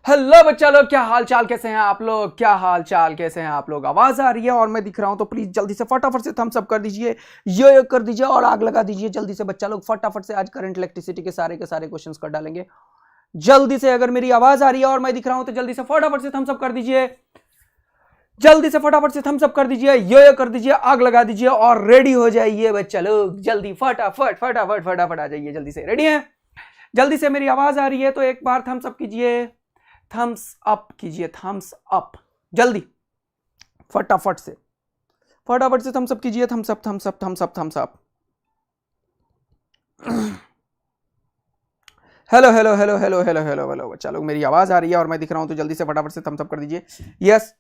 Hello बच्चा लोग, क्या हाल चाल कैसे हैं आप लोग? क्या हाल चाल कैसे हैं आप लोग? आवाज आ रही है और मैं दिख रहा हूं तो प्लीज जल्दी से फटाफट से थम्स अप कर दीजिए, ये कर दीजिए और आग लगा दीजिए जल्दी से बच्चा लोग। फटाफट से आज करंट इलेक्ट्रिसिटी के सारे क्वेश्चंस कर डालेंगे जल्दी से। अगर मेरी आवाज आ रही है और मैं दिख रहा हूं तो जल्दी से फटाफट से थम्स अप कर दीजिए, जल्दी से फटाफट से थम्स अप कर दीजिए, ये कर दीजिए, आग लगा दीजिए और रेडी हो जाइए बच्चा लोग। जल्दी फटाफट फटाफट फटाफट आ जाइए, जल्दी से रेडी है। जल्दी से मेरी आवाज आ रही है तो एक बार थम्स अप कीजिए, थम्स अप कीजिए, थम्स अप जल्दी फटाफट से थम्स अप कीजिए, thumbs up thumbs up thumbs up thumbs up. Hello hello hello hello hello hello hello बच्चा लोग, मेरी आवाज आ रही है और मैं दिख रहा हूं तो जल्दी से फटाफट से थम्स अप कर दीजिए। यस,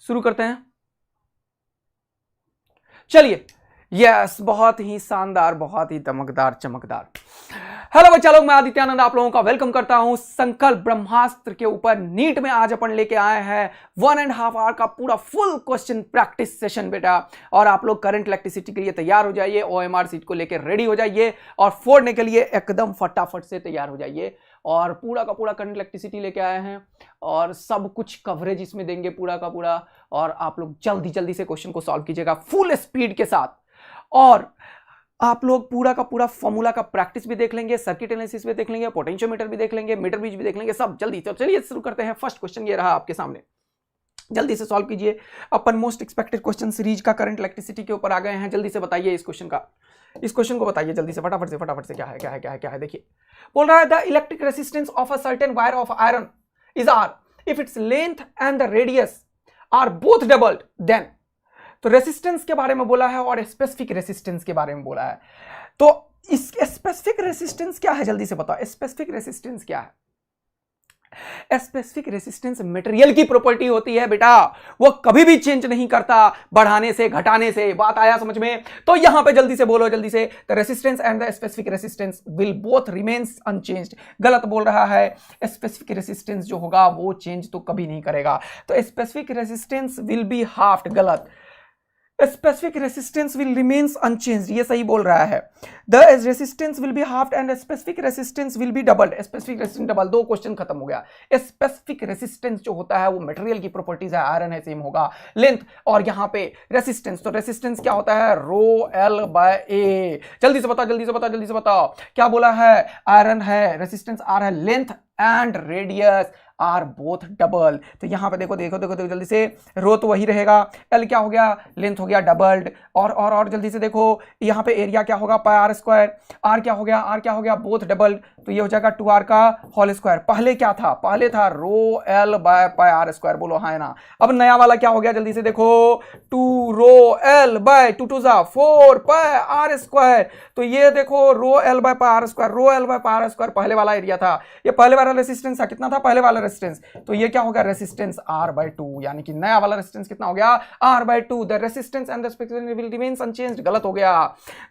शुरू करते हैं, चलिए। यस, बहुत ही शानदार, बहुत ही दमकदार, चमकदार। हेलो बच्चा लोग, मैं आदित्य आनंद आप लोगों का वेलकम करता हूं संकल्प ब्रह्मास्त्र के ऊपर। नीट में आज अपन लेके आए हैं 1.5 आवर का पूरा फुल क्वेश्चन प्रैक्टिस सेशन बेटा। और आप लोग करंट इलेक्ट्रिसिटी के लिए तैयार हो जाइए, ओएमआर सीट को लेकर रेडी हो जाइए और फोड़ने के लिए एकदम फटाफट से तैयार हो जाइए। और पूरा का पूरा करंट इलेक्ट्रिसिटी लेके आए हैं और सब कुछ कवरेज इसमें देंगे पूरा का पूरा। और आप लोग जल्दी जल्दी से क्वेश्चन को सॉल्व कीजिएगा फुल स्पीड के साथ। और आप लोग पूरा का पूरा फॉर्मूला का प्रैक्टिस भी देख लेंगे, सर्किट एनालिसिस भी देख लेंगे, पोटेंशियोमीटर भी देख लेंगे, मीटर ब्रिज भी देख लेंगे, सब जल्दी। तो चलिए शुरू करते हैं। फर्स्ट क्वेश्चन ये रहा आपके सामने, जल्दी से सॉल्व कीजिए। अपन मोस्ट एक्सपेक्टेड क्वेश्चन सीरीज का करंट इलेक्ट्रिसिटी के ऊपर आ गए हैं। जल्दी से बताइए इस क्वेश्चन को बताइए जल्दी से फटाफट से क्या है। देखिए बोल रहा है the electric resistance of a certain wire of iron is R if its length and the radius are both doubled then. तो रेसिस्टेंस के बारे में बोला है और स्पेसिफिक रेसिस्टेंस के बारे में बोला है। तो इस स्पेसिफिक रेसिस्टेंस क्या है जल्दी से बताओ। स्पेसिफिक रेसिस्टेंस क्या है? स्पेसिफिक रेसिस्टेंस मटेरियल की प्रॉपर्टी होती है बेटा, वो कभी भी चेंज नहीं करता बढ़ाने से घटाने से। बात आया समझ में? तो यहां पे जल्दी से बोलो, जल्दी से। The resistance and the specific resistance will both remains unchanged. गलत बोल रहा है। स्पेसिफिक रेसिस्टेंस जो होगा वो चेंज तो कभी नहीं करेगा। तो specific resistance will be halved, गलत। Specific resistance will remains unchanged, ये सही बोल रहा है। The resistance will be halved and specific resistance will be doubled. Specific resistance double, दो क्वेश्चन खत्म हो गया। स्पेसिफिक रेसिस्टेंस जो होता है वो मटेरियल की प्रॉपर्टीज है, आयरन है, सेम होगा लेंथ। और यहां पे रेसिस्टेंस, तो रेसिस्टेंस क्या होता है? रो एल बाय ए। जल्दी से बताओ, जल्दी से बताओ, जल्दी से बताओ। क्या बोला है? आयरन है, रेसिस्टेंस आर है, length and radius are both double. तो यहां पे देखो देखो देखो देखो जल्दी से, रो तो वही रहेगा, एल क्या हो गया? लेंथ हो गया डबल्ड। और जल्दी से देखो, यहां पे एरिया क्या होगा? पाई आर स्क्वायर। आर क्या हो गया? आर क्या हो गया? बोथ डबल्ड, तो ये हो जाएगा 2r का होल स्क्वायर। पहले क्या था? पहले था rho L by pi R square, बोलो हाँ है ना। अब नया वाला क्या हो गया? जल्दी से देखो, 2 rho L by 2 2 4 pi R square. तो ये देखो rho L by pi R square, rho L by pi R square पहले वाला एरिया था, ये पहले वाला रेसिस्टेंस था। कितना था पहले वाला रेसिस्टेंस? तो ये क्या हो गया? रेसिस्टेंस R by 2, यानी कि नया वाला रेसिस्टेंस कितना हो गया? R by 2। The resistance and the specific will remains unchanged, गलत हो गया।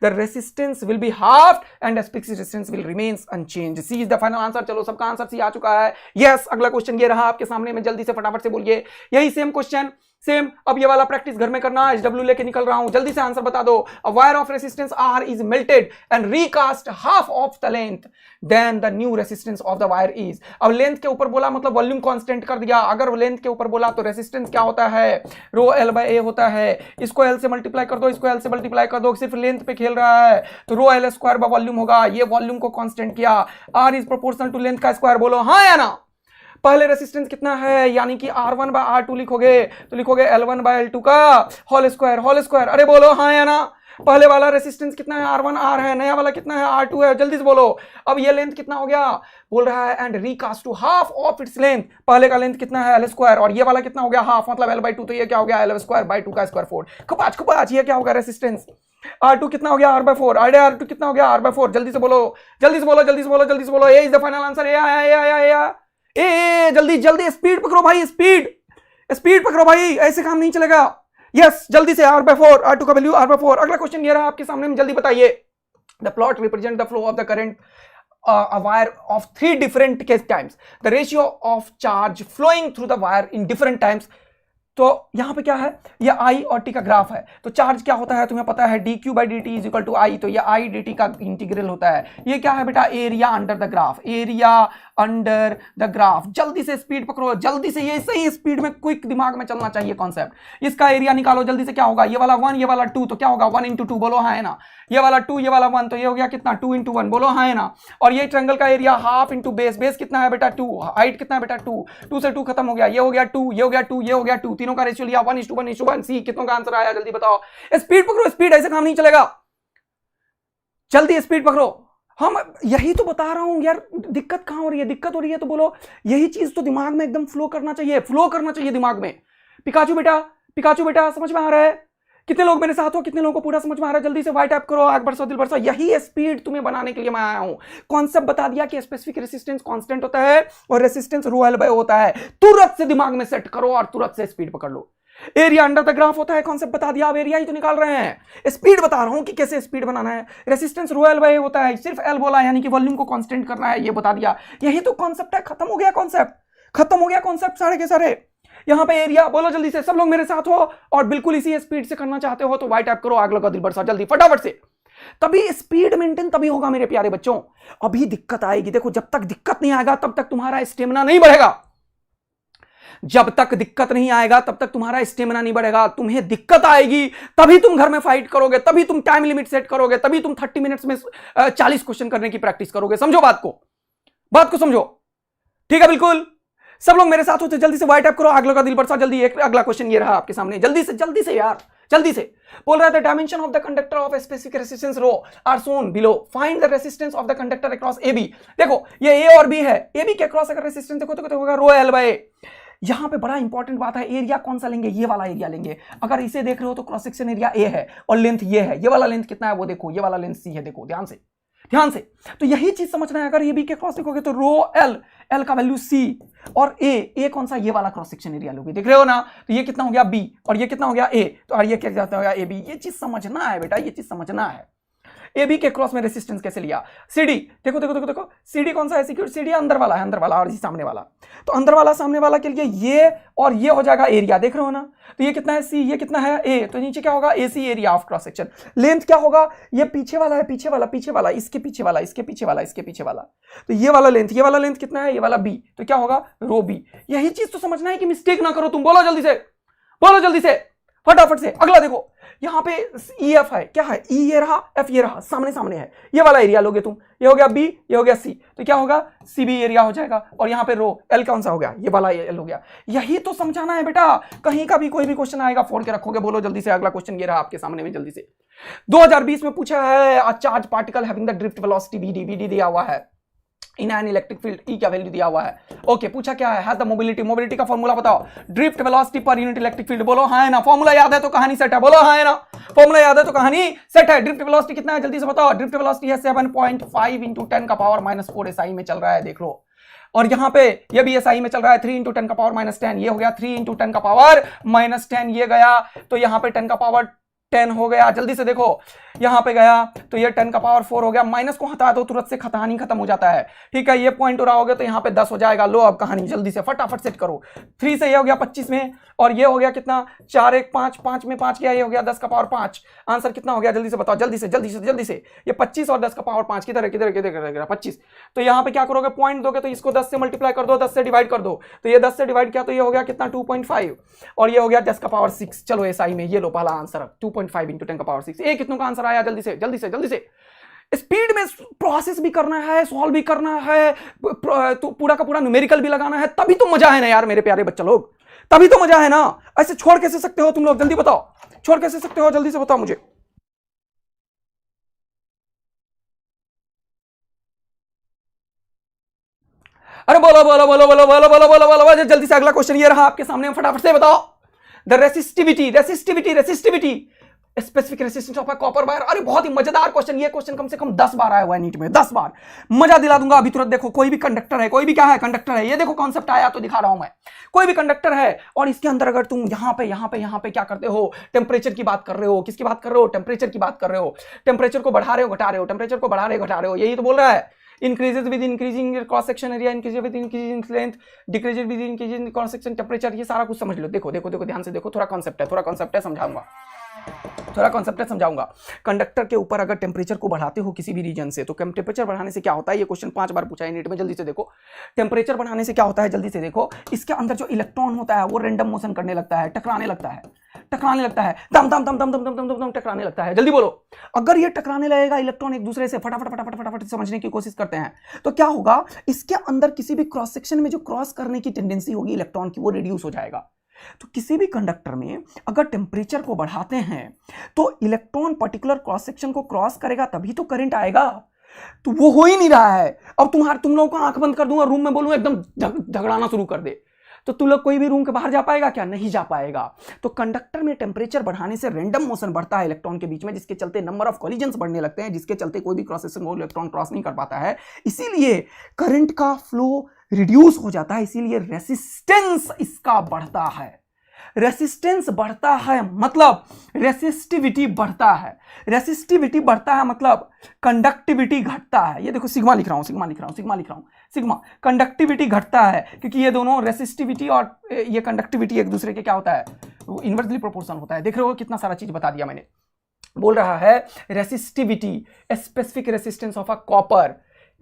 The resistance will be half and the specific resistance will remains unchanged. C is the final answer. चलो सबका आंसर सी आ चुका है। यस, अगला क्वेश्चन ये रहा आपके सामने में, जल्दी से फटाफट से बोलिए। यही सेम क्वेश्चन, सेम। अब ये वाला प्रैक्टिस घर में करना। HW लेके निकल रहा हूं, जल्दी से आंसर बता दो। A wire of resistance R is melted and recast half of the length, then the new resistance of the wire is. अब लेंथ के ऊपर बोला मतलब वॉल्यूम कांस्टेंट कर दिया। अगर लेंथ के ऊपर बोला तो रेसिस्टेंस क्या होता है? रो एल बाय ए होता है। इसको एल से मल्टीप्लाई कर दो, इसको एल से मल्टीप्लाई कर दो, सिर्फ लेंथ पे खेल रहा है तो rho L square by volume होगा। ये वॉल्यूम को कांस्टेंट किया। R is proportional to length का स्क्वायर, बोलो हाँ या ना। पहले रेसिस्टेंस कितना है? यानी कि R1 बाय R2 लिखोगे तो लिखोगे L1 बाय L2 का होल स्क्वायर। अरे बोलो हाँ या ना। पहले वाला रेसिस्टेंस कितना है? R1 R है, नया वाला कितना है? R2 है, जल्दी से बोलो। अब ये लेंथ कितना हो गया? बोल रहा है and recast to half of its length. पहले का लेंथ कितना है? L स्क्वायर, और ये वाला कितना हो गया? हाफ, मतलब L बाय 2, तो ये क्या हो गया? L स्क्वायर बाय 2 का स्क्वायर 4। खपाच, ये क्या होगा? रेसिस्टेंस R2 कितना हो गया? R by 4। R2 कितना हो गया? R by 4। जल्दी से बोलो, जल्दी से बोलो, जल्दी से बोलो, जल्दी से बोलो। ये इज द फाइनल आंसर। जल्दी जल्दी स्पीड पकड़ो भाई, स्पीड पकड़ो भाई, ऐसे काम नहीं चलेगा। यस, जल्दी से R by 4, R2 का वैल्यू R by 4। अगला क्वेश्चन ये रहा आपके सामने में, जल्दी बताइए। The plot represent the flow of the current a wire of 3 different case times. The ratio of charge flowing through the wire in different times तो यहां पे क्या है, ये आई और टी का ग्राफ है। तो चार्ज क्या होता है तुम्हें पता है, D Q by D T is equal to I. तो ये आई डी टी का इंटीग्रल होता है। ये क्या है बेटा, area under the graph, area under the graph. जल्दी से स्पीड पकड़ो, जल्दी से, ये सही स्पीड में क्विक दिमाग में चलना चाहिए कॉन्सेप्ट। इसका एरिया निकालो जल्दी से, क्या होगा, ये वाला 1 ये वाला 2, तो क्या होगा 1 इंटू 2, बोलो हाँ है ना। ये वाला 2 ये वाला 1, तो ये हो गया कितना 2 इंटू 1, बोलो हाँ है ना। और ये ट्रायंगल का area half into base, base कितना है बेटा 2, हाइट कितना है बेटा 2, 2 से 2 खत्म हो गया, ये हो गया 2, ये हो गया 2, ये हो गया 2, तीनों का रेशियो लिया 1:1:1। सी कितनों का आंसर आया जल्दी बताओ। स्पीड पकड़ो, स्पीड ऐसे काम नहीं चलेगा, जल्दी स्पीड पकड़ो। हम यही तो बता रहा हूं यार, दिक्कत कहां हो रही है, दिक्कत हो रही है तो बोलो। यही चीज तो दिमाग में एकदम फ्लो करना चाहिए, फ्लो करना चाहिए दिमाग में। पिकाचू बेटा, पिकाचू बेटा समझ में आ रहा है? कितने लोग मेरे साथ हो, कितने लोगों को पूरा समझ में आ रहा है? जल्दी से वाई टैप करो, आग बरसो दिल बरसो। यही स्पीड तुम्हें बनाने के लिए मैं आया हूं। कॉन्सेप्ट बता दिया कि स्पेसिफिक रेसिस्टेंस कांस्टेंट होता है और रेसिस्टेंस रो एल बाय होता है। तुरंत से दिमाग में सेट करो और तुरंत से स्पीड पकड़ लो। एरिया अंडर द ग्राफ होता है, कॉन्सेप्ट बता दिया, अब एरिया ही तो निकाल रहे हैं। स्पीड बता रहा हूं कि कैसे स्पीड बनाना है। रेसिस्टेंस रो एल बाय होता है, सिर्फ एल बोला यानी कि वॉल्यूम को कांस्टेंट करना है, ये बता दिया। यही तो कॉन्सेप्ट है, खत्म हो गया कॉन्सेप्ट, खत्म हो गया कॉन्सेप्ट सारे के सारे। यहां पे एरिया बोलो जल्दी से, सब लोग मेरे साथ हो और बिल्कुल इसी स्पीड से करना चाहते हो तो वाई टैप करो, आग लगा दिल बरसा, जल्दी फटाफट से। तभी स्पीड मेंटेन तभी होगा मेरे प्यारे बच्चों। अभी दिक्कत आएगी, देखो जब तक दिक्कत नहीं आएगा तब तक तुम्हारा स्टेमिना नहीं बढ़ेगा। जब तक दिक्कत नहीं आएगा तब तक तुम्हारा स्टेमिना नहीं बढ़ेगा। तुम्हें दिक्कत आएगी तभी तुम घर में फाइट करोगे, तभी तुम टाइम लिमिट सेट करोगे, तभी तुम 30 मिनट्स में 40 क्वेश्चन करने की प्रैक्टिस करोगे। समझो बात को, बात को समझो, ठीक है? बिल्कुल सब लोग मेरे साथ होते, जल्दी से वाई टैप करो, आग लगा दिल बरसा, जल्दी। एक अगला क्वेश्चन ये रहा आपके सामने, जल्दी से यार, जल्दी से। बोल रहा था dimension of the conductor of specific resistance rho are shown below, find the resistance of the conductor across A B. देखो ये ए और बी है, ए बी के अक्रॉस अगर रेजिस्टेंस देखो तो होगा रो एल बाय। यहां पे बड़ा इंपॉर्टेंट बात है, एरिया कौन सा लेंगे, ये वाला एरिया लेंगे। अगर इसे देख रहे हो तो क्रॉस सेक्शन एरिया ए है और लेंथ ये है, ये वाला लेंथ कितना है वो देखो, ये वाला लेंथ सी है, देखो ध्यान से, ध्यान से। तो यही चीज समझना है, अगर ये बी के क्रॉस देखोगे तो रो एल, एल का वैल्यू सी और ए कौन सा, ये वाला क्रॉस सेक्शन एरिया लोगे, देख रहे हो ना। तो ये कितना हो गया बी और ये कितना हो गया ए, तो और ये क्या जाता हो गया ए बी। ये चीज समझना है बेटा, ये चीज समझना है। ए बी के क्रॉस में रेसिस्टेंस कैसे लिया, सीडी देखो देखो देखो देखो, सीडी कौन सा है, सीडी अंदर वाला है, अंदर वाला, और सामने वाला। तो अंदर वाला सामने वाला के लिए ये और ये हो जाएगा एरिया, देख रहे हो ना। तो ये कितना है सी, ये कितना है ए, तो नीचे क्या होगा AC area of cross section. Length क्या होगा, ये पीछे वाला है, पीछे वाला, पीछे वाला, इसके पीछे वाला, इसके पीछे वाला, इसके पीछे वाला। तो ये वाला लेंथ कितना है, ये वाला बी, तो क्या होगा रो बी। यही चीज तो समझना है कि मिस्टेक ना करो तुम। बोलो जल्दी से, बोलो जल्दी से, फटाफट से। अगला देखो, यहां पे ई एफ है, क्या है, ई ये रहा, एफ ये रहा, सामने सामने है। ये वाला एरिया लोगे तुम, ये हो गया बी, ये हो गया सी, तो क्या होगा सी बी एरिया हो जाएगा। और यहां पे रो एल कौन सा हो गया, ये वाला एल हो गया। यही तो समझाना है बेटा, कहीं का भी कोई भी क्वेश्चन आएगा फोड़ के रखोगे। बोलो जल्दी से, अगला क्वेश्चन ये रहा आपके सामने में, जल्दी से। 2020 में पूछा है, a charge particle having the drift velocity VD, VD दिया हुआ है in an electric field, E क्या वैल्यू दिया हुआ है। ओके पूछा क्या है, हैज द मोबिलिटी, मोबिलिटी का फॉर्मूला बताओ, drift velocity per unit electric field. बोलो हाँ है ना, फॉर्मूला याद है तो कहानी सेट है, बोलो हाँ है ना, फॉर्मूला याद है तो कहानी सेट है। ड्रिफ्ट वेलोसिटी कितना है जल्दी से बताओ, ड्रिफ्ट वेलोसिटी है 7.5 इंटू 10 का पावर -4 एसआई में चल रहा है, देख लो। और यहां पे ये भी एसआई में चल रहा है, 3 इंटू 10 का पावर -10, ये हो गया 3 इंटू 10 का पावर -10, ये गया तो यहां पे 10 का पावर 10 हो गया। जल्दी से देखो, यहां पे गया तो ये 10 का पावर 4 हो गया, माइनस को हटा दो तुरंत से कहानी खत्म हो जाता है, ठीक है। ये पॉइंट उड़ाओगे तो यहां पे 10 हो जाएगा। लो अब कहानी जल्दी से फटाफट सेट करो। 3 से ये हो गया 25 में, और ये हो गया कितना 4 1 5, 5 में 5 गया, ये हो गया 10 का पावर 5। आंसर कितना हो गया जल्दी से बताओ, जल्दी से जल्दी से जल्दी से। ये 25 और 10 का पावर 5 किधर है, किधर किधर 25। तो यहां पे क्या करोगे, पॉइंट दोगे तो इसको 10 से मल्टीप्लाई कर दो, 10 से डिवाइड कर दो, तो ये 10 से डिवाइड किया तो ये हो गया कितना 2.5, और ये हो गया 10 का पावर 6। चलो एसआई में ये लो पहला आंसर 2.5 इंटू 10 का पावर 6। कितनों का आंसर आया, जल्दी से जल्दी से जल्दी से। स्पीड में प्रोसेस भी करना है, सॉल्व भी करना है, तो पूरा का पूरा न्यूमेरिकल भी लगाना है, तभी तो मजा है ना यार मेरे प्यारे बच्चे लोग, तभी तो मजा है ना। ऐसे छोड़ कैसे सकते हो तुम लोग, जल्दी बताओ, छोड़ कैसे सकते हो, जल्दी से बताओ मुझे। अरे बोलो बोलो बोलो बोलो बोलो बोलो बोलो बोलो बोलो जल्दी से। अगला क्वेश्चन ये रहा आपके सामने, फटाफट से बताओ। The resistivity, resistivity, resistivity specific resistance of a copper wire. अरे बहुत ही मजेदार क्वेश्चन, ये क्वेश्चन कम से कम 10 बार आया हुआ है नीट में, 10 बार। मजा दिला दूंगा अभी तुरंत। देखो कोई भी कंडक्टर है, कोई भी क्या है कंडक्टर है, ये देखो कॉन्सेप्ट आया तो दिखा रहा हूं मैं। कोई भी कंडक्टर है और इसके अंदर अगर तुम यहां पे क्या करते हो, टेम्परेचर की बात कर रहे हो, किसकी बात कर रहे हो, टेम्परेचर की बात कर रहे हो, टेम्परेचर को बढ़ा रहे हो घटा रहे हो, टेम्परेचर को बढ़ा रहे हो घटा रहे हो, यही तो बोल रहा है, increases with increasing cross section area, increases with increasing length, decreases with increasing cross section temperature, ये सारा कुछ समझ लो। देखो देखो देखो ध्यान से देखो, थोड़ा कॉन्सेप्ट है समझाऊंगा। कंडक्टर के ऊपर अगर टेम्परेचर को बढ़ाते हो किसी भी रीजन से, तो टेम्परेचर बढ़ाने से क्या होता है, ये क्वेश्चन 5 बार पूछा है नीट में, जल्दी से देखो। टेम्परेचर बढ़ाने से क्या होता है, जल्दी से देखो। इसके अंदर जो इलेक्ट्रॉन होता है वो रैंडम मोशन करने लगता है, टकराने लगता है, दम दम दम दम दम दम दम दम टकराने लगता है। जल्दी बोलो, अगर ये टकराने लगेगा इलेक्ट्रॉन एक दूसरे से, फटाफट फटाफट फटाफट समझने की कोशिश करते हैं, तो क्या होगा, इसके अंदर किसी भी क्रॉस सेक्शन में जो क्रॉस करने की टेंडेंसी होगी इलेक्ट्रॉन की, वो रिड्यूस हो जाएगा। तो किसी भी कंडक्टर में अगर टेम्परेचर को बढ़ाते हैं तो इलेक्ट्रॉन पर्टिकुलर क्रॉस सेक्शन को क्रॉस करेगा, तभी तो करंट आएगा। तो वो हो ही नहीं रहा है। अब तुम लोगों को आंख बंद कर दूंगा, रूम में बोलूंगा एकदम झगड़ाना शुरू कर दे, तो तुम लोग कोई भी रूम के बाहर जा पाएगा क्या? नहीं जा पाएगा। तो कंडक्टर में टेम्परेचर बढ़ाने से रैंडम मोशन बढ़ता है इलेक्ट्रॉन के बीच में, जिसके चलते नंबर ऑफ कॉलिजन्स बढ़ने लगते हैं, जिसके चलते कोई भी क्रॉस सेक्शन को इलेक्ट्रॉन क्रॉस नहीं कर पाता है। इसीलिए करंट का फ्लो रिड्यूस हो जाता है, इसीलिए रेसिस्टेंस इसका बढ़ता है। रेसिस्टेंस बढ़ता है मतलब रेसिस्टिविटी बढ़ता है, रेसिस्टिविटी बढ़ता है मतलब कंडक्टिविटी घटता है। ये देखो सिग्मा लिख रहा हूं, सिग्मा कंडक्टिविटी घटता है, क्योंकि ये दोनों रेसिस्टिविटी और ये कंडक्टिविटी एक दूसरे के क्या होता है, वो इनवर्सली प्रोपोर्शनल होता है। देख रहे हो कितना सारा चीज बता दिया मैंने। बोल रहा है resistivity, specific resistance of a copper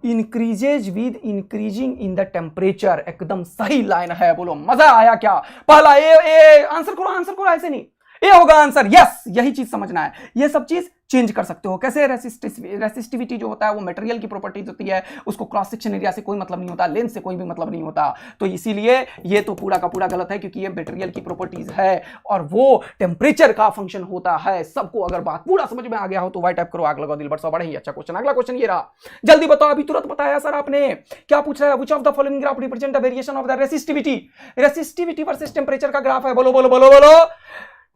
increases with increasing in the temperature. एकदम सही लाइन है, बोलो मजा आया क्या? पहला ए आंसर करो ऐसे नहीं, ये होगा आंसर। यस, यही चीज समझना है। ये सब चीज चेंज कर सकते हो कैसे। रेसिस्टिविटी जो होता है वो मटेरियल की प्रॉपर्टीज होती है, उसको क्रॉस सेक्शन एरिया से कोई मतलब नहीं होता, लेंथ से कोई भी मतलब नहीं होता। तो इसीलिए ये तो पूरा का पूरा गलत है, क्योंकि ये मटेरियल की प्रॉपर्टीज है और वो टेम्परेचर का फंक्शन होता है। सबको अगर बात पूरा समझ में आ गया हो तो वाई टाइप करो, आग लगाओ दिल बरसाओ। बड़ा ही अच्छा क्वेश्चन। अगला क्वेश्चन ये रहा, जल्दी बताओ। अभी तुरंत बताया सर आपने, क्या पूछ रहा है? Which of the following graph represent the variation of the resistivity. Resistivity versus temperature का ग्राफ है। बोलो बोलो बोलो बोलो।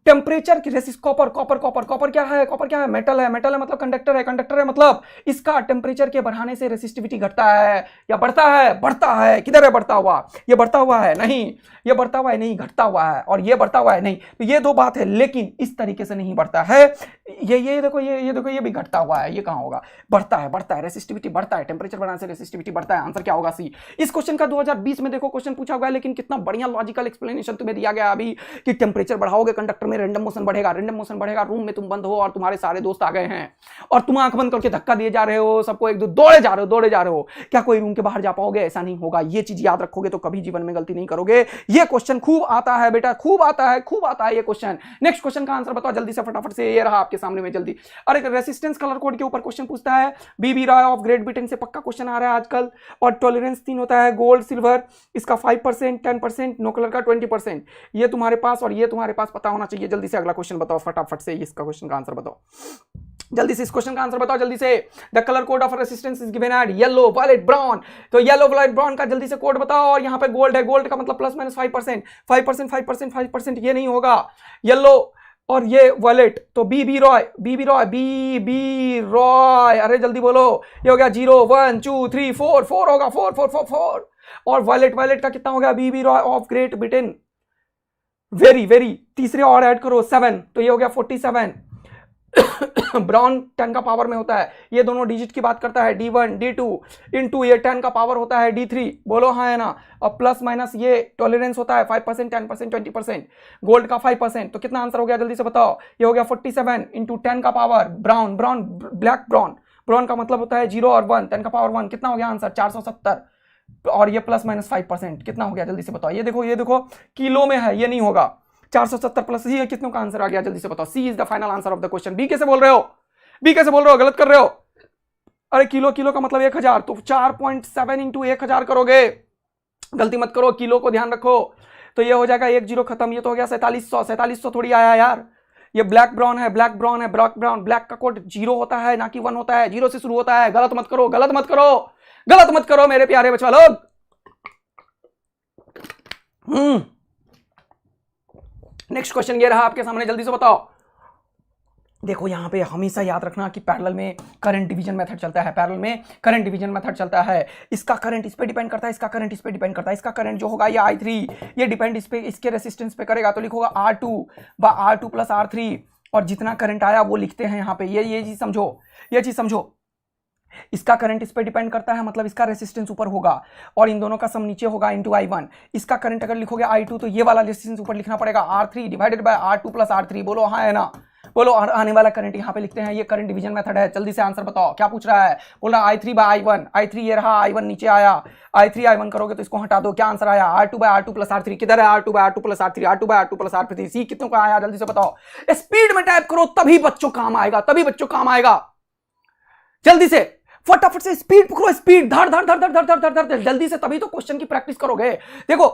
टेम्परेचर की रेसिस्ट कॉपर क्या है? कॉपर क्या है? मेटल है मतलब कंडक्टर है मतलब इसका टेम्परेचर के बढ़ाने से रेसिस्टिविटी घटता है या बढ़ता है। किधर है बढ़ता हुआ? ये बढ़ता हुआ है नहीं, ये बढ़ता हुआ है नहीं, घटता हुआ है, और ये बढ़ता हुआ है नहीं। तो ये दो बात है, लेकिन इस तरीके से नहीं बढ़ता है। ये देखो ये भी घटता हुआ है। ये कहां होगा? बढ़ता है, रेसिस्टिविटी बढ़ता है, टेम्परेचर बढ़ाने से रेसिस्टिविटी बढ़ता है। आंसर क्या होगा? सी। इस क्वेश्चन का 2020 में देखो क्वेश्चन पूछा हुआ है, लेकिन कितना बढ़िया लॉजिकल एक्सप्लेनेशन तुम्हें दिया गया अभी कि टेम्परेचर बढ़ाओगे कंडक्टर में रैंडम मोशन बढ़ेगा। रूम में तुम बंद हो और तुम्हारे सारे दोस्त आ गए हैं और तुम आंख बंद करके धक्का दिए जा रहे हो, सबको एक दो दौड़े जा रहे हो। क्या कोई रूम के बाहर जा पाओगे? ऐसा नहीं होगा। ये चीज याद रखोगे तो कभी जीवन में गलती नहीं करोगे। ये क्वेश्चन खूब आता है बेटा, खूब आता है ये क्वेश्चन। नेक्स्ट क्वेश्चन का आंसर बताओ जल्दी से, फटाफट से। ये रहा आपके सामने में, जल्दी। अरे रेसिस्टेंस कलर कोड के ऊपर क्वेश्चन पूछता है। बीबी रॉय ऑफ ग्रेट ब्रिटेन से पक्का क्वेश्चन आ रहा है आजकल। और टॉलरेंस 3 होता है, गोल्ड सिल्वर, इसका 5%, 10%, नो कलर का 20%। ये तुम्हारे पास और ये तुम्हारे पास पता होना चाहिए। जल्दी से अगला क्वेश्चन बताओ फटाफट से। इसका क्वेश्चन का आंसर बताओ जल्दी से। इस क्वेश्चन का आंसर बताओ जल्दी से। The colour code of resistance is given at yellow, violet, brown. तो येलो, वायलेट, ब्राउन का जल्दी से कोड बताओ। और यहाँ पे गोल्ड है, गोल्ड का मतलब प्लस माइनस 5%। ये नहीं होगा येलो और ये वायलेट। तो बी रॉय। अरे जल्दी बोलो। ये हो गया 0 1 2 3 4 होगा, 4। और वायलेट का कितना हो गया? B Roy of Great Britain. Very तीसरे और ऐड करो 7, तो ये हो गया 47। ब्राउन 10 का पावर में होता है। ये दोनों डिजिट की बात करता है, D1 D2 इंटू ये 10 का पावर होता है D3। बोलो हाँ है ना। और प्लस माइनस ये टॉलरेंस होता है 5%, 10%, 20%। गोल्ड का 5%। तो कितना आंसर हो गया जल्दी से बताओ? ये हो गया 47 इंटू 10 का पावर ब्राउन ब्लैक ब्राउन का मतलब होता है 0 और 1, 10 का पावर 1। कितना हो गया आंसर? 470। और ये प्लस माइनस 5%। कितना हो गया जल्दी से बताओ? ये देखो किलो में है, ये नहीं होगा। 470 प्लस सी, कितनों का आंसर आ गया जल्दी से बताओ? C is the final answer of the question. B कैसे बोल रहे हो? गलत कर रहे हो। अरे किलो का मतलब 1000, तो 4.7 इंटू 1000 करोगे। गलती मत करो, किलो को ध्यान रखो। तो ये हो जाएगा 1 0 खत्म। ये तो हो गया 4700 थोड़ी आया यार। ये ब्लैक ब्राउन है। ब्लैक ब्लैक का कोड 0 होता है ना कि 1 होता है, 0 से शुरू होता है। गलत मत करो मेरे प्यारे बच्चा लोग। नेक्स्ट क्वेश्चन ये रहा आपके सामने, जल्दी से बताओ। देखो यहां पे हमेशा याद रखना कि पैरेलल में करंट डिवीजन मेथड चलता है। इसका करंट इस पे डिपेंड करता है, इसका करंट इस पे डिपेंड करता है। इसका करंट जो होगा ये I3, ये डिपेंड इस पे, इसके रेसिस्टेंस पे करेगा। तो लिखोगा R2 प्लस R3, और जितना करंट आया वो लिखते हैं यहाँ पे। ये चीज समझो। इसका करंट इस पर डिपेंड करता है, मतलब इसका रेसिस्टेंस ऊपर होगा और इन दोनों का सम नीचे होगा इनटू I1। इसका करंट अगर लिखोगे I2 तो ये वाला रेसिस्टेंस ऊपर लिखना पड़ेगा R3 divided by R2 plus R3। बोलो हाँ है ना, बोलो। और आने वाला करंट यहाँ पे लिखते हैं, ये करंट डिवीजन मेथड है। जल्दी से आंसर बताओ क्या पूछ रहा है। बोल रहा है I3 बाय I1, I3 ये रहा, I1 नीचे आया, I3 I1 करोगे तो इसको हटा दो, क्या आंसर आया R2 by R2 plus R3। किधर है R2 by R2 plus R3, R2 by R2 plus R3। C कितनों का आया जल्दी से बताओ। स्पीड में टाइप करो तभी बच्चों काम आएगा, तभी बच्चों काम आएगा। जल्दी से फटाफट से स्पीड पकड़ो, स्पीड धड़ धड़ धड़ धड़ धड़ धड़ धड़ धड़ जल्दी से, तभी तो क्वेश्चन की प्रैक्टिस करोगे। देखो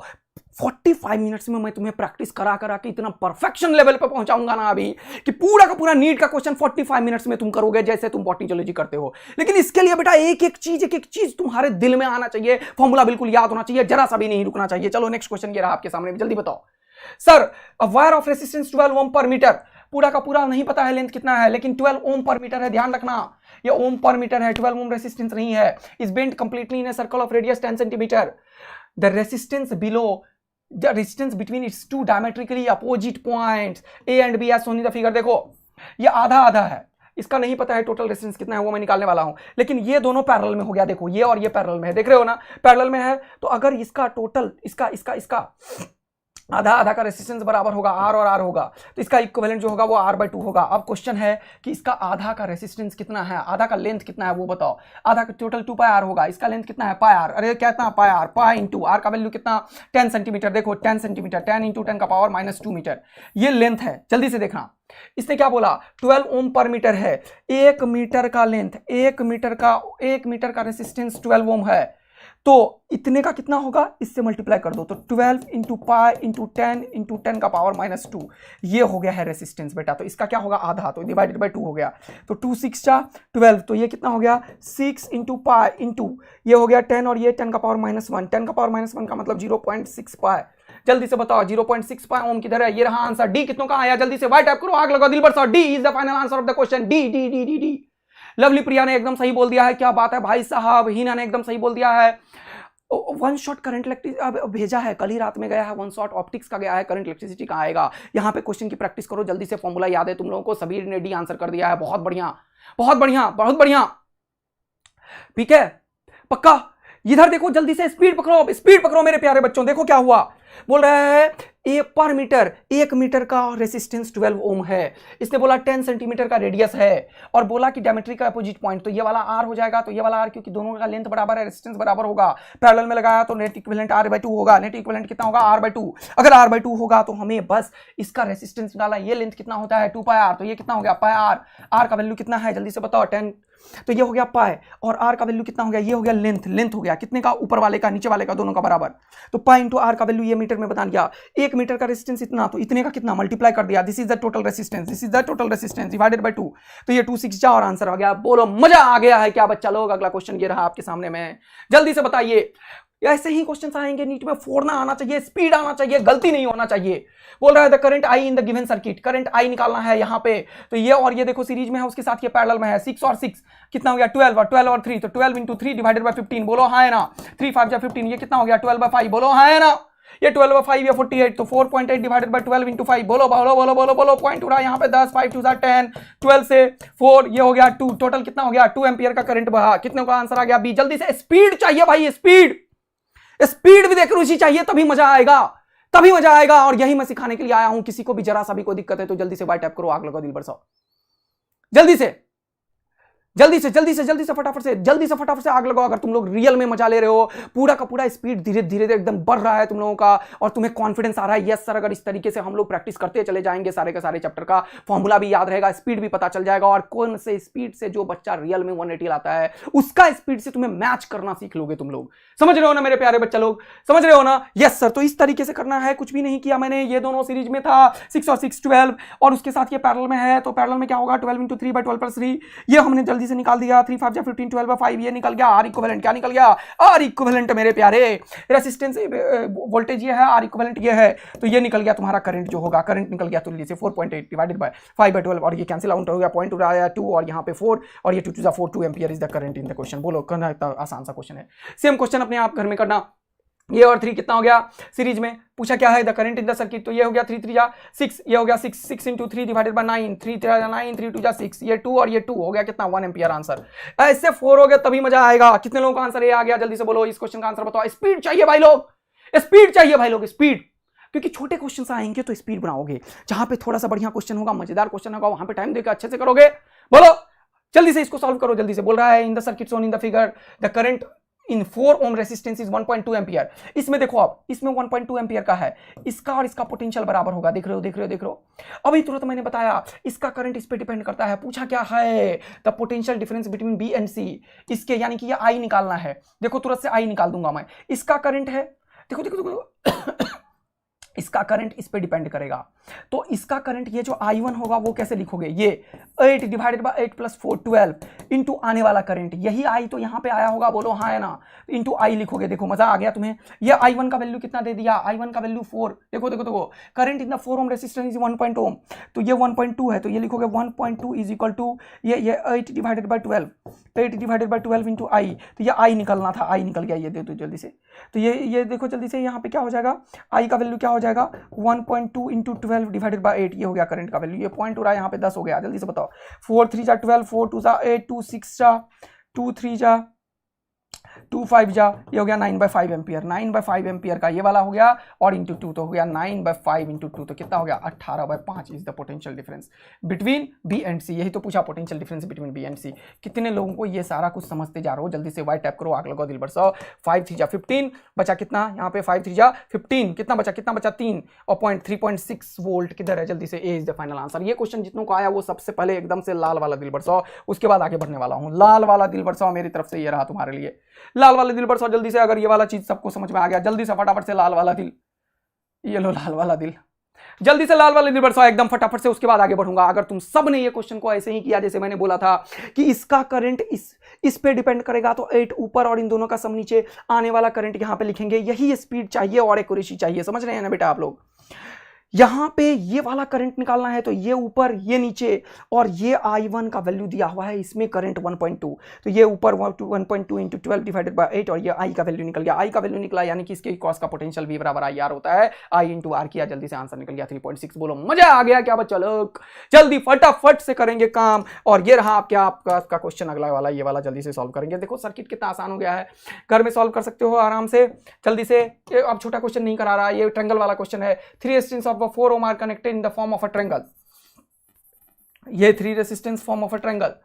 45 मिनट्स में मैं तुम्हें प्रैक्टिस करा करा के इतना परफेक्शन लेवल पे पहुंचाऊंगा ना अभी कि पूरा का पूरा नीट का क्वेश्चन 45 मिनट्स में तुम करोगे जैसे तुम बॉटनी जूलॉजी करते हो। लेकिन इसके लिए बेटा एक एक चीज तुम्हारे दिल में आना चाहिए, फॉर्मूला बिल्कुल याद होना चाहिए, जरा सा भी नहीं रुकना चाहिए। चलो नेक्स्ट क्वेश्चन ये रहा आपके सामने, जल्दी बताओ। सर वायर ऑफ रेसिस्टेंस 12 ओम पर मीटर, पूरा का पूरा नहीं पता है लेंथ कितना है, लेकिन 12 ओम पर मीटर है, ध्यान रखना ये ओम पर मीटर है, 12 ओम रेसिस्टेंस नहीं है। Is bent completely in a circle of radius 10 centimetre. The resistance below the distance between its two diametrically opposite points A and B as shown in the figure। देखो ये आधा आधा है, इसका नहीं पता है टोटल रेजिस्टेंस कितना है, वो मैं निकालने वाला हूं, लेकिन ये दोनों पैरेलल में हो गया। देखो ये और ये पैरेलल में है, देख रहे हो ना, पैरेलल में है। तो अगर इसका टोटल इसका आधा आधा का रेसिस्टेंस बराबर होगा, R और R होगा, तो इसका इक्विवेलेंट जो होगा वो R/2 होगा। अब क्वेश्चन है कि इसका आधा का रेसिस्टेंस कितना है, आधा का लेंथ कितना है वो बताओ। आधा का टोटल 2πr होगा, इसका लेंथ कितना है πr। अरे क्या इतना πr, पाई इंटू R का वैल्यू कितना 10 सेंटीमीटर। देखो 10 सेंटीमीटर, 10 इंटू 10 का पावर -2 मीटर ये लेंथ है। जल्दी से देखना, इसने क्या बोला 12 ओम पर मीटर है, 1 मीटर का लेंथ, 1 मीटर का रेसिस्टेंस 12 ओम है, तो इतने का कितना होगा, इससे मल्टीप्लाई कर दो तो 12 इंटू पाई इंटू 10 का पावर -2 ये हो गया है रेसिस्टेंस बेटा। तो इसका क्या होगा आधा, तो डिवाइडेड बाय 2 हो गया, तो 2 6 12, तो ये कितना हो गया 6 इंटू पाई इंटू ये हो गया 10 और ये 10 का पावर -1, 10 का पावर -1 का मतलब 0.6 पाई। जल्दी से बताओ 0.6 पाई ओम किधर है, ये रहा आंसर। डी कितनों का आया, जल्दी से वाई टाइप करो, आग लगाओ दिल पर। D is the final answer of the question. D D D D D. Lovely Priya ने एकदम सही बोल दिया है, क्या बात है भाई साहब। हीना ने एकदम सही बोल दिया है। वन शॉट करंट इलेक्ट्रिसिटी भेजा है, कल ही रात में गया है, वन शॉट ऑप्टिक्स का गया है, करंट इलेक्ट्रिसिटी का आएगा। यहाँ पे क्वेश्चन की प्रैक्टिस करो जल्दी से, फॉर्मूला याद है तुम लोगों को, सभी ने डी आंसर कर दिया है। बहुत बढ़िया बहुत बढ़िया बहुत बढ़िया, ठीक है पक्का। इधर देखो जल्दी से, स्पीड पकड़ो मेरे प्यारे बच्चों। देखो क्या हुआ, बोल रहा है ए पर मीटर, 1 मीटर का रेसिस्टेंस 12 ओम है। इसने बोला 10 सेंटीमीटर का रेडियस है और बोला कि डायमेट्री का अपोजिट पॉइंट, तो ये वाला R हो जाएगा, तो ये वाला R क्योंकि दोनों का लेंथ बराबर है, रेसिस्टेंस बराबर होगा, पैरेलल में लगाया तो नेट इक्विवेलेंट R/2 होगा। नेट इक्विवेलेंट कितना होगा R/2। अगर R/2 होगा तो हमें बस इसका रेसिस्टेंस डाला, ये लेंथ कितना होता है 2πr, तो ये कितना हो गया πr। R का वैल्यू कितना है जल्दी से बताओ 10, तो ये हो गया पाई, और R का वैल्यू कितना हो गया, ये हो गया लेंथ हो गया कितने का, ऊपर वाले का नीचे वाले का दोनों का बराबर, तो पाई इंटू R का वैल्यू ये मीटर में बता दिया। 1 मीटर का रेसिस्टेंस इतना, तो इतने का कितना मल्टीप्लाई कर दिया, this is the total resistance divided by 2, तो ये 2 6 और आंसर आ गया। बोलो मजा आ गया है क्या बच्चा लोग। अगला क्वेश्चन ये रहा आपके सामने में, जल्दी से बताइए। ऐसे ही क्वेश्चन आएंगे नीट में, फोड़ना आना चाहिए, स्पीड आना चाहिए, गलती नहीं होना चाहिए। बोल रहा है the current I in the given circuit, current I निकालना है यहाँ पे, तो ये और ये देखो सीरीज में है, उसके साथ ये पैरेलल में है। 6 और 6 कितना हो गया 12 और 12 और 3, तो 12 इंटू 3 डिवाइडेड बाय 15। बोलो हाँ है ना, 3 5 15, ये कितना हो गया 12/5। बोलो हाँ है ना, ये 12/5 या 48, तो 4.8 डिवाइडेड बाय 12 इंटू 5। बोलो बोलो बोलो बोलो बोलो, पॉइंट उड़ा यहाँ पे 10, 5 2 10, 12 से 4 ये हो गया 2, टोटल कितना हो गया 2 एम्पियर का करंट बहा। कितने का आंसर आ गया बी। जल्दी से स्पीड चाहिए भाई, स्पीड भी देख रुचि चाहिए, तभी मजा आएगा, और यही मैं सिखाने के लिए आया हूं। किसी को भी जरा सा भी कोई दिक्कत है तो जल्दी से वाई टैप करो, आग लगाओ दिल बरसाओ, जल्दी से फटाफट से आग लगाओ। अगर तुम लोग रियल में मजा ले रहे हो, पूरा का पूरा स्पीड धीरे धीरे एकदम बढ़ रहा है तुम लोगों का, और तुम्हें कॉन्फिडेंस आ रहा है, यस सर अगर इस तरीके से हम लोग प्रैक्टिस करते चले जाएंगे, सारे के सारे चैप्टर का फॉर्मूला भी याद रहेगा, स्पीड भी पता चल जाएगा, और कौन से स्पीड से जो बच्चा रियल में 180 लाता है उसका स्पीड से तुम्हें मैच करना सीख लोगे तुम लोग। समझ रहे हो ना मेरे प्यारे बच्चा लोग, समझ रहे हो ना। यस सर, तो इस तरीके से करना है, कुछ भी नहीं किया मैंने। ये दोनों सीरीज में था 6 और 6 12, और उसके साथ ये पैरेलल में है, तो पैरेलल में क्या होगा 12 इंटू 3 बाई 12 प्लस 3, ये हमने जल्दी से निकाल दिया। 3 5 15 12/5 ये निकल गया। आर इक्विवेलेंट क्या निकल गया, आर इक्विवेलेंट मेरे प्यारे। रेसिस्टेंस वोल्टेज ये है, आर इक्विवेलेंट ये है, तो ये निकल गया तुम्हारा करंट जो होगा, करंट निकल गया तुल्य से 4.8 डिवाइडेड बाय 5/12, और ये कैंसिल आउट हो गया, पॉइंट उड़ा आया 2 और यहाँ पे 4, और ये 2 to 4 2 ampere is the current in the question. बोलो, करना इतना आसान सा क्वेश्चन है। सेम क्वेश्चन अपने आप घर में करना, ये और 3 कितना हो गया सीरीज में। पूछा क्या है the current in the circuit, तो ये हो गया 3 3 जा 6, ये हो गया 6 6 इंटू 3 डिवाइडेड बाय 9, 3 3 जा 9, 3 2 जा 6, ये 2 और ये 2 हो गया कितना 1 एम्पियर आंसर। ऐसे 4 हो गया तभी मजा आएगा। कितने लोगों का आंसर ये आ गया जल्दी से बोलो, इस क्वेश्चन का आंसर बताओ। स्पीड चाहिए भाई लोग, स्पीड चाहिए भाई लोग, स्पीड, क्योंकि छोटे क्वेश्चन आएंगे तो स्पीड बनाओगे, जहां पे थोड़ा सा बढ़िया क्वेश्चन होगा, मजेदार क्वेश्चन होगा, वहां पे टाइम देकर अच्छे से करोगे। बोलो जल्दी से इसको सॉल्व करो, जल्दी से। बोल रहा है in the circuit shown in the figure the current in 4 ohm resistance is 1.2 ampere. इसमें देखो आप, इसमें 1.2 एम्पियर का है, इसका और इसका पोटेंशियल बराबर होगा। देख रहे हो देख रहे हो देख रहे हो, अभी तुरंत मैंने बताया इसका करंट इस पे डिपेंड करता है। पूछा क्या है the potential difference between B and C, इसके यानी कि ये आई निकालना है। देखो तुरंत से आई निकाल दूंगा मैं। इसका करंट है, देखो देखो देखो इसका करंट इस पे डिपेंड करेगा, तो इसका करंट ये जो I1 होगा वो कैसे लिखोगे, ये 8 डिवाइडेड बाय 8 प्लस 4 12 इंटू आने वाला करंट, यही I तो यहाँ पे आया होगा, बोलो हाँ है ना, इंटू I लिखोगे। देखो मजा आ गया तुम्हें। ये I1 का वैल्यू कितना दे दिया, I1 का वैल्यू 4। देखो देखो देखो current in the 4 ohm resistance is 1 ओम, तो ये 1.2 है, तो ये लिखोगे 1.2 इज इक्वल टू ये 8 divided by 12, 8 divided by 12 into I, तो ये I निकलना था, I निकल गया। ये दे दो जल्दी से, तो ये देखो जल्दी से, यहाँ पे क्या हो जाएगा, I का वैल्यू क्या हो जाएगा 1.2 इंटू 12 डिवाइडेड बाय 8, ये हो गया करंट का वैल्यू। ये पॉइंट हो रहा है यहाँ पे 10 हो गया। जल्दी से बताओ 4 3 जा 12, 4 2 जा 8, 2 6 जा 2 3 जा 2 5 जा, ये हो गया 9/5 एम्पियर। 9/5 एम्पियर का ये वाला हो गया, और इंटू 2 तो हो गया 9/5 इंटू 2, तो कितना हो गया 18/5 is the potential difference between B and C. यही तो पूछा, potential difference between B and C. कितने लोगों को ये सारा कुछ समझते जा रहे हो, जल्दी से वाई टैप करो, आग लगाओ दिल बरसाओ। 5 3 जा 15 बचा कितना, यहाँ पे 5 3 जा 15, कितना बचा 3, और 3.6 वोल्ट किधर है, जल्दी से ए इज द फाइनल आंसर। ये क्वेश्चन जितनों को आया वो सबसे पहले एकदम से लाल वाला दिल बरसाओ, उसके बाद आगे बढ़ने वाला हूँ। लाल वाला दिल बरसाओ मेरी तरफ से ये रहा तुम्हारे लिए, लाल वाला दिल बरसाओ जल्दी से। अगर ये वाला चीज सबको समझ में आ गया, जल्दी से फटाफट से लाल वाला दिल, ये लो लाल वाला दिल, जल्दी से लाल वाला दिल बरसाओ एकदम फटाफट से, उसके बाद आगे बढ़ूंगा। अगर तुम सब ने ये क्वेश्चन को ऐसे ही किया जैसे मैंने बोला था कि इसका करंट इस पे डिपेंड करेगा, तो 8 ऊपर और इन दोनों का सम नीचे, आने वाला करंट यहां पे लिखेंगे। यही स्पीड चाहिए और एक्यूरेसी चाहिए, समझ रहे हैं ना बेटा आप लोग। यहां पे ये वाला करंट निकालना है, तो ये ऊपर ये नीचे, और ये I1 का वैल्यू दिया हुआ है, इसमें करंट 1.2, तो ये ऊपर 1.2 इंटू 12 डिवाइडेड बाय 8, और ये I का वैल्यू निकल गया। I का वैल्यू निकला यानी कि इसके क्रॉस का पोटेंशियल V बराबर IR होता है, I इंटू R किया, जल्दी से आंसर निकल गया 3.6। बोलो मजा आ गया क्या बच्चा लोग, जल्दी फटाफट से करेंगे काम। और ये रहा आपका क्वेश्चन अगला वाला, ये वाला जल्दी से सॉल्व करेंगे। देखो सर्किट कितना आसान हो गया है, घर में सॉल्व कर सकते हो आराम से, जल्दी से। अब छोटा क्वेश्चन नहीं करा रहा, ये ट्रायंगल वाला क्वेश्चन है। 3 resistance of 4 ohm are connected in the form of a triangle, ये 3 resistance form of a triangle,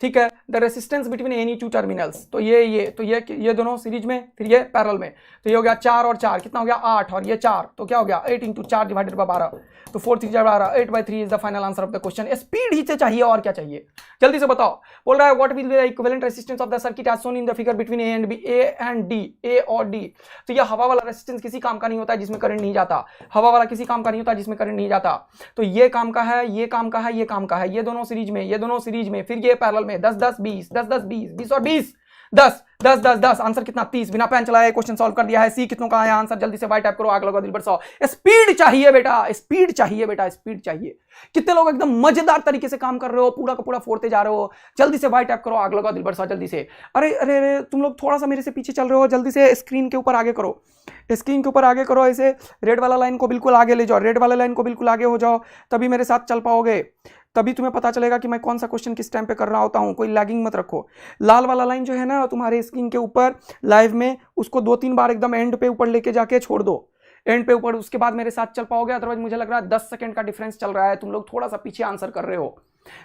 ठीक है। The resistance between any 2 terminals, तो ये दोनों सीरीज में, फिर ये पैरेलल में, तो ये हो गया 4 और 4 कितना हो गया 8, और ये 4 तो क्या हो गया 8 इंटू 4 डिवाइडेड बाय 12, तो 4 3 12, 8/3 is the final answer of the question. Speed ही से चाहिए और क्या चाहिए, जल्दी से बताओ। बोल रहा है what will be the equivalent resistance of the circuit as shown in the figure between A and B, A and D, A और डी। तो ये हवा वाला रेजिस्टेंस किसी काम का नहीं होता जिसमें करंट नहीं जाता, हवा वाला किसी काम का नहीं होता जिसमें करंट नहीं जाता, तो ये काम का है, ये काम का है, ये काम का है, ये दोनों सीरीज में, ये दोनों सीरीज में, फिर ये पैरेलल में, 10 10 20 10 10 20 20 और 20 10 10 10 10, आंसर कितना 30। बिना पेन चलाए क्वेश्चन सॉल्व कर दिया है। सी कितनों का आया आंसर, जल्दी से वाई टाइप करो, आग लगाओ दिल बरसाओ। स्पीड चाहिए बेटा, स्पीड चाहिए बेटा, स्पीड चाहिए। कितने लोग एकदम मजेदार तरीके से काम कर रहे हो, पूरा का पूरा फोड़ते जा रहे हो, जल्दी से वाई टाइप करो, आग लगाओ दिल बरसाओ जल्दी से। अरे अरे अरे तुम लोग थोड़ा सा मेरे से पीछे चल रहे हो, जल्दी से स्क्रीन के ऊपर आगे करो, स्क्रीन के ऊपर आगे करो, ऐसे रेड वाला लाइन को बिल्कुल आगे ले जाओ, रेड वाला लाइन को बिल्कुल आगे हो जाओ, तभी मेरे साथ चल पाओगे, तभी तुम्हें पता चलेगा कि मैं कौन सा क्वेश्चन किस टाइम पे कर रहा होता हूं। कोई लैगिंग मत रखो। लाल वाला लाइन जो है ना तुम्हारे स्क्रीन के ऊपर लाइव में, उसको 2-3 बार एकदम एंड पे ऊपर लेके जाके छोड़ दो, एंड पे ऊपर, उसके बाद मेरे साथ चल पाओगे। अदरवाइज मुझे लग रहा है 10 सेकंड का डिफरेंस चल रहा है, तुम लोग थोड़ा सा पीछे आंसर कर रहे हो।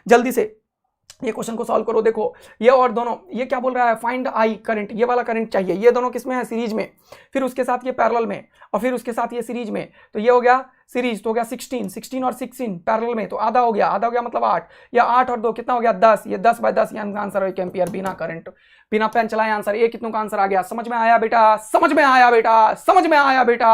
जल्दी से ये क्वेश्चन को सॉल्व करो। देखो ये और दोनों, ये क्या बोल रहा है, फाइंड आई करंट, ये वाला करंट चाहिए। ये दोनों किसमें है, सीरीज में, फिर उसके साथ ये पैरेलल में, और फिर उसके साथ ये सीरीज में, तो ये हो गया सीरीज, तो हो गया 16 और 16 पैरेलल में, तो आधा हो गया मतलब 8, या 8 और 2 कितना हो गया 10, ये 10/10 यानी आंसर 1 एम्पियर। बिना करंट, बिना पेन चलाए आंसर। ये कितनों का आंसर आ गया, समझ में आया बेटा, समझ में आया बेटा, समझ में आया बेटा।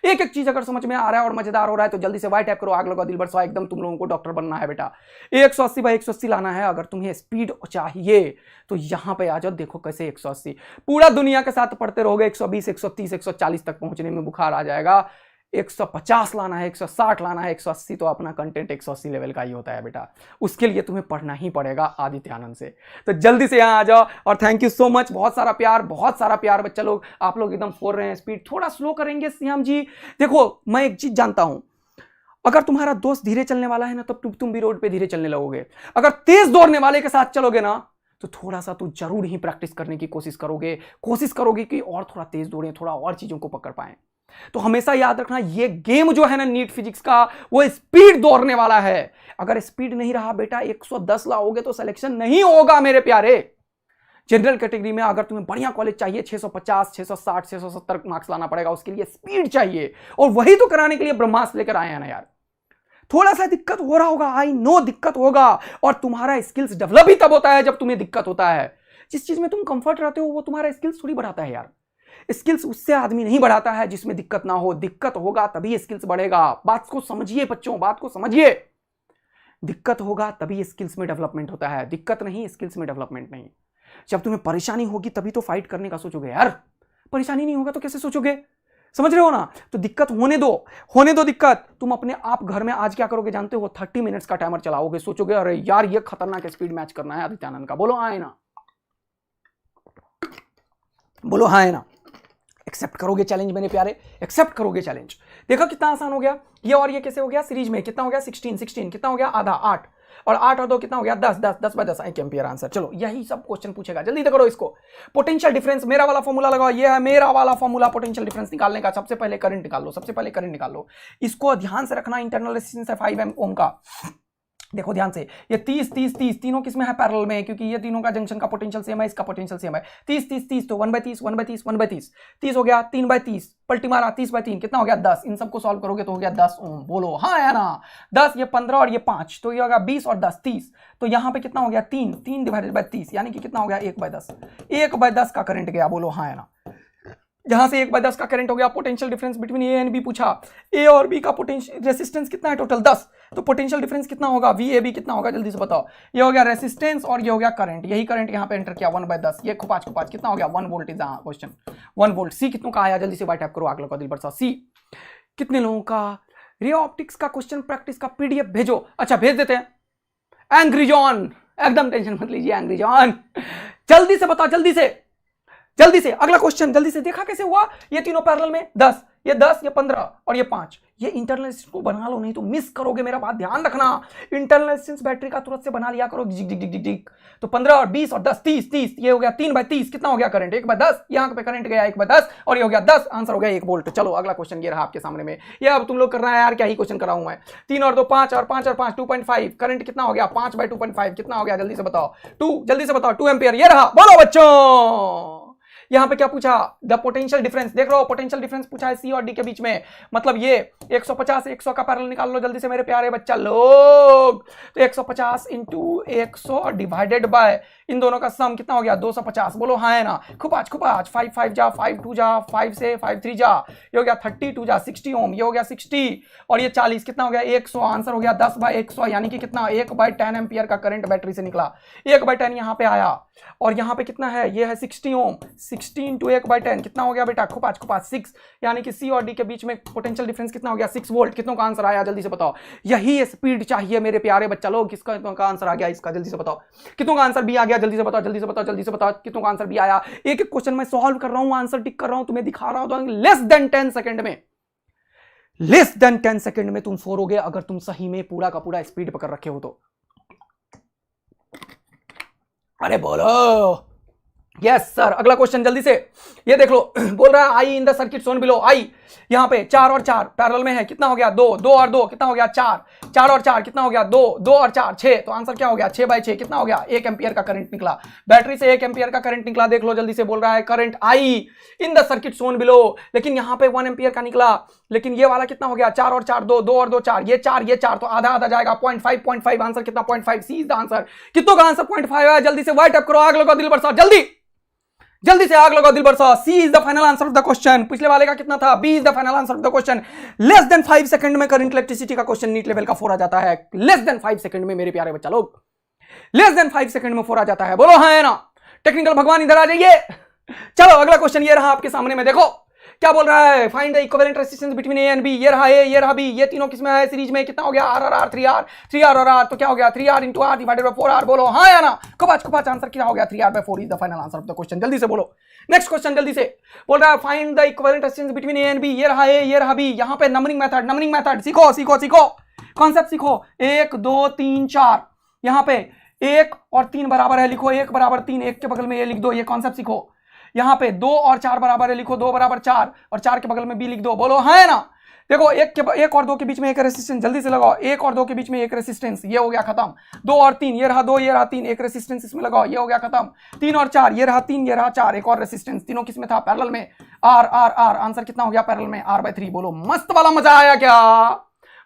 एक एक चीज अगर समझ में आ रहा है और मजेदार हो रहा है तो जल्दी से वाई टैप करो, आग लगाओ दिल बरसाओ, एकदम तुम लोगों को डॉक्टर बनना है बेटा। 180/180 लाना है। अगर तुम्हें स्पीड चाहिए तो यहां पे आ जाओ, देखो कैसे 180, पूरा दुनिया के साथ पढ़ते रहोगे, 120 130 140 तक पहुंचने में बुखार आ जाएगा। 150 लाना है, 160 लाना है, 180, तो अपना कंटेंट 180 लेवल का ही होता है बेटा। उसके लिए तुम्हें पढ़ना ही पड़ेगा आदित्य आनंद से। तो जल्दी से यहाँ आ जाओ और थैंक यू सो मच, बहुत सारा प्यार बच्चा लोग, आप लोग एकदम फोड़ रहे हैं। स्पीड थोड़ा स्लो करेंगे श्याम जी। देखो मैं एक चीज जानता हूं, अगर तुम्हारा दोस्त धीरे चलने वाला है ना, तब तुम भी रोड पे धीरे चलने लगोगे। अगर तेज दौड़ने वाले के साथ चलोगे ना, तो थोड़ा सा तो जरूर ही प्रैक्टिस करने की कोशिश करोगे कि और थोड़ा तेज दौड़े, थोड़ा और चीजों को पकड़ पाए। तो हमेशा याद रखना, ये गेम जो है ना नीट फिजिक्स का, वो स्पीड दौड़ने वाला है। अगर स्पीड नहीं रहा बेटा, 110 लाओगे तो सिलेक्शन नहीं होगा मेरे प्यारे। जनरल कैटेगरी में अगर तुम्हें बढ़िया कॉलेज चाहिए, 650, 660, 670 मार्क्स लाना पड़ेगा, उसके लिए स्पीड चाहिए। और वही तो कराने के लिए ब्रह्मास्त्र लेकर आए हैं ना यार। थोड़ा सा दिक्कत हो रहा होगा, आई नो दिक्कत होगा, और तुम्हारा स्किल्स डेवलप ही तब होता है जब तुम्हें दिक्कत होता है। जिस चीज में तुम कंफर्ट रहते हो वो तुम्हारा स्किल्स थोड़ी बढ़ाता है यार। स्किल्स उससे आदमी नहीं बढ़ाता है जिसमें दिक्कत ना हो। दिक्कत होगा तभी स्किल्स बढ़ेगा। बात को समझिए बच्चों, बात को समझिए। दिक्कत होगा तभी स्किल्स में डेवलपमेंट होता है, दिक्कत नहीं स्किल्स में डेवलपमेंट नहीं। जब तुम्हें परेशानी होगी तभी तो फाइट करने का सोचोगे यार। परेशानी नहीं होगा तो कैसे सोचोगे? समझ रहे हो ना? तो दिक्कत होने दो दिक्कत। तुम अपने आप घर में आज क्या करोगे जानते हो? 30 मिनट्स का टाइमर चलाओगे, सोचोगे अरे यार ये खतरनाक स्पीड मैच करना है आदित्य आनंद का। बोलो हाँ है ना? बोलो हाँ है ना? एक्सेप्ट करोगे चैलेंज मेरे प्यारे? एक्सेप्ट करोगे चैलेंज? देखो कितना आसान हो गया ये। और ये कैसे हो गया? सीरीज में कितना हो गया? 16 कितना हो गया? आधा 8, और 8 और 2 कितना हो गया? 10 बाय 10 1 एम्पियर आंसर। चलो यही सब क्वेश्चन पूछेगा, जल्दी से करो इसको। पोटेंशियल डिफरेंस, मेरा वाला फॉर्मूला लगाओ, ये है मेरा वाला फॉर्मूला पोटेंशियल डिफरेंस निकालने का। सबसे पहले करंट निकाल लो, इसको ध्यान से रखना। इंटरनल रेजिस्टेंस है 5 ओम का। देखो ध्यान से, ये 30 तीनों किसमें है? पैरेलल में, क्योंकि ये तीनों का जंक्शन का पोटेंशियल सेम है, इसका पोटेंशियल सेम है। 30 तो 1/30 30 हो गया, 3/30 पलटी मारा, 30/3 कितना हो गया? 10। इन सबको सॉल्व करोगे तो हो गया 10 ओम। बोलो हाँ या ना? 10, ये 15 और ये 5, तो ये होगा 20 और 10 30। तो यहाँ पे कितना हो गया? 3 डिवाइडेड बाय 30, यानी कि कितना हो गया? 1/10। 1/10 का करंट गया। बोलो हाँ या ना? यहां से 1/10 का करंट हो गया। Potential difference between A and B पूछा। ए और बी का पोटेंशियल रेसिस्टेंस कितना है? टोटल 10। तो पोटेंशियल डिफरेंस कितना होगा? VAB कितना होगा? जल्दी से बताओ। ये हो गया रेसिस्टेंस और ये हो गया करंट। यही करंट यहां पे एंटर किया 1/10। ये खुपाच कितना हो गया? 1 volt. Is question 1 volt. C कितनों का आया? जल्दी से वाई टैप करो आग लगा दिल बरसा। सी कितने लोगों का? रे ऑप्टिक्स का क्वेश्चन प्रैक्टिस का PDF भेजो। अच्छा भेज देते हैं। एंग्री जॉन, एकदम टेंशन मत लीजिए एंग्री जॉन, जल्दी से बताओ, जल्दी से अगला क्वेश्चन जल्दी से। देखा कैसे हुआ? ये तीनों पैरेलल में 10, ये 10, ये 15 और ये 5। ये इंटरनल रेजिस्टेंस को बना लो, नहीं तो मिस करोगे। मेरा बात ध्यान रखना। इंटरनल रेजिस्टेंस बैटरी का तुरंत से बना लिया करो। जिग। तो 15 और 20 और 10 30 ये हो गया 3/30। कितना हो गया करंट? 1/10। यहां पे करंट गया 1/10 और ये हो गया 10। आंसर हो गया 1 वोल्ट। चलो अगला क्वेश्चन ये रहा आपके सामने में। ये अब तुम लोग कर रहा है यार, क्या ही क्वेश्चन कर रहा हूं मैं। 3 और 2 5 और 5 और 5 2.5। करंट कितना हो गया? 5/2.5 कितना हो गया? जल्दी से बताओ। 2, जल्दी से बताओ। 2 एम्पियर। ये रहा। बोलो बच्चों, यहां पे क्या पूछा? The potential difference. देख लो पोटेंशियल डिफरेंस पूछा है C और D के बीच में। मतलब ये 150 100 का पैरेलल निकाल लो जल्दी से मेरे प्यारे बच्चा लोग। तो 150 इंटू 100 डिवाइडेड बाय इन दोनों का सम कितना हो गया? 250। बोलो हाँ है ना? खुपाच 5 5 जा, 5 2 जा, 5 से 5 3 जा, ये हो गया 32 जा, 60 ओम। ये हो गया 60 और ये 40 कितना हो गया? 100। आंसर हो गया 10/100, यानी कि कितना? 1/10 एम्पियर का करंट बैटरी से निकला। 1/10 यहां पे आया और यहां पे कितना है? ये है 60 ओम। 60 इंटू 1/10 कितना हो गया बेटा? खुपाच 6, यानी कि C और D के बीच में पोटेंशियल डिफरेंस कितना हो गया? 6 वोल्ट। कितनों का आंसर आया? जल्दी से बताओ। यही स्पीड चाहिए मेरे प्यारे बच्चा लोग। किसका का आंसर आ गया इसका? जल्दी से बताओ। कितनों का आंसर B आ गया? जल्दी से बताओ। कितनों का आंसर B आया? एक क्वेश्चन मैं सॉल्व कर रहा हूं, आंसर टिक कर रहा हूं, तुम्हें दिखा रहा हूं। लेस देन 10 सेकंड में तुम सोरोगे, अगर तुम सही में पूरा का पूरा स्पीड पकड़ रखे हो तो। अरे बोलो यस सर। अगला क्वेश्चन जल्दी से, ये देख लो। बोल रहा है I in the circuit shown below. I यहां पे 4 और 4 पैरेलल में है। कितना हो गया? 2 और 2 कितना हो गया? 4 और 4 कितना हो गया? 2 और 4 6। तो आंसर क्या हो गया? 6/6 कितना हो गया? 1 एम्पियर का करंट निकला। बैटरी से 1 एम्पियर का करंट निकला। देख लो जल्दी से। बोल रहा है current I in the circuit shown below, लेकिन यहां पे 1 एम्पियर का निकला। लेकिन ये वाला कितना हो गया? 4 और 4 2 और 2 4, ये 4 तो आधा जाएगा। 0.5 आंसर कितना? 0.5। सी इज द आंसर। कितनों का आंसर? 0.5 है। जल्दी से वाइट अप करो, आग लगाओ दिल बरसा, जल्दी से आग लगाओ दिल बरसा। C is the final answer of the question. पिछले वाले का कितना था? B is the final answer of the question. Less than 5 second में करंट इलेक्ट्रिसिटी का क्वेश्चन नीट लेवल का 4 आ जाता है। लेस देन 5 सेकंड में मेरे प्यारे बच्चा लोग, लेस देन 5 सेकंड में 4 आ जाता है। बोलो हाँ है ना? टेक्निकल भगवान इधर आ जाइए। चलो अगला क्वेश्चन ये रहा आपके सामने में। देखो क्या बोल रहा है, find the equivalent resistance between A and B. ये रहा ए, ये रहा बी, ये तीनों किसमें है सीरीज में, कितना हो गया आर आर आर, 3R और आर, तो क्या हो गया 3R into are divided by 4R। बोलो हाँ या ना, कुछ आंसर क्या हो गया 3R/4 is the final answer of the question. जल्दी से बोलो नेक्स्ट क्वेश्चन जल्दी से। बोल रहा है find the equivalent resistance between A and B. ये रहा ए, ये रहा बी, यहां पे नंबरिंग मेथड सीखो सीखो सीखो, कॉन्सेप्ट सीखो। 1 2 3 4, यहां पे 1 और 3 बराबर है, लिखो 1 बराबर 3, 1 के बगल में ये लिख दो, ये कॉन्सेप्ट सीखो। यहां पे 2 और 4 बराबर है, लिखो 2 बराबर 4 और 4 के बगल में बी लिख दो। बोलो हाँ है ना। देखो 1 और 2 के बीच में एक रेसिस्टेंस, जल्दी से लगाओ। 1 और 2 के बीच में एक रेसिस्टेंस, ये हो गया खत्म। 2 और 3, ये रहा 2, ये रहा 3, एक रेसिस्टेंस इसमें लगाओ, ये हो गया खत्म। 3 और 4, ये रहा 3, ये रहा 4, एक और रेसिस्टेंस, तीनों किसमें था पैरेलल में, आर आर आर। आंसर कितना हो गया पैरेलल में, R/3। बोलो मस्त वाला मजा आया क्या,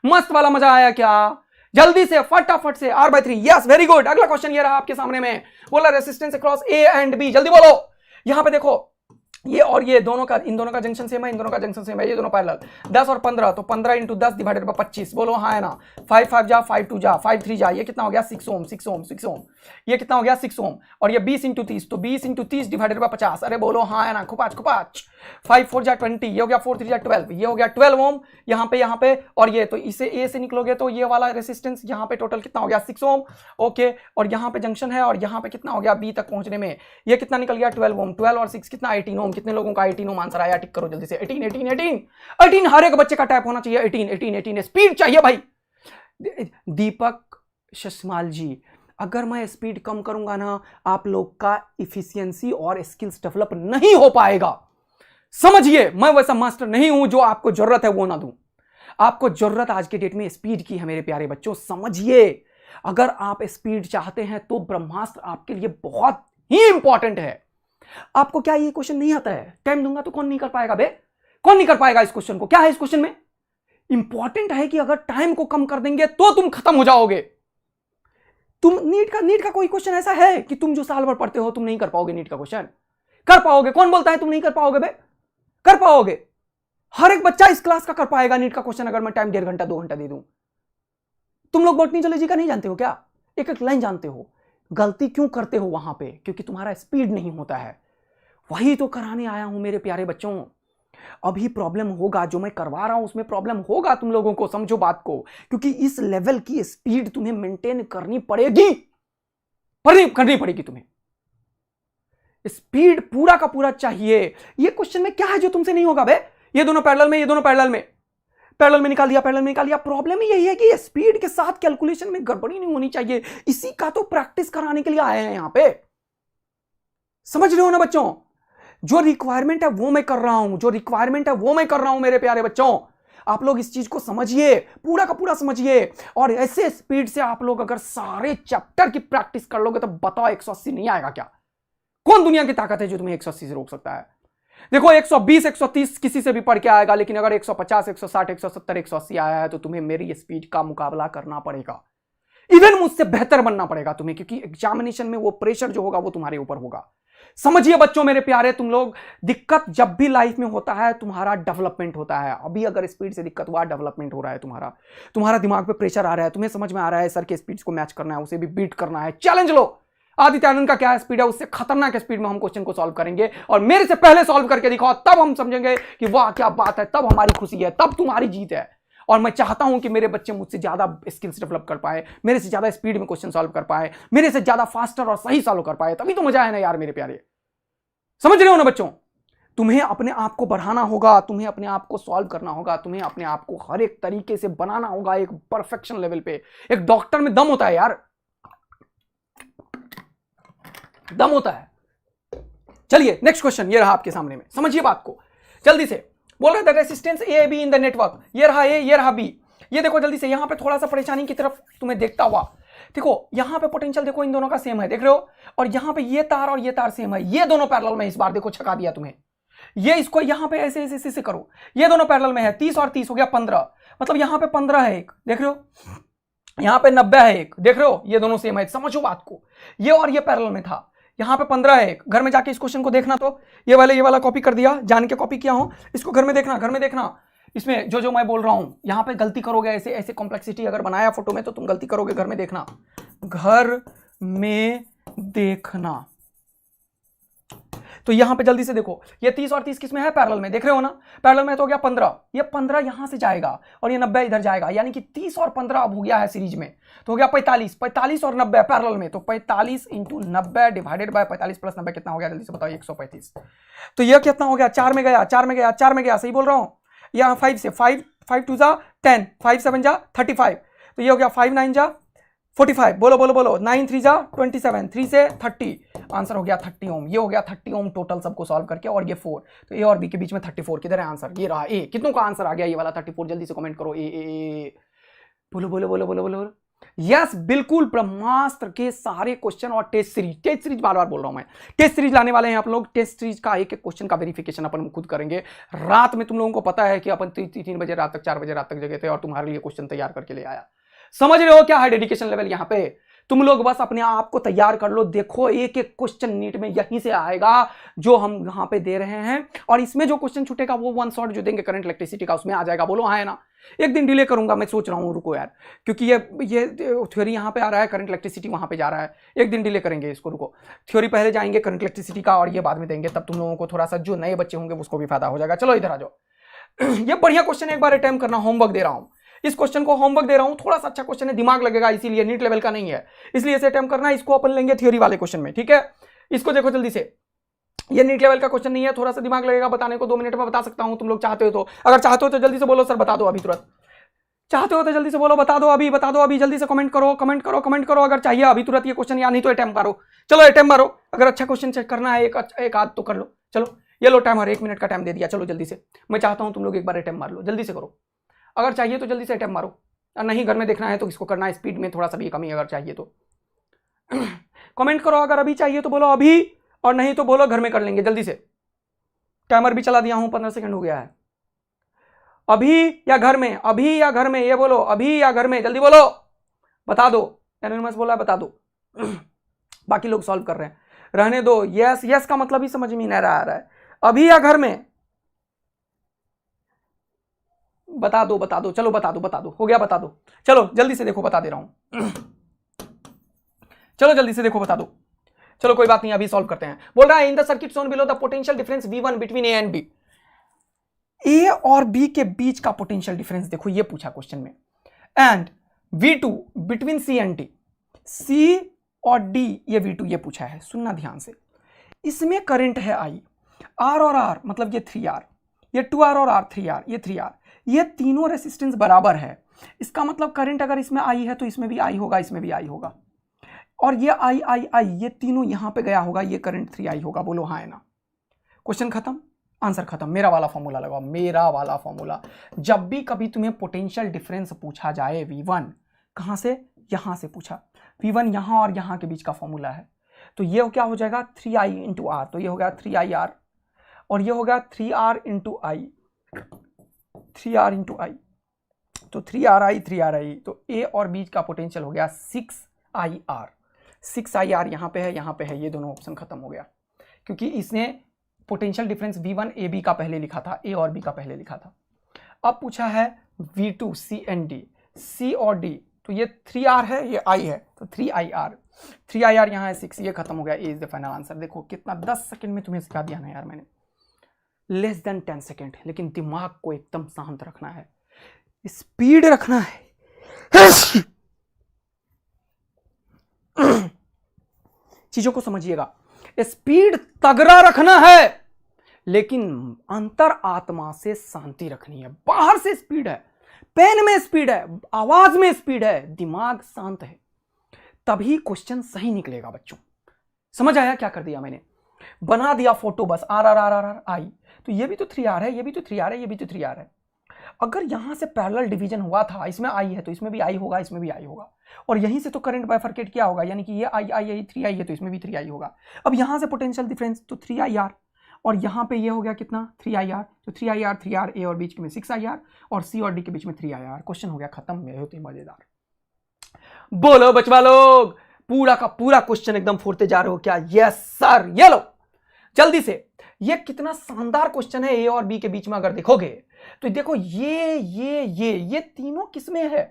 मस्त वाला मजा आया क्या। जल्दी से फटाफट से R/3, यस वेरी गुड। अगला क्वेश्चन ये रहा आपके सामने में, बोला resistance across A and B. जल्दी बोलो, यहां पे देखो ये और ये दोनों का, इन दोनों का जंक्शन सेम है, इन दोनों का जंक्शन सेम है, ये दोनों पैरेलल। 10 और 15, तो 15 इंटू 10 डिवाइडेड बाय 25। बोलो हाँ है ना। 5 5 जा, 5 2 जा, 5 3 जा, ये कितना हो गया 6 ओम, 6 ओम, 6 ओम, ये कितना हो गया 6 ओम। और ये 20 इंटू 30, तो 20 इंटू 30 डिवाइडेड बाय 50। अरे बोलो हाँ है ना, खुपाच खुपाच। 5 4 जा 20, ये हो गया 4 3 जा 12, ये हो गया 12 ओम यहाँ पे और ये, तो इसे ए से निकलोगे तो ये वाला रेसिस्टेंस यहाँ पे टोटल कितना हो गया 6 ओम। ओके, और यहाँ पे जंक्शन है और यहाँ पे कितना हो गया बी तक पहुंचने में, ये कितना निकल गया 12 ओम। 12 और 6 कितना 18 ओम। कितने लोगों का 18 ओम आंसर आया, टिक करो जल्दी से। 18 18 18 18, हर एक बच्चे का टैप होना चाहिए। 18 18 18, स्पीड चाहिए भाई। दीपक शशमाल जी, अगर मैं स्पीड कम करूंगा ना, आप लोग का इफिशियंसी और स्किल्स डेवलप नहीं हो पाएगा। समझिए, मैं वैसा मास्टर नहीं हूं जो आपको जरूरत है वो ना दूं। आपको जरूरत आज के डेट में स्पीड की है मेरे प्यारे बच्चों, समझिए। अगर आप स्पीड चाहते हैं तो ब्रह्मास्त्र आपके लिए बहुत ही इंपॉर्टेंट है। आपको क्या ये क्वेश्चन नहीं आता है, टाइम दूंगा तो कौन नहीं कर पाएगा बे, कौन नहीं कर पाएगा इस क्वेश्चन को। क्या है इस क्वेश्चन में, इंपॉर्टेंट है कि अगर टाइम को कम कर देंगे तो तुम खत्म हो जाओगे। तुम नीट का कोई क्वेश्चन ऐसा है कि तुम जो साल भर पढ़ते हो तुम नहीं कर पाओगे नीट का क्वेश्चन, कर पाओगे। कौन बोलता है तुम नहीं कर पाओगे बे, कर पाओगे। हर एक बच्चा इस क्लास का कर पाएगा नीट का क्वेश्चन, अगर मैं टाइम 1.5 घंटा 2 घंटा दे दूं। तुम लोग बॉटनी जूलॉजी का नहीं जानते हो क्या, एक एक लाइन जानते हो। गलती क्यों करते हो वहां पे, क्योंकि तुम्हारा स्पीड नहीं होता है। वही तो कराने आया हूं मेरे प्यारे बच्चों। अभी प्रॉब्लम होगा, जो मैं करवा रहा हूं उसमें प्रॉब्लम होगा तुम लोगों को, समझो बात को। क्योंकि इस लेवल की स्पीड तुम्हें मेंटेन करनी पड़ेगी, करनी पड़ेगी तुम्हें। स्पीड पूरा का पूरा चाहिए। ये क्वेश्चन में क्या है जो तुमसे नहीं होगा बे, ये दोनों पैरेलल में, ये दोनों पैरेलल में निकाल दिया। प्रॉब्लम ही यही है कि स्पीड के साथ कैलकुलेशन में गड़बड़ी नहीं होनी चाहिए। इसी का तो प्रैक्टिस कराने के लिए आए हैं यहां पे, समझ रहे हो ना बच्चों। जो रिक्वायरमेंट है वो मैं कर रहा हूं, मेरे प्यारे बच्चों। आप लोग इस चीज को समझिए, पूरा का पूरा समझिए। और ऐसे स्पीड से आप लोग अगर सारे चैप्टर की प्रैक्टिस कर लोगे तो बताओ 180 नहीं आएगा क्या। कौन दुनिया की ताकत है जो तुम्हें 180 से रोक सकता है। देखो 120 130 किसी से भी पढ़ के आएगा, लेकिन अगर 150 160 170 180 आया है तो तुम्हें मेरी स्पीड का मुकाबला करना पड़ेगा, इवन मुझसे बेहतर बनना पड़ेगा तुम्हें, क्योंकि एग्जामिनेशन में वो प्रेशर जो होगा वो तुम्हारे ऊपर होगा। समझिए बच्चों मेरे प्यारे, तुम लोग, दिक्कत जब भी लाइफ में होता है तुम्हारा डेवलपमेंट होता है। अभी अगर स्पीड से दिक्कत हुआ, डेवलपमेंट हो रहा है तुम्हारा दिमाग पे प्रेशर आ रहा है, तुम्हें समझ में आ रहा है सर के स्पीड को मैच करना है, उसे भी बीट करना है। चैलेंज लो, आदित्य आनंद का क्या स्पीड है, उससे खतरनाक स्पीड में हम क्वेश्चन को सॉल्व करेंगे, और मेरे से पहले सॉल्व करके दिखाओ, तब हम समझेंगे कि वाह क्या बात है, तब हमारी खुशी है, तब तुम्हारी जीत है। और मैं चाहता हूं कि मेरे बच्चे मुझसे ज्यादा स्किल्स डेवलप कर पाए, मेरे से ज्यादा स्पीड में क्वेश्चन सॉल्व कर पाए, मेरे से ज्यादा फास्टर और सही सॉल्व कर पाए, तभी तो मजा है ना यार मेरे प्यारे। समझ रहे हो ना बच्चों। तुम्हें अपने आप को बढ़ाना होगा, तुम्हें अपने आप को सॉल्व करना होगा, तुम्हें अपने आप को हर एक तरीके से बनाना होगा एक परफेक्शन लेवल पे। एक डॉक्टर में दम होता है यार, दम होता है। चलिए नेक्स्ट क्वेश्चन ये रहा आपके सामने में, समझिए बात को जल्दी से। बोल रहे the resistance A be in the network, ये रहा ए, ये रहा बी। ये देखो जल्दी से, यहां पे थोड़ा सा परेशानी की तरफ तुम्हें देखता हुआ, देखो यहां पे पोटेंशियल देखो इन दोनों का सेम है, देख रहे हो। और यहां पे ये तार और ये तार सेम है, ये दोनों पैरेलल में। इस बार देखो छका दिया तुम्हें। ये इसको यहां पे ऐसे ऐसे ऐसे करो, ये दोनों पैरेलल में है। 30 और 30 हो गया 15, मतलब यहां पे 15 है एक, देख रहे हो। यहां पे 90 है एक, देख रहे हो। ये दोनों सेम है, समझो बात को। ये और ये पैरेलल में था, यहां पे 15 है एक। घर में जाके इस क्वेश्चन को देखना, तो ये वाला कॉपी कर दिया, जान के कॉपी किया हूं। इसको घर में देखना, इसमें जो मैं बोल रहा हूं, यहां पे गलती करोगे, ऐसे ऐसे कॉम्प्लेक्सिटी अगर बनाया फोटो में तो तुम गलती करोगे। घर में देखना, घर में देखना। तो यहां पे जल्दी से देखो, ये 30 और 30 किस में है, पैरेलल में, देख रहे हो ना, पैरेलल में तो हो गया 15, ये 15 यहां से जाएगा और ये 90 इधर जाएगा, यानी कि 30 और 15 अब हो गया है सीरीज में, तो हो गया 45, 45 और 90 पैरेलल में, तो 45 इंटू 90 डिवाइडेड बाय 45 प्लस 90 कितना हो गया, जल्दी से बताओ, 135। तो ये कितना हो गया, 4 में गया, 4 में गया, 4 में गया, सही बोल रहा हूं, यहाँ 5 से 5 2 जा 10, 5 7 जा 35, तो ये हो गया 5 9 जा 45, बोलो बोलो बोलो, 9 3 जा 27, 3 से 30, आंसर हो गया 30 ओम। ये हो गया 30 ओम टोटल सबको सॉल्व करके, और ये 4, तो ए और बी के बीच में 34, किधर है आंसर, ये रहा ए। कितनों का आंसर आ गया ये वाला 34, जल्दी से कमेंट करो, ए बोलो बोलो बोलो बोलो बोलो। यस, बिल्कुल, ब्रह्मास्त्र के सारे क्वेश्चन और टेस्ट सीरीज बार बार बोल रहा हूं मैं, टेस्ट सीरीज लाने वाले हैं आप लोग, टेस्ट सीरीज का एक एक क्वेश्चन का वेरिफिकेशन अपन खुद करेंगे रात में। तुम लोगों को पता है कि अपन 3 बजे रात तक 4 बजे रात तक जगे थे और तुम्हारे लिए क्वेश्चन तैयार करके ले आया। समझ रहे हो क्या है डेडिकेशन लेवल यहाँ पे, तुम लोग बस अपने आप को तैयार कर लो। देखो एक एक क्वेश्चन नीट में यहीं से आएगा जो हम यहाँ पे दे रहे हैं, और इसमें जो क्वेश्चन छूटेगा वो वन शॉट जो देंगे करंट इलेक्ट्रिसिटी का उसमें आ जाएगा। बोलो हाँ है ना, एक दिन डिले करूंगा, मैं सोच रहा हूँ, रुको यार, क्योंकि ये थ्योरी यहाँ पे आ रहा है, करंट इलेक्ट्रिसिटी वहां पे जा रहा है, एक दिन डिले करेंगे इसको, रुको, थ्योरी पहले जाएंगे करंट इलेक्ट्रिसिटी का और ये बाद में देंगे, तब तुम लोगों को थोड़ा सा जो नए बच्चे होंगे उसको भी फायदा हो जाएगा। चलो इधर आ जाओ। ये बढ़िया क्वेश्चन एक बार अटेम्प्ट करना, होमवर्क दे रहा हूँ, इस क्वेश्चन को होमवर्क दे रहा हूं, थोड़ा सा अच्छा क्वेश्चन है, दिमाग लगेगा, इसीलिए नीट लेवल का नहीं है, इसलिए इसे अटेम्प्ट करना। इसको अपन लेंगे थ्योरी वाले क्वेश्चन में, ठीक है। इसको देखो जल्दी से, ये नीट लेवल का क्वेश्चन नहीं है, थोड़ा सा दिमाग लगेगा बताने को, 2 मिनट में बता सकता हूं, तुम लोग चाहते हो तो, अगर चाहते हो तो जल्दी से बोलो सर बता दो अभी तुरंत, चाहते हो तो जल्दी से बोलो बता दो अभी, बता दो अभी, जल्दी से कमेंट करो कमेंट करो कमेंट करो, अगर चाहिए अभी तुरंत ये क्वेश्चन, या नहीं तो अटेम्प्ट मारो, चलो अटेम्प्ट मारो, अगर अच्छा क्वेश्चन चेक करना है एक आध तो कर लो। चलो ये लो टाइमर, 1 मिनट का टाइम दे दिया, चलो जल्दी से, मैं चाहता हूं तुम लोग एक बार अटेम्प्ट मार लो, जल्दी से करो, अगर चाहिए तो जल्दी से अटेम्प्ट मारो, नहीं घर में देखना है तो किसको करना है, स्पीड में थोड़ा सा भी कमी अगर चाहिए तो कमेंट करो, अगर अभी चाहिए तो बोलो अभी, और नहीं तो बोलो घर में कर लेंगे, जल्दी से। टाइमर भी चला दिया हूं, 15 सेकंड हो गया है। अभी या घर में, अभी या घर में, ये बोलो अभी या घर में, जल्दी बोलो, बता दो, एनोनिमस बोला बता दो। बाकी लोग सॉल्व कर रहे हैं, रहने दो। यस यस का मतलब ही समझ में नहीं आ रहा है, अभी या घर में, बता दो बता दो, चलो बता दो, हो गया बता दो, चलो जल्दी से देखो बता दे रहा हूं, चलो जल्दी से देखो बता दो, चलो कोई बात नहीं अभी सॉल्व करते हैं। बोल रहा है in the circuit shown below the potential difference V1 between A and B, A और बी के बीच का पोटेंशियल डिफरेंस देखो, ये पूछा क्वेश्चन में, and V2 between C and D, C और डी ये V2 ये पूछा है, सुनना ध्यान से। इसमें करंट है I, R और R मतलब ये 3R, ये 2R और R 3R, ये 3R, ये तीनों रेसिस्टेंस बराबर है, इसका मतलब करंट अगर इसमें I है तो इसमें भी I होगा, इसमें भी I होगा, और ये I ये तीनों यहां पे गया होगा, ये करंट 3I होगा। बोलो हाँ है ना, क्वेश्चन खत्म, आंसर खत्म। मेरा वाला फॉर्मूला लगाओ, मेरा वाला फॉर्मूला, जब भी कभी तुम्हें पोटेंशियल डिफरेंस पूछा जाए V1 कहां से, यहां से पूछा, V1 यहां और यहां के बीच का फॉर्मूला है, तो ये क्या हो जाएगा 3I इंटू R, तो ये हो गया 3IR, और ये हो गया 3R इंटू आई, 3R इंटू आई, तो 3RI, तो A और B का पोटेंशियल हो गया 6IR, 6IR यहाँ पे है, यहाँ पे है, ये दोनों ऑप्शन खत्म हो गया, क्योंकि इसने पोटेंशियल डिफरेंस V1 AB का पहले लिखा था, A और B का पहले लिखा था। अब पूछा है V2 C and D, C और D, तो ये 3R है, ये I है, तो 3IR यहाँ है 6, ये खत्म हो गया, A is the final answer. देखो कितना 10 सेकंड में तुम्हें सिखा दिया ना यार मैंने, लेस देन 10 सेकेंड, लेकिन दिमाग को एकदम शांत रखना है, स्पीड रखना है, चीजों को समझिएगा, स्पीड तगड़ा रखना है, लेकिन अंतर आत्मा से शांति रखनी है। बाहर से स्पीड है, पेन में स्पीड है, आवाज में स्पीड है, दिमाग शांत है, तभी क्वेश्चन सही निकलेगा बच्चों। समझ आया क्या कर दिया मैंने, बना दिया फोटो बस, RRRRI, तो ये भी तो 3R है, ये भी तो 3R है, ये भी तो 3R है। अगर यहां से पैरेलल डिवीजन हुआ था, इसमें I है तो इसमें भी I होगा, इसमें भी I होगा, और यहीं से तो करंट बाइफरकेट किया होगा, यानी कि ये I 3I है तो इसमें भी 3I होगा। अब यहां से पोटेंशियल डिफरेंस तो 3IR, और यहां पे ये हो गया कितना 3IR, तो 3IR 3R, A और बीच में 6IR, और C और D के बीच में 3IR। क्वेश्चन हो गया खत्म, में होती मजेदार। बोलो बचवा लोग, पूरा का पूरा क्वेश्चन एकदम फोड़ते जा रहे हो क्या? यस सर, ये लो जल्दी से। ये कितना शानदार क्वेश्चन है, ए और बी के बीच में अगर देखोगे तो देखो ये तीनों किसमें है,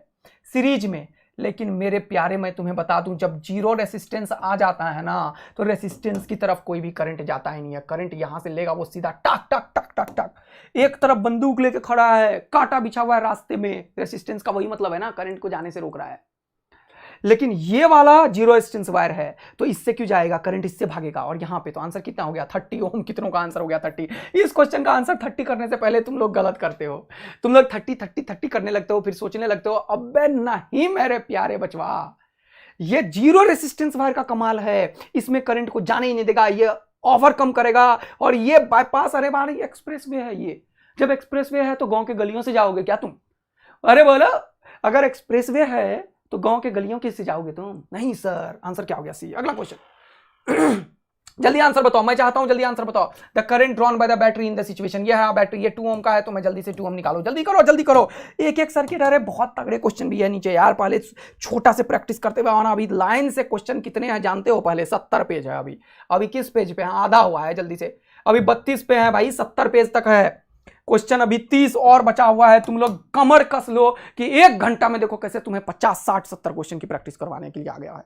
सीरीज में, लेकिन मेरे प्यारे मैं तुम्हें बता दूं, जब जीरो रेसिस्टेंस आ जाता है ना तो रेसिस्टेंस की तरफ कोई भी करंट जाता ही नहीं है। करंट यहां से लेगा वो सीधा टक टक टक टक टक, एक तरफ बंदूक लेके खड़ा है, कांटा बिछा हुआ है रास्ते में, रेसिस्टेंस का वही मतलब है ना, करंट को जाने से रोक रहा है। लेकिन ये वाला जीरो रेजिस्टेंस वायर है तो इससे क्यों जाएगा, करंट इससे भागेगा। और यहां पे तो आंसर कितना हो गया 30 ओम। कितनों का आंसर हो गया 30। इस क्वेश्चन का आंसर 30 करने से पहले तुम लोग गलत करते हो। तुम लोग 30 करने लगते हो, फिर सोचने लगते हो अबे नहीं मेरे प्यारे बचवा, ये जीरो रेजिस्टेंस वायर का कमाल है, इसमें करंट को जाने ही नहीं देगा, ये ओवरकम करेगा। और ये बाईपास, अरे भाई एक्सप्रेस वे है ये, जब एक्सप्रेस वे है तो गांव के गलियों से जाओगे क्या तुम? अरे बोलो, अगर एक्सप्रेस वे है तो गांव के गलियों किससे जाओगे तुम? नहीं सर, आंसर क्या हो गया? सी। अगला क्वेश्चन जल्दी आंसर बताओ, मैं चाहता हूं जल्दी आंसर बताओ। The current drawn by the battery in the situation, ये है बैटरी, ये 2 ओम का है तो मैं जल्दी से 2 ओम निकालो, जल्दी करो जल्दी करो। एक एक सर्किट, अरे बहुत तगड़े क्वेश्चन भी है नीचे यार, पहले छोटा से प्रैक्टिस करते हुए आना। अभी लाइन से क्वेश्चन कितने हैं जानते हो? पहले 70 पेज है अभी। अभी किस पेज पे है? आधा हुआ है, जल्दी से। अभी 32 पे है भाई, 70 पेज तक है क्वेश्चन, अभी 30 और बचा हुआ है। तुम लोग कमर कस लो कि 1 घंटा में देखो कैसे तुम्हें 50 60 70 क्वेश्चन की प्रैक्टिस करवाने के लिए आ गया है।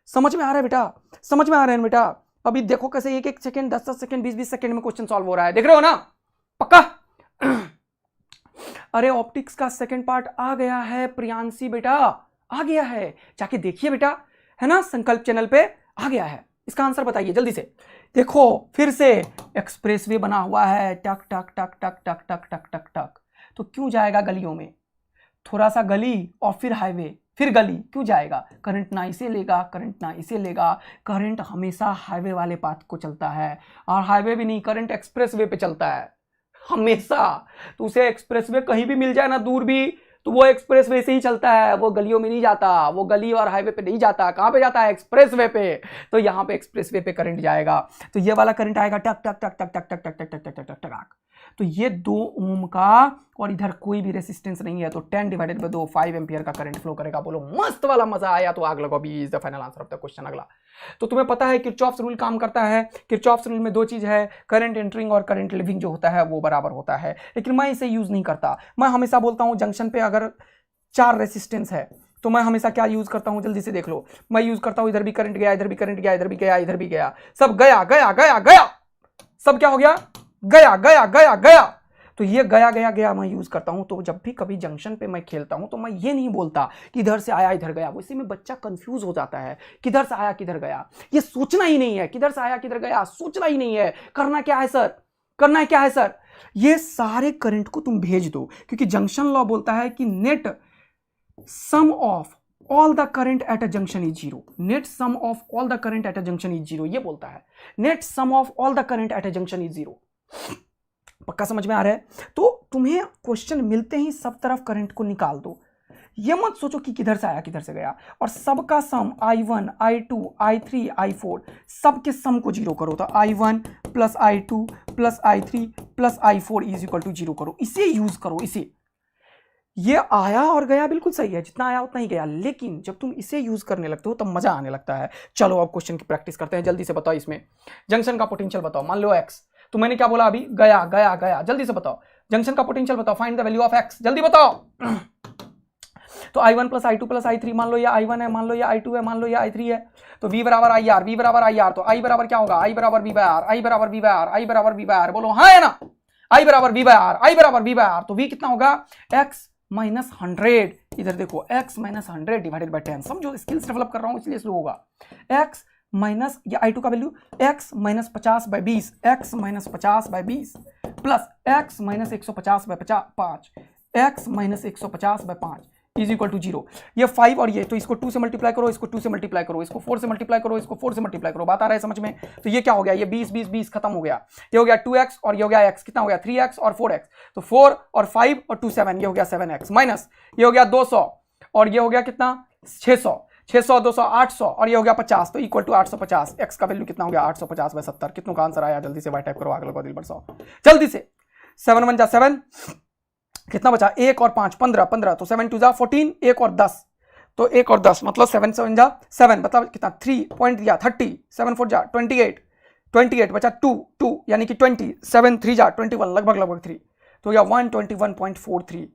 समझ में आ रहा है बेटा? समझ में आ रहा है बेटा? अभी देखो कैसे 1 1 सेकंड 10 10 सेकंड 20 20 सेकंड में क्वेश्चन सॉल्व हो रहा है, देख रहे हो ना? पक्का? अरे ऑप्टिक्स का सेकंड पार्ट आ गया है प्रियांशी बेटा, आ गया है, जाके देखिए बेटा, है ना, संकल्प चैनल पे आ गया है। इसका आंसर बताइए जल्दी से। देखो फिर से एक्सप्रेसवे बना हुआ है, टक टक टक टक टक टक टक टक टक, तो क्यों जाएगा गलियों में? थोड़ा सा गली और फिर हाईवे, फिर गली, क्यों जाएगा? करंट ना इसे लेगा, करंट ना इसे लेगा, करंट हमेशा हाईवे वाले पाथ को चलता है। और हाईवे भी नहीं, करंट एक्सप्रेसवे पे चलता है हमेशा। तो उसे एक्सप्रेसवे कहीं भी मिल जाए ना, दूर भी, तो वो एक्सप्रेस वे से ही चलता है, वो गलियों में नहीं जाता, वो गली और हाईवे पे नहीं जाता। कहां पे जाता है? एक्सप्रेस वे पे। तो यहां पे एक्सप्रेस वे पे करंट जाएगा, तो ये वाला करंट आएगा टक टक टक टक टक टक टक टक टक टक टक टक। तो ये 2 ओम का, और इधर कोई भी रेसिस्टेंस नहीं है, तो 10 डिवाइडेड बाय 2 5 एम्पियर का करंट फ्लो करेगा। बोलो मस्त वाला, मजा आया तो आग लगो। अभी is the final answer of the question. अगला, तो तुम्हें पता है किरचॉफ्स रूल काम करता है। किरचॉफ्स रूल में 2 चीज है, करंट एंटरिंग और करंट लिविंग जो होता है वो बराबर होता है, लेकिन मैं इसे यूज नहीं करता। मैं हमेशा बोलता हूं जंक्शन पे अगर 4 रेसिस्टेंस है तो मैं हमेशा क्या यूज करता हूं, जल्दी से देख लो। मैं यूज करता हूं इधर भी करंट गया, इधर भी करंट गया, इधर भी गया, इधर भी गया, सब गया गया गया गया, सब क्या हो गया? गया गया गया गया। तो ये गया गया गया मैं यूज करता हूं। तो जब भी कभी जंक्शन पे मैं खेलता हूं तो मैं ये नहीं बोलता कि इधर से आया इधर गया, वैसे में बच्चा कंफ्यूज हो जाता है, किधर से आया किधर गया। ये सोचना ही नहीं है, किधर से आया किधर गया सोचना ही नहीं है। करना क्या है सर? करना है क्या है सर? ये सारे करंट को तुम भेज दो, क्योंकि जंक्शन लॉ बोलता है कि net sum of all the current at a junction is zero. Net sum of all the current at a junction is zero, ये बोलता है। Net sum of all the current at a junction is zero. पक्का समझ में आ रहा है? तो तुम्हें क्वेश्चन मिलते ही सब तरफ करंट को निकाल दो, ये मत सोचो कि किधर से आया किधर से गया। और सबका सम I1 I2 I3 I4 सबके सम को जीरो करो। तो I1 plus I2 plus I3 plus I4 is equal to zero करो। इसे यूज करो, इसे। ये आया और गया बिल्कुल सही है, जितना आया उतना ही गया, लेकिन जब तुम इसे यूज करने लगते हो तब मजा आने लगता है। चलो अब क्वेश्चन की प्रैक्टिस करते हैं। जल्दी से बताओ, इसमें जंक्शन का पोटेंशियल बताओ। मान लो x, तो मैंने क्या बोला अभी? गया गया गया। जल्दी से बताओ जंक्शन का पोटेंशियल बताओ, find the value of x, जल्दी बताओ। तो I1 plus I2 plus I3, मान लो ये I1 है, मान लो ये I2 है, मान लो ये I3 है, तो V बराबर IR, V बराबर IR, तो I बराबर क्या होगा? I बराबर V बाय R, I बराबर V बाय R, I बराबर V बाय R। बोलो हाँ है ना? I बराबर V बाय R, I बराबर V बाय R, तो V कितना होगा? x minus 100। इधर देखो x माइनस 100 डिवाइडेड बाय 10। समझो, स्किल्स डेवलप कर रहा हूं इसलिए स्लो होगा। x माइनस ये I2 का value x minus 50 by 20, x minus 50 by 20 plus x minus 150 by 5, x minus 150 by 5 is equal to 0। ये 5 और ये, तो इसको 2 से मल्टीप्लाई करो, इसको 2 से मल्टीप्लाई करो, इसको 4 से मल्टीप्लाई करो, इसको 4 से मल्टीप्लाई करो। बात आ रहा है समझ में? तो ये क्या हो गया? ये 20 20 20 खत्म हो गया। ये हो गया 2x और ये हो गया x, कितना हो गया? 3x और 4x, तो 4 और 5 और 2 7, ये हो गया 7x, माइनस ये हो गया 200 और ये हो गया कितना? 600, 600 200 800 और ये हो गया 50, तो इक्वल टू 850। x का वैल्यू कितना हो गया? 850 बाय 70। कितनों का आंसर आया? जल्दी से वाई टाइप करो, आगे लगो दिल पर 100, जल्दी से। 7 1 जा 7, कितना बचा? 1 और 5 15 15, तो 7 2 जा 14, 1 और 10, तो 1 और 10 मतलब 7 7 जा 7, मतलब कितना? 3 पॉइंट दिया 30, 7 4 जा 28, 28 बचा 2 2 यानी कि 20, 7 3 जा 21, लगभग 3, तो यह 121.43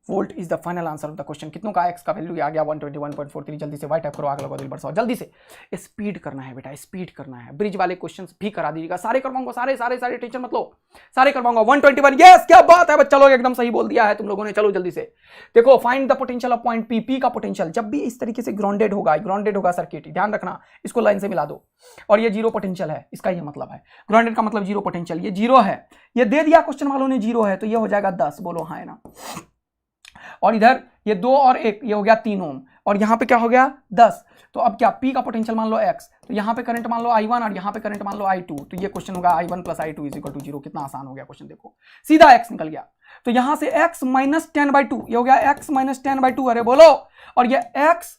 volt is the final answer of the question. कितनों का एक्स का वैल्यू आ गया 121.43। जल्दी से वाई टाइप करो, आग लगाओ, दिल बरसाओ। जल्दी से स्पीड करना है बेटा, स्पीड करना है। ब्रिज वाले क्वेश्चंस भी करा दीजिएगा, सारे करवाऊंगा, सारे टेंशन मत लो, सारे करवाऊंगा। 121, यस क्या बात है बच्चा लोग, एकदम सही बोल दिया है तुम लोगों ने। चलो जल्दी से देखो, find the potential of point P. P का पोटेंशियल जब भी इस तरीके से ग्राउंडेड होगा सर्किट, ध्यान रखना, इसको लाइन से मिला दो, और ये जीरो पोटेंशियल है, इसका ये मतलब है ग्राउंडेड का मतलब जीरो पोटेंशियल। ये जीरो है, ये दे दिया क्वेश्चन वालों ने जीरो है, तो ये हो जाएगा 10। बोलो हाँ है ना। और इधर ये 2 और 1, ये हो गया 3 ओम, और यहां पे क्या हो गया 10। तो अब क्या, P का पोटेंशियल मान लो x, तो यहां पे करंट मान लो I1 और यहां पे करंट मान लो I2, तो ये क्वेश्चन होगा I1 + I2 = 0। कितना आसान हो गया क्वेश्चन, देखो सीधा x निकल गया। तो यहां से x - 10/2, ये हो गया x - 10/2। अरे बोलो, और ये x,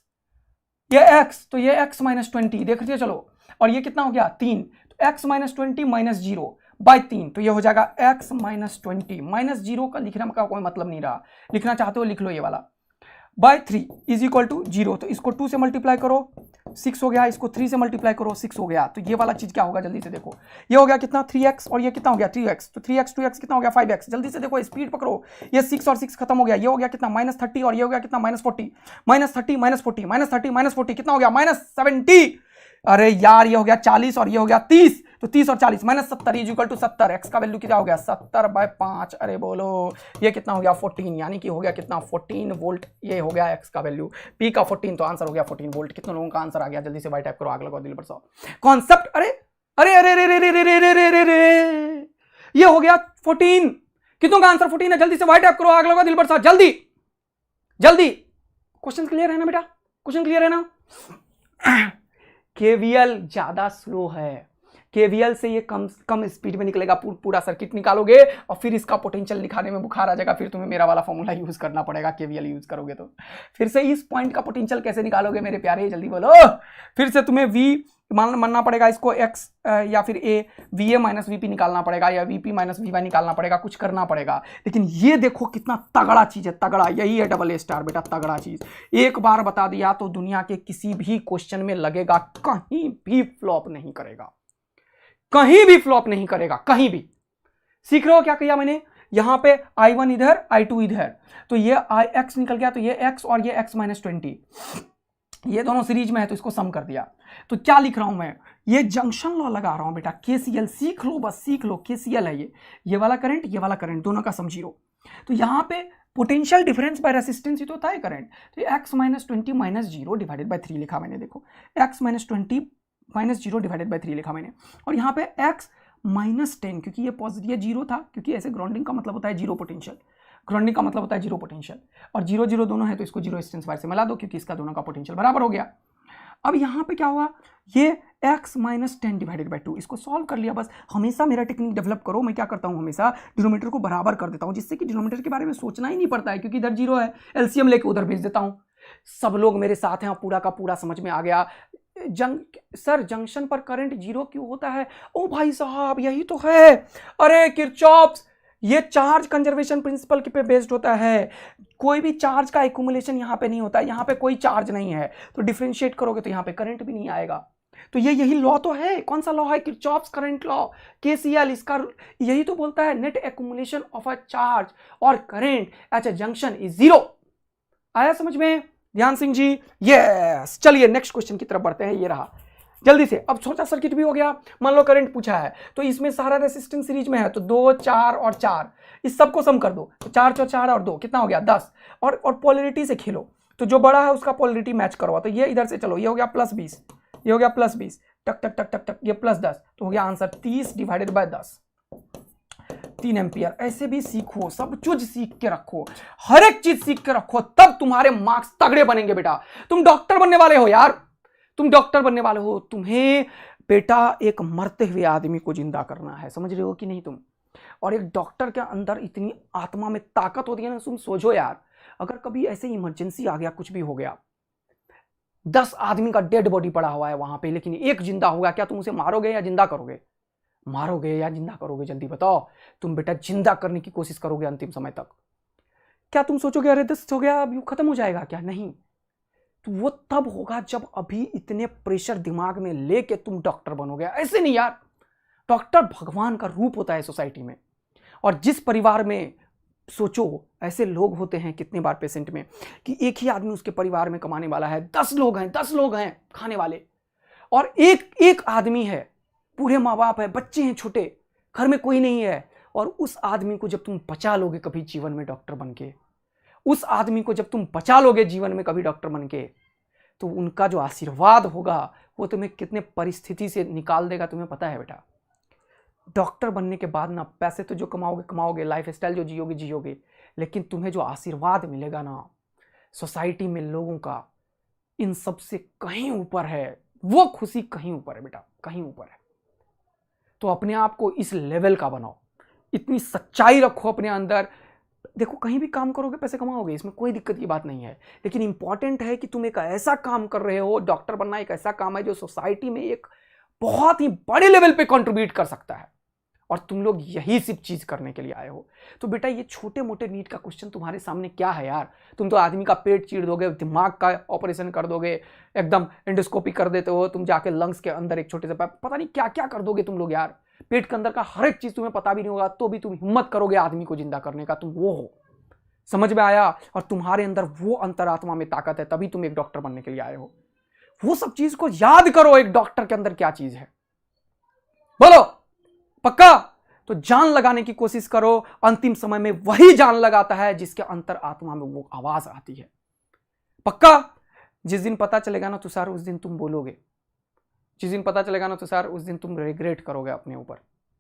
तो ये x - 20, देख लीजिए चलो, और ये कितना हो गया 3, तो x - 20 - 0/3, तो ये हो जाएगा x - 20 - 0 का लिखने का कोई मतलब नहीं रहा, लिखना चाहते हो लिख लो ये वाला, /3 = 0। तो इसको 2 से मल्टीप्लाई करो 6 हो गया, इसको 3 से मल्टीप्लाई करो 6 हो गया। तो ये वाला चीज क्या होगा, जल्दी से देखो, ये हो गया कितना 3x, और ये कितना हो गया 3x, तो 3x 2x कितना हो गया 5x। जल्दी से देखो, स्पीड पकड़ो, ये 6 और 6 खत्म हो गया, ये हो गया कितना -30, और ये हो गया कितना -40, -30 -40 -30 -40 कितना हो गया -70। अरे यार, ये हो गया 40 और ये हो गया 30, तो 30 और 40 -70 = 70। एक्स का वैल्यू कितना हो गया 70/5। अरे बोलो, ये कितना हो गया 14, यानी कि हो गया कितना 14 वोल्ट। ये हो गया एक्स का वैल्यू, पी का 14, तो आंसर हो गया 14 वोल्ट। कितने लोगों का आंसर आ गया, जल्दी से वाई टाइप करो, आग लगाओ, दिल बरसाओ। कॉन्सेप्ट, अरे अरे अरे अरे अरे अरे अरे अरे, ये हो गया 14। कितनों का आंसर 14 है, जल्दी से वाई टाइप करो, आग लगाओ, दिल बरसाओ, जल्दी जल्दी। क्वेश्चन क्लियर है ना बेटा, क्वेश्चन क्लियर है ना। केवीएल ज्यादा स्लो है, केवीएल से ये कम स्पीड में निकलेगा, पूरा सर्किट निकालोगे और फिर इसका पोटेंशियल निकालने में बुखार आ जाएगा, फिर तुम्हें मेरा वाला फॉर्मूला यूज करना पड़ेगा। केवीएल यूज करोगे तो फिर से इस पॉइंट का पोटेंशियल कैसे निकालोगे मेरे प्यारे, जल्दी बोलो। फिर से तुम्हें V मानना पड़ेगा, इसको x या फिर A, VA - VP निकालना पड़ेगा, या VP - VY निकालना पड़ेगा, कुछ करना पड़ेगा। लेकिन ये देखो कितना तगड़ा चीज है, तगड़ा, यही है AA बेटा, तगड़ा चीज। एक बार बता दिया तो दुनिया के किसी भी क्वेश्चन में लगेगा, कहीं भी फ्लॉप नहीं करेगा, कहीं भी फ्लॉप नहीं करेगा, कहीं भी। सीख रहे हो क्या किया मैंने, यहां पे I1 इधर, I2 इधर, तो ये x निकल गया, तो ये x और ये x - 20, ये दोनों सीरीज में है, तो इसको सम कर दिया। तो क्या लिख रहा हूं मैं, ये जंक्शन लॉ लगा रहा हूं बेटा, KCL सीख लो, बस सीख लो, KCL है ये वाला करंट, ये वाला करंट, दोनों का सम 0। तो यहां पे पोटेंशियल डिफरेंस बाय रेसिस्टेंस ही तो होता है करंट। तो x - 20 - 0 / 3 लिखा मैंने, देखो x - 20 - 0 / 3 लिखा मैंने, और यहाँ पे x - 10, क्योंकि ये पॉजिटिव 0 था, क्योंकि ऐसे ग्राउंडिंग का मतलब होता है जीरो पोटेंशियल, ग्राउंडिंग का मतलब होता है जीरो पोटेंशियल, और 0 0 दोनों है, तो इसको जीरो रेजिस्टेंस वायर से मिला दो, क्योंकि इसका दोनों का पोटेंशियल बराबर हो गया। अब यहाँ पे क्या हुआ, ये x - 10 / 2, इसको सॉल्व कर लिया। बस हमेशा मेरा टेक्निक डेवलप करो, मैं क्या करता हूँ, हमेशा डिनोमिनेटर को बराबर कर देता हूँ, जिससे कि डिनोमिनेटर के बारे में सोचना ही नहीं पड़ता है, क्योंकि इधर 0 है, एलसीएम लेके उधर भेज देता हूँ। सब लोग मेरे साथ हैं, पूरा का पूरा समझ में आ गया। सर जंक्शन पर करंट 0 क्यों होता है, ओ भाई साहब यही तो है, अरे किरचॉफ्स, ये चार्ज कंजर्वेशन प्रिंसिपल पे बेस्ड होता है। कोई भी चार्ज का एक्यूमुलेशन यहाँ पे नहीं होता है, यहाँ पे कोई चार्ज नहीं है, तो डिफरेंशिएट करोगे तो यहाँ पे करंट भी नहीं आएगा। तो ये यही लॉ तो है, कौन सा लॉ है, किरचॉफ्स करंट लॉ, KCL, इसका यही तो बोलता है, net accumulation of a charge और current at a junction is 0। आया समझ में ध्यान सिंह जी, यस। चलिए नेक्स्ट क्वेश्चन की तरफ बढ़ते हैं, ये रहा जल्दी से। अब छोटा सर्किट भी हो गया, मान लो करंट पूछा है, तो इसमें सारा रेसिस्टेंस सीरीज में है, तो 2 4 और 4, इस सबको सम कर दो, तो 4 4 4 और 2 कितना हो गया 10, और पोलरिटी से खेलो, तो जो बड़ा है उसका पोलरिटी मैच करवा, तो ये इधर से चलो, ये हो गया +20, ये हो गया +20, टक टक टक टक टक, ये +10, तो हो गया आंसर 30 / 10, 3 एम्पियर। ऐसे भी सीखो, सब चीज सीख के रखो, हर एक चीज सीख के रखो, तब तुम्हारे मार्क्स तगड़े बनेंगे बेटा। तुम डॉक्टर बनने वाले हो यार, तुम डॉक्टर बनने वाले हो, तुम्हें बेटा एक मरते हुए आदमी को जिंदा करना है, समझ रहे हो कि नहीं तुम। और एक डॉक्टर के अंदर इतनी आत्मा में ताकत होती है ना, तुम सोचो यार, अगर कभी ऐसे इमरजेंसी आ गया, कुछ भी हो गया, 10 आदमी का डेड बॉडी पड़ा हुआ है वहां पे, लेकिन एक जिंदा होगा, क्या तुम उसे मारोगे या जिंदा करोगे, मारोगे या जिंदा करोगे, जल्दी बताओ। तुम बेटा जिंदा करने की कोशिश करोगे अंतिम समय तक। क्या तुम सोचोगे अरे 10 हो गया अब खत्म हो जाएगा क्या, नहीं, तो वो तब होगा जब अभी इतने प्रेशर दिमाग में लेके तुम डॉक्टर बनोगे, ऐसे नहीं यार। डॉक्टर भगवान का रूप होता है सोसाइटी में, और जिस परिवार में सोचो ऐसे लोग होते हैं कितने बार पेशेंट में कि एक ही आदमी उसके परिवार में कमाने वाला है, 10 लोग हैं खाने वाले, और एक आदमी है, पूरे माँ बाप है, बच्चे हैं छोटे, घर में कोई नहीं है, और उस आदमी को जब तुम बचा लोगे कभी जीवन में डॉक्टर बन के, उस आदमी को जब तुम बचा लोगे जीवन में कभी डॉक्टर बन के, तो उनका जो आशीर्वाद होगा वो तुम्हें कितने परिस्थिति से निकाल देगा तुम्हें पता है बेटा। डॉक्टर बनने के बाद ना पैसे तो जो कमाओगे, लाइफ स्टाइल जो जियोगे, लेकिन तुम्हें जो आशीर्वाद मिलेगा ना सोसाइटी में लोगों का, इन सब से कहीं ऊपर है। वो खुशी कहीं ऊपर है बेटा, कहीं ऊपर है। तो अपने आप को इस लेवल का बनाओ, इतनी सच्चाई रखो अपने अंदर। देखो कहीं भी काम करोगे पैसे कमाओगे, इसमें कोई दिक्कत की बात नहीं है, लेकिन इंपॉर्टेंट है कि तुम एक ऐसा काम कर रहे हो। डॉक्टर बनना एक ऐसा काम है जो सोसाइटी में एक बहुत ही बड़े लेवल पे कंट्रीब्यूट कर सकता है, और तुम लोग यही सिर्फ चीज करने के लिए आए हो। तो बेटा ये छोटे मोटे नीट का क्वेश्चन तुम्हारे सामने क्या है यार। तुम तो आदमी का पेट चीर दोगे, दिमाग का ऑपरेशन कर दोगे, एकदम एंडोस्कोपी कर देते हो, तुम जाके लंग्स के अंदर एक छोटे से पता नहीं क्या क्या कर दोगे तुम लोग यार। पेट के अंदर का हर एक चीज तुम्हें पता भी नहीं होगा, तो भी तुम हिम्मत करोगे आदमी को जिंदा करने का। तुम वो हो, समझ में आया। और तुम्हारे अंदर वो अंतरात्मा में ताकत है, तभी तुम एक डॉक्टर बनने के लिए आए हो। वो सब चीज को याद करो, एक डॉक्टर के अंदर क्या चीज है, बोलो पक्का। तो जान लगाने की कोशिश करो, अंतिम समय में वही जान लगाता है जिसके अंतर आत्मा में वो आवाज आती है, पक्का। जिस दिन पता चलेगा ना तुषार, उस दिन तुम बोलोगे, जिस दिन पता चलेगा ना तुषार, उस दिन तुम रिग्रेट करोगे अपने ऊपर,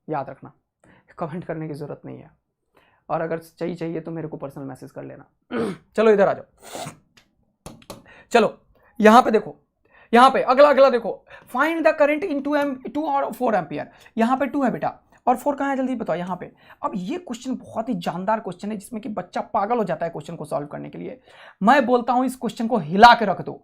याद रखना। कमेंट करने की जरूरत नहीं है, और अगर चाहिए तो मेरे को पर्सनल मैसेज कर लेना। चलो इधर आ जाओ, चलो यहां पे देखो, यहां पे अगला देखो, फाइंड द करंट इन 2 और 4 एम्पियर। यहां पे 2 है बेटा, और 4 कहां है जल्दी बताओ यहाँ पे। अब ये क्वेश्चन बहुत ही जानदार क्वेश्चन है, जिसमें कि बच्चा पागल हो जाता है क्वेश्चन को सॉल्व करने के लिए। मैं बोलता हूं इस क्वेश्चन को हिला के रख दो,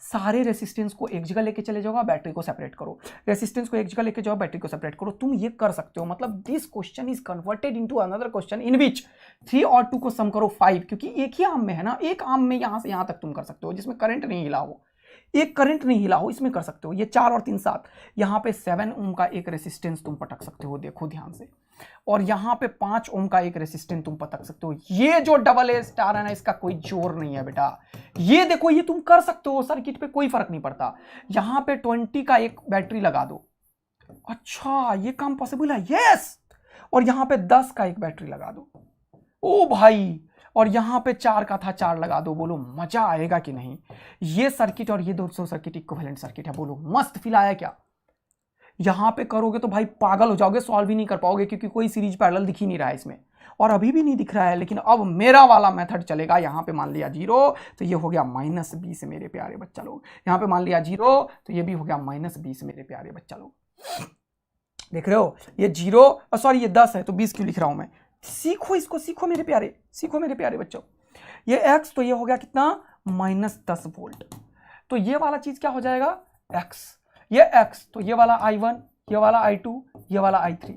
सारे रेसिस्टेंस को एक जगह लेके चले जाओ, बैटरी को सेपरेट करो, रेसिस्टेंस को एक जगह लेके जाओ, बैटरी को सेपरेट करो। तुम ये कर सकते हो, मतलब this question is converted into another question in which 3 और 2 को सम करो 5, क्योंकि एक ही आर्म में है ना, एक आर्म में यहां से यहां तक तुम कर सकते हो, जिसमें करंट नहीं हिला हो, एक करंट नहीं हिला हो, इसमें कर सकते हो। ये 4 और 3 7, यहाँ पे 7 ओम का एक रेसिस्टेंस तुम पटक सकते हो, देखो ध्यान से, और यहाँ पे 5 ओम का एक रेसिस्टेंस तुम पटक सकते हो। ये जो डबल ए स्टार है ना, इसका कोई जोर नहीं है बेटा। ये देखो, ये तुम कर सकते हो, सर्किट पे कोई फर्क नहीं पड़ता। यहाँ पे 20 का एक बैटरी लगा दो, अच्छा ये काम पॉसिबल है, यस। और यहाँ पे 10 का एक बैटरी लगा दो, ओ भाई, और यहां पे 4 का था, 4 लगा दो, बोलो मजा आएगा कि नहीं। ये सर्किट और ये 200 सर्किट इक्विवेलेंट सर्किट है, बोलो मस्त फील आया क्या। यहां पे करोगे तो भाई पागल हो जाओगे, सॉल्व ही नहीं कर पाओगे, क्योंकि कोई सीरीज पैरेलल दिख ही नहीं रहा है इसमें, और अभी भी नहीं दिख रहा है। लेकिन अब मेरा वाला मेथड चलेगा। यहां पे मान लिया 0, तो ये हो गया -20 मेरे प्यारे बच्चा लोग। यहां पे मान लिया 0, तो ये भी हो गया -20 मेरे प्यारे बच्चा लोग। देख रहे हो, ये 0, सॉरी ये 10 है, तो 20 क्यों लिख रहा हूं मैं। सीखो इसको, सीखो मेरे प्यारे, सीखो मेरे प्यारे बच्चों। ये x, तो ये हो गया कितना, -10 वोल्ट। तो ये वाला चीज क्या हो जाएगा, x, ये x, तो ये वाला I1, ये वाला I2, ये वाला I3।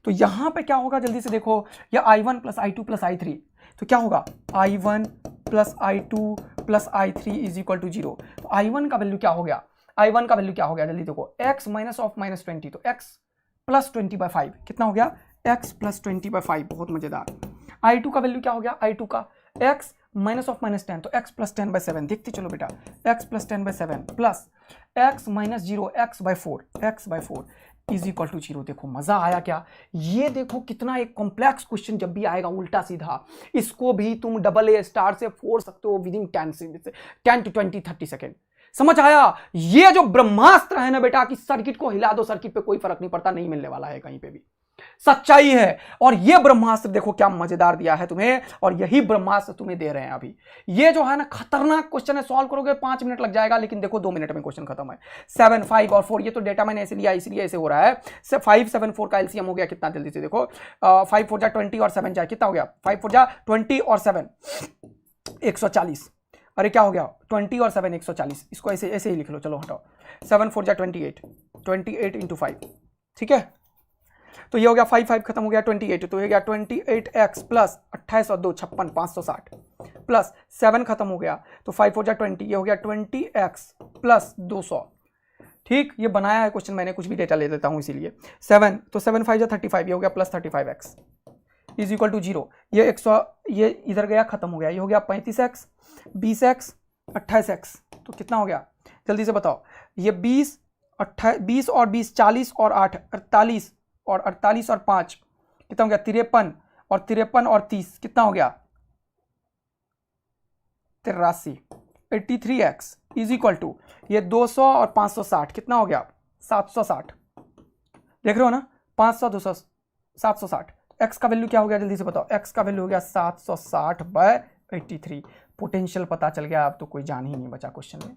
तो यहां पे क्या होगा जल्दी से देखो, ये I1 + I2 + I3, तो क्या होगा, I1 + I2 + I3 = 0। तो I1 का वैल्यू क्या हो गया, I1 का वैल्यू क्या हो गया, जल्दी देखो, x -20, तो x + 20/5 कितना हो गया, x + 20/5, बहुत मजेदार। I2 का वैल्यू क्या हो गया, I2 का x -10, तो x + 10/7, देखते चलो बेटा, x + 10/7 प्लस x - 0, x/4 = 0। देखो मजा आया क्या। ये देखो कितना एक कॉम्प्लेक्स क्वेश्चन जब भी आएगा उल्टा सीधा, इसको भी तुम डबल ए स्टार से फोड़ सकते हो विदिन 10 to 20 30 सेकेंड। समझ आया। ये जो ब्रह्मास्त्र है ना बेटा, कि सर्किट को हिला दो, सर्किट पे कोई फर्क नहीं पड़ता, नहीं मिलने वाला है कहीं पे भी, सच्चाई है। और ये ब्रह्मास्त्र देखो क्या मजेदार दिया है तुम्हें, और यही ब्रह्मास्त्र तुम्हें दे रहे हैं अभी। ये जो है ना खतरनाक क्वेश्चन है, सॉल्व करोगे 5 मिनट लग जाएगा, लेकिन देखो 2 मिनट में क्वेश्चन खत्म है। 7 5 और 4, ये तो डेटा मैंने ऐसे लिया, इसलिए ऐसे हो रहा है। 5 7 4 का एलसीएम हो गया कितना, जल्दी से देखो, 5 4 जा 20 और 7 जाए कितना हो गया, 5 4 जा 20 और 7 140। अरे क्या हो गया, 20 और 7 140, इसको ऐसे ऐसे ही लिख लो, चलो हटाओ। 7 4 जा 28 × 5, ठीक है। तो ये हो गया 5 5 खत्म हो गया 28, तो ये गया 28x प्लस 28 और 2 56 560 प्लस 7 खत्म हो गया, तो 5 4 जा 20, ये हो गया 20x प्लस 200। ठीक, ये बनाया है क्वेश्चन मैंने, कुछ भी डेटा ले लेता हूं इसीलिए। 7, तो 7 5 जा 35, ये हो गया plus 35x is equal to 0। ये 100 ये इधर गया, खत्म हो गया, ये हो गया 35x, 20x, 28x। तो कितना हो गया जल्दी से बताओ। ये 20 और 20 40 और 8 48 और 48 और 5 कितना हो गया 53 और 53 और 30 कितना हो गया 83। 83x इज इक्वल टू ये 200 और 560 कितना हो गया 760। देख रहे हो ना 500 200 760। x का वैल्यू क्या हो गया जल्दी से बताओ। x का वैल्यू हो गया 760/83। पोटेंशियल पता चल गया, अब तो कोई जान ही नहीं बचा क्वेश्चन में।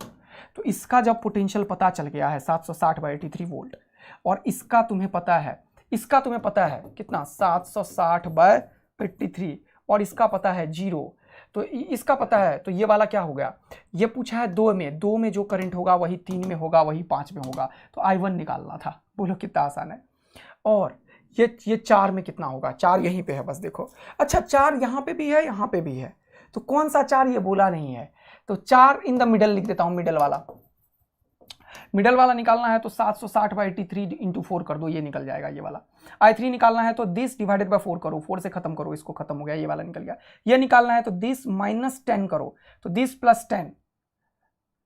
तो इसका जब पोटेंशियल पता चल गया है 760/83 वोल्ट, और इसका तुम्हें पता है कितना 760/83, और इसका पता है 0, तो इसका पता है, तो ये वाला क्या हो गया, ये पूछा है 2 में जो करंट होगा वही 3 में होगा, वही 5 में होगा, तो I1 निकालना था। बोलो कितना आसान है। और ये 4 में कितना होगा, 4 यहीं पे है बस देखो। अच्छा 4 यहाँ पे भी है, यहाँ पे भी है, तो कौन सा 4 ये बोला नहीं है, तो 4 इन द मिडल लिख देता हूं। मिडल वाला निकालना है तो 760/83 इंटू 4 कर दो, ये निकल जाएगा ये वाला। I3 निकालना है तो दिस डिवाइडेड बाय 4 करो, 4 से खत्म करो, इसको खत्म हो गया, ये वाला निकल गया। ये निकालना है तो दिस माइनस 10 करो, तो दिस प्लस 10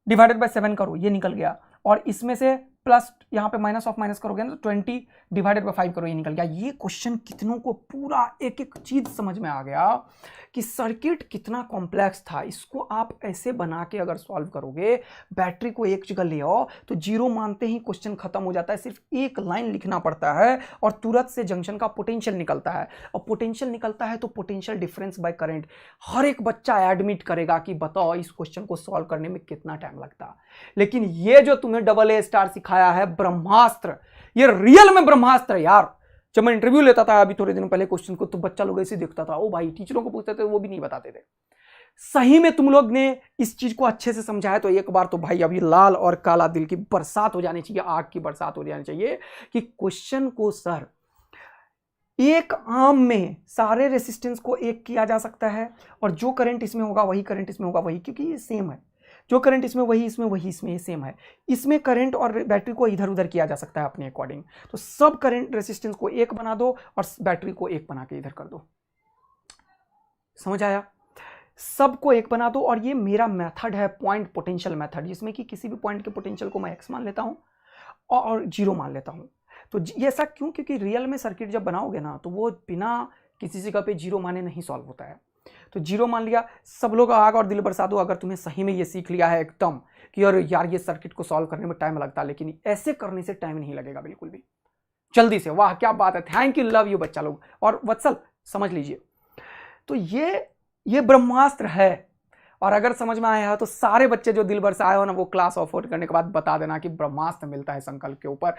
डिवाइडेड बाय 7 करो, ये निकल गया। और इसमें से प्लस यहाँ पे माइनस ऑफ माइनस करोगे ना तो 20 डिवाइडेड बाय 5 करो, ये निकल गया। ये क्वेश्चन कितनों को पूरा एक एक चीज समझ में आ गया कि सर्किट कितना कॉम्प्लेक्स था। इसको आप ऐसे बना के अगर सॉल्व करोगे, बैटरी को एक जगह ले आओ तो 0 मानते ही क्वेश्चन खत्म हो जाता है। सिर्फ एक लाइन लिखना पड़ता है और तुरंत से जंक्शन का पोटेंशियल निकलता है, और पोटेंशियल निकलता है तो पोटेंशियल डिफरेंस बाय करंट। हर एक बच्चा एडमिट करेगा कि बताओ इस क्वेश्चन को सॉल्व करने में कितना टाइम लगता। लेकिन ये जो तुम्हें AA स्टार सिखाया है ब्रह्मास्त्र, ये रियल में ब्रह्मास्त्र है यार। जब मैं इंटरव्यू लेता था अभी थोड़े दिन पहले क्वेश्चन को, तो बच्चा लोग ऐसे देखता था, ओ भाई, टीचरों को पूछते थे वो भी नहीं बताते थे। सही में तुम लोग ने इस चीज को अच्छे से समझा है तो एक बार तो भाई अभी लाल और काला दिल की बरसात हो जानी चाहिए, आग की बरसात हो जानी चाहिए कि क्वेश्चन को सर एक आर्म में सारे रेसिस्टेंस को एक किया जा सकता है, और जो करंट इसमें होगा वही करंट इसमें होगा, वही, क्योंकि ये सेम है। जो करंट इसमें वही इसमें, वही इसमें, ये सेम है। इसमें करंट और बैटरी को इधर उधर किया जा सकता है अपने अकॉर्डिंग। तो सब करंट रेसिस्टेंस को एक बना दो और बैटरी को एक बना के इधर कर दो। समझ आया? सबको एक बना दो। और ये मेरा मेथड है पॉइंट पोटेंशियल मेथड, जिसमें कि किसी भी पॉइंट के पोटेंशियल को मैं x मान लेता हूं और 0 मान लेता हूं। तो ये ऐसा क्यों? क्योंकि रियल में सर्किट जब बनाओगे ना तो वो बिना किसी जगह पे 0 माने नहीं सॉल्व होता है। तो 0 मान लिया। सब लोग आग और दिल बरसा दो अगर तुम्हें सही में ये सीख लिया है एकदम कि अरे यार ये सर्किट को सॉल्व करने में टाइम लगता है, लेकिन ऐसे करने से टाइम नहीं लगेगा बिल्कुल भी। जल्दी से, वाह क्या बात है, थैंक यू, लव यू बच्चा लोग। और वत्सल समझ लीजिए, तो ये ब्रह्मास्त्र है। और अगर समझ में आया है तो सारे बच्चे जो दिल बरसाए हो ना, वो क्लास ऑफ करने के बाद बता देना कि ब्रह्मास्त्र मिलता है संकल्प के ऊपर।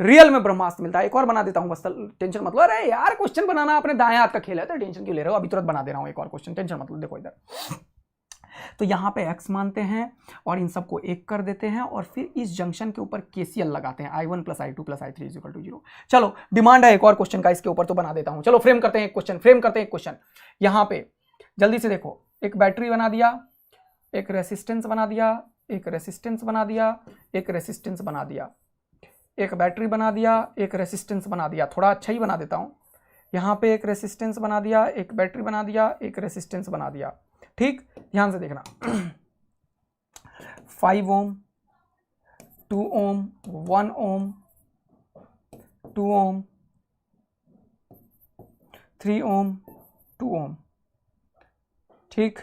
रियल में ब्रह्मास्त्र मिलता है। एक और बना देता हूं, बस टेंशन मत लो। अरे यार क्वेश्चन बनाना अपने दाएं हाथ का खेल है तो टेंशन क्यों ले रहे हो? अभी तुरंत बना दे रहा हूं एक और क्वेश्चन, टेंशन मत लो। देखो इधर, तो यहां पे x मानते हैं और इन सबको 1 कर देते हैं, और फिर इस जंक्शन के ऊपर KCL लगाते हैं, I1 + I2 + I3 = 0। चलो डिमांड है एक और क्वेश्चन का, इसके ऊपर तो बना देता हूं। चलो फ्रेम करते हैं एक क्वेश्चन, यहां पे जल्दी से देखो। एक बैटरी बना दिया, एक रेसिस्टेंस बना दिया, एक रेसिस्टेंस बना दिया, एक रेसिस्टेंस बना दिया, एक बैटरी बना दिया, एक रेसिस्टेंस बना दिया। थोड़ा अच्छा ही बना देता हूं। यहां पे एक रेसिस्टेंस बना दिया, एक बैटरी बना दिया, एक रेसिस्टेंस बना दिया। ठीक, ध्यान से देखना। 5 ओम, 2 ओम, 1 ओम, 2 ओम, 3 ओम, 2 ओम। ठीक,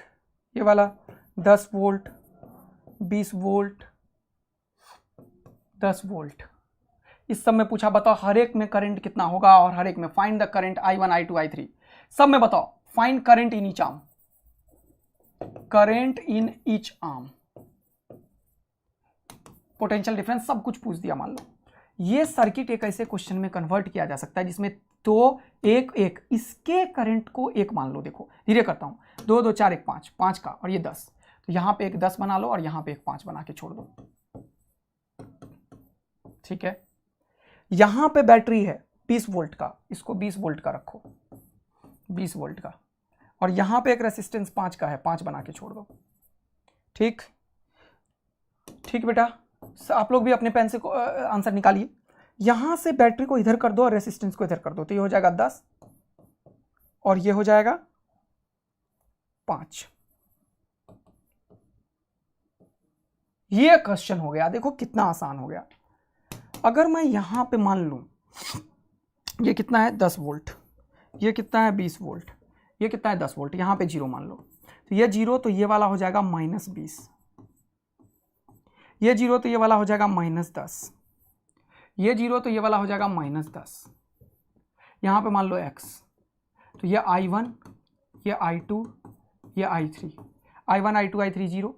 ये वाला 10 वोल्ट, 20 वोल्ट, 10 वोल्ट। इस सब में पूछा बताओ हर एक में करंट कितना होगा, और हर एक में find the current I1 I2 I3। सब में बताओ find current in each arm, current in each arm, potential difference, सब कुछ पूछ दिया। मान लो ये सर्किट एक ऐसे क्वेश्चन में कन्वर्ट किया जा सकता है जिसमें तो एक इसके करंट को 1 मान लो। देखो धीरे करता हूं, 2 2 4 1 5, 5 का, और ये 10, तो यहां पे एक 10 बना लो और यहां पे एक 5 बना के छोड़ दो। ठीक है, यहां पे बैटरी है 20 वोल्ट का, इसको 20 वोल्ट का रखो, 20 वोल्ट का, और यहां पे एक रेसिस्टेंस 5 का है, 5 बना के छोड़ दो। ठीक ठीक बेटा, आप लोग भी अपने पेन से आंसर निकालिए। यहां से बैटरी को इधर कर दो और रेसिस्टेंस को इधर कर दो, तो ये हो जाएगा 10 और ये हो जाएगा 5। ये क्वेश्चन हो गया, देखो कितना आसान हो गया। अगर मैं यहां पे मान लूं ये कितना है 10 वोल्ट, ये कितना है 20 वोल्ट, ये कितना है 10 वोल्ट, यहां पे 0 मान लो, तो ये 0 तो ये वाला हो जाएगा -20, ये 0 तो ये वाला हो जाएगा -10, ये 0 तो ये वाला हो जाएगा -10, यहां पे मान लो x, तो ये I1, ये I2, ये I3, I1 I2 I3 0,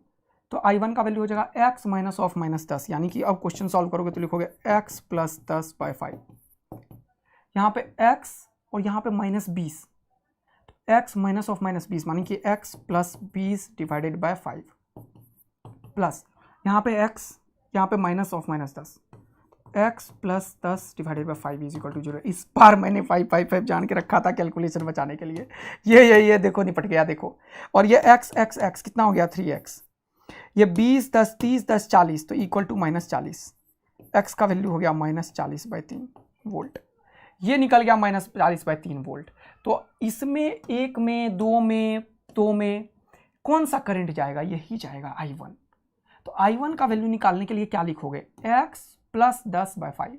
तो I1 का वैल्यू हो जाएगा x माइनस ऑफ -10, यानी कि अब क्वेश्चन सॉल्व करोगे तो लिखोगे x + 10/5, यहाँ पे x और यहाँ पे -20, x माइनस ऑफ -20 मानी कि x + 20 / 5 प्लस यहाँ पे x, यहाँ पे माइनस ऑफ -10, x + 10 / 5 = 0। इस बार मैंने 5 जान के रखा था कैलकुलेशन बचाने के लिए। ये देखो निपट गया, देखो। और ये x कितना हो गया 3x, ये 20 10 30 10 40 तो इक्वल टू -40, x का वैल्यू हो गया -40/3 वोल्ट, ये निकल गया -40/3 वोल्ट। तो इसमें एक में दो में कौन सा करंट जाएगा? यही जाएगा I1। तो I1 का वैल्यू निकालने के लिए क्या लिखोगे? x + 10/5,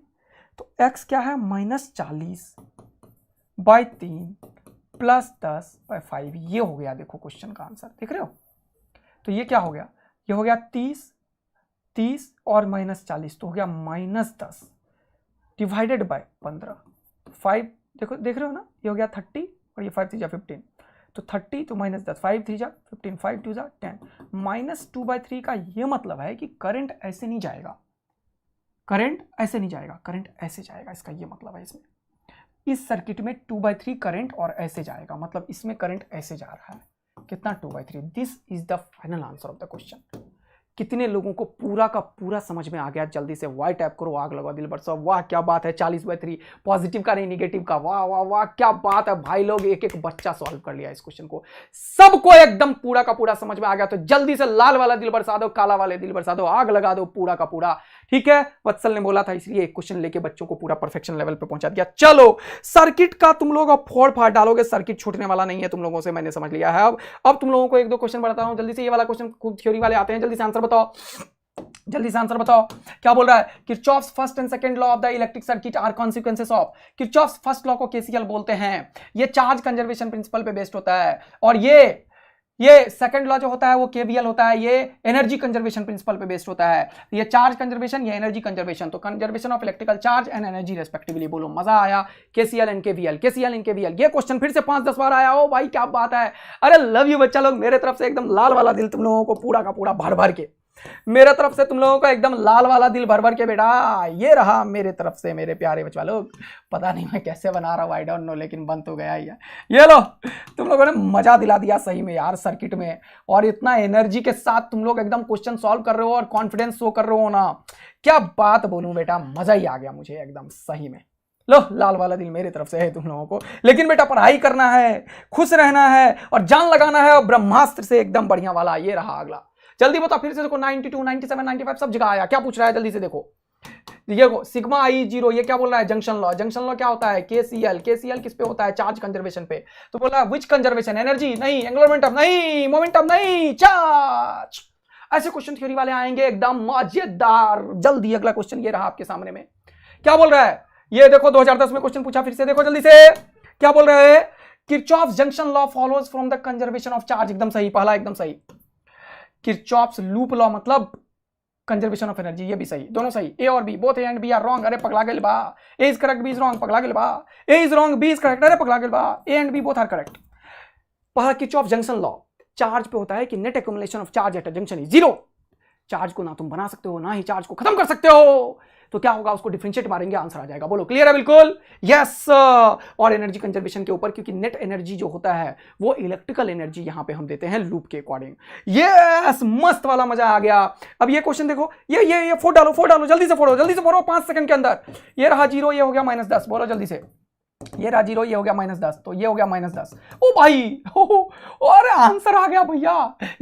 तो x क्या है -40/3 + 10/5, ये हो गया। देखो क्वेश्चन का आंसर देख रहे हो, तो ये क्या हो गया? ये हो गया 30 और -40 तो हो गया -10 / 15, 5 देखो देख रहे हो ना, ये हो गया 30 और ये 5 3 जा 15, तो 30 तो -10, 5 3 जा 15, 5 2 जा 10, -2/3 का ये मतलब है कि करंट ऐसे नहीं जाएगा, करंट ऐसे नहीं जाएगा, करंट ऐसे जाएगा, इसका ये मतलब है। इसमें इस सर्किट में 2/3 करंट और ऐसे जाएगा, मतलब इसमें करंट ऐसे जा रहा है। कितना? 2/3। This is the final answer of the question. कितने लोगों को पूरा का पूरा समझ में आ गया? जल्दी से वाई टैप करो, आग लगा दिल बरसा। वाह क्या बात है, 40/3, पॉजिटिव का नहीं नेगेटिव का। वाह वाह वाह क्या बात है भाई लोग, एक एक बच्चा सॉल्व कर लिया इस क्वेश्चन को, सबको एकदम पूरा का पूरा समझ में आ गया। तो जल्दी से लाल वाला दिल बरसा दो, काला वाले दिल बरसा दो, आग लगा दो पूरा का पूरा। ठीक है, वत्सल ने बोला था इसलिए एक क्वेश्चन लेके बच्चों को पूरा परफेक्शन लेवल पे पहुंचा दिया। चलो सर्किट का तुम लोग अब फोड़ फाड़ डालोगे, सर्किट छूटने वाला नहीं है तुम लोगों से, मैंने समझ लिया है। अब तुम लोगों को एक दो क्वेश्चन बताता हूं जल्दी से। ये वाला क्वेश्चन खूब थ्योरी वाले आते हैं, जल्दी से आंसर बताओ, जल्दी से आंसर बताओ। क्या बोल रहा है? Kirchhoff's first and second law of the electric circuit are consequences of. Kirchhoff's first law को केसीएल बोलते हैं, ये चार्ज कंजर्वेशन प्रिंसिपल पे बेस्ड होता है। और ये सेकंड लॉ जो होता है वो केवीएल होता है, ये एनर्जी कंजर्वेशन प्रिंसिपल पे बेस्ड होता है। ये चार्ज कंजर्वेशन, ये एनर्जी कंजर्वेशन, तो conservation of electrical charge and energy respectively. बोलो मजा आया? KCL and KVL, KCL and KVL. ये क्वेश्चन फिर से 5-10 बार आया हो भाई, क्या बात है। अरे लव यू बच्चा लोग, मेरे तरफ से एकदम लाल वाला दिल तुम लोगों को पूरा का पूरा भर भर के, मेरे तरफ से तुम लोगों को एकदम लाल वाला दिल भर भर के बेटा, ये रहा मेरे तरफ से मेरे प्यारे बच्चा लोग। पता नहीं मैं कैसे बना रहा हूँ, आई डोंट नो, लेकिन बन तो गया ही है। ये लो, तुम लोगों ने मजा दिला दिया सही में यार सर्किट में, और इतना एनर्जी के साथ तुम लोग एकदम क्वेश्चन सॉल्व कर रहे हो और कॉन्फिडेंस शो कर रहे हो ना, क्या बात बोलूं बेटा, मजा ही आ गया मुझे एकदम सही में। लो लाल वाला दिल मेरी तरफ से है तुम लोगों को। लेकिन बेटा पढ़ाई करना है, खुश रहना है और जान लगाना है, और ब्रह्मास्त्र से एकदम बढ़िया वाला ये रहा अगला। जल्दी बताओ फिर से, देखो 92 97 95 सब जगह आया। क्या पूछ रहा है जल्दी से देखो, ये सिग्मा I0, ये क्या बोल रहा है? Junction law. जंक्शन लॉ क्या होता है? केसीएल। केसीएल किस पे होता है? चार्ज कंजर्वेशन पे। तो बोला विच कंजर्वेशन? एनर्जी नहीं, एंगुलर मोमेंटम नहीं, मोमेंटम नहीं, चार्ज। ऐसे क्वेश्चन थ्योरी वाले आएंगे एकदम मजेदार। जल्दी अगला क्वेश्चन ये रहा आपके सामने में। क्या बोल रहा है? ये देखो 2010 में क्वेश्चन पूछा, फिर से देखो जल्दी से। क्या बोल रहा है? Kirchhoff's junction law follows from the conservation of charge. एकदम सही, पहला एकदम सही। किरचॉफ्स लूप लॉ मतलब कंजर्वेशन ऑफ एनर्जी, ये भी सही, दोनों सही। ए और B, both A and B are wrong. अरे पगला गेल बा, A is correct, B is wrong, पगला गेल बा। A is wrong, B is correct, अरे पगला गेल बा। A and B both are correct. पहला किरचॉफ जंक्शन लॉ चार्ज पे होता है कि net accumulation of charge at a junction is 0। Charge को ना तुम बना सकते हो ना ही चार्ज को खत्म कर सकते हो, तो क्या होगा? उसको डिफरेंशिएट मारेंगे, आंसर आ जाएगा। बोलो क्लियर है? बिल्कुल यस। और एनर्जी कंजर्वेशन के ऊपर, क्योंकि नेट एनर्जी जो होता है वो इलेक्ट्रिकल एनर्जी यहां पे हम देते हैं लूप के अकॉर्डिंग। यस, मस्त वाला, मजा आ गया। अब ये क्वेश्चन देखो, ये फोड़ डालो जल्दी से, फोड़ो जल्दी से, फोड़ो 5 सेकंड के अंदर। ये रहा 0, ये हो गया -10। बोलो जल्दी से, ये रहा 0, ये हो गया -10, तो ये हो गया -10। ओ भाई और आंसर आ गया भैया।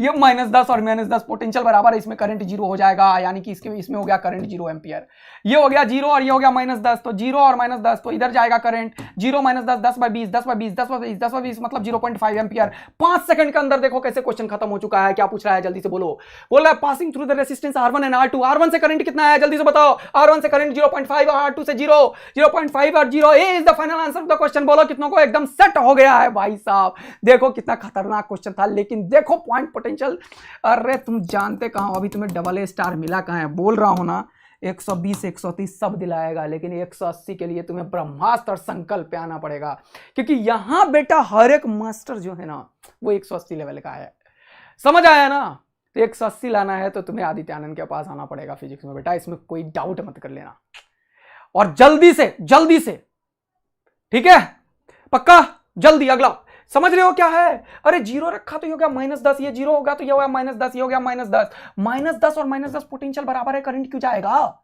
ये -10 और -10 पोटेंशियल बराबर है, इसमें करंट 0 हो जाएगा, यानी कि इसमें हो गया करंट 0 एम्पियर। ये हो गया 0 और ये हो गया -10, तो 0 और -10, तो इधर जाएगा करंट 0 -10, 10/20, 10/20, 10/20, 10/20 मतलब 0.5 एम्पियर। 5 सेकंड के अंदर देखो कैसे क्वेश्चन खत्म हो चुका है। क्या पूछ रहा है जल्दी से बोलो। बोल रहा है passing through the resistance R1 and R2। R1 से करंट कितना है जल्दी से बताओ। R1 से करंट 0.5 और R2 से 0, 0.5 और 0 is the final answer of the question. बोलो कितनों को एकदम सेट हो गया है भाई साहब। देखो कितना खतरनाक क्वेश्चन था, लेकिन देखो पॉइंट पोटेंशियल। अरे तुम जानते कहां हो, अभी तुम्हें डबल ए स्टार मिला कहां है। बोल रहा हूं ना 120 130 सब दिलाएगा, लेकिन 180 के लिए तुम्हें ब्रह्मास्त्र और संकल्प पे आना पड़ेगा, क्योंकि यहां बेटा हर एक मास्टर जो है ना वो 180 लेवल का है। समझ आया ना। तो 180 लाना है तो तुम्हें आदित्य आनंद के पास आना पड़ेगा फिजिक्स में बेटा, इसमें कोई डाउट मत कर लेना। और जल्दी से ठीक है, पक्का जल्दी। अगला समझ रहे हो क्या है। अरे 0 रखा तो ये हो गया -10, ये 0 होगा तो ये हो गया -10, ये हो गया -10। -10 और -10 पोटेंशियल बराबर है, करंट क्यों जाएगा।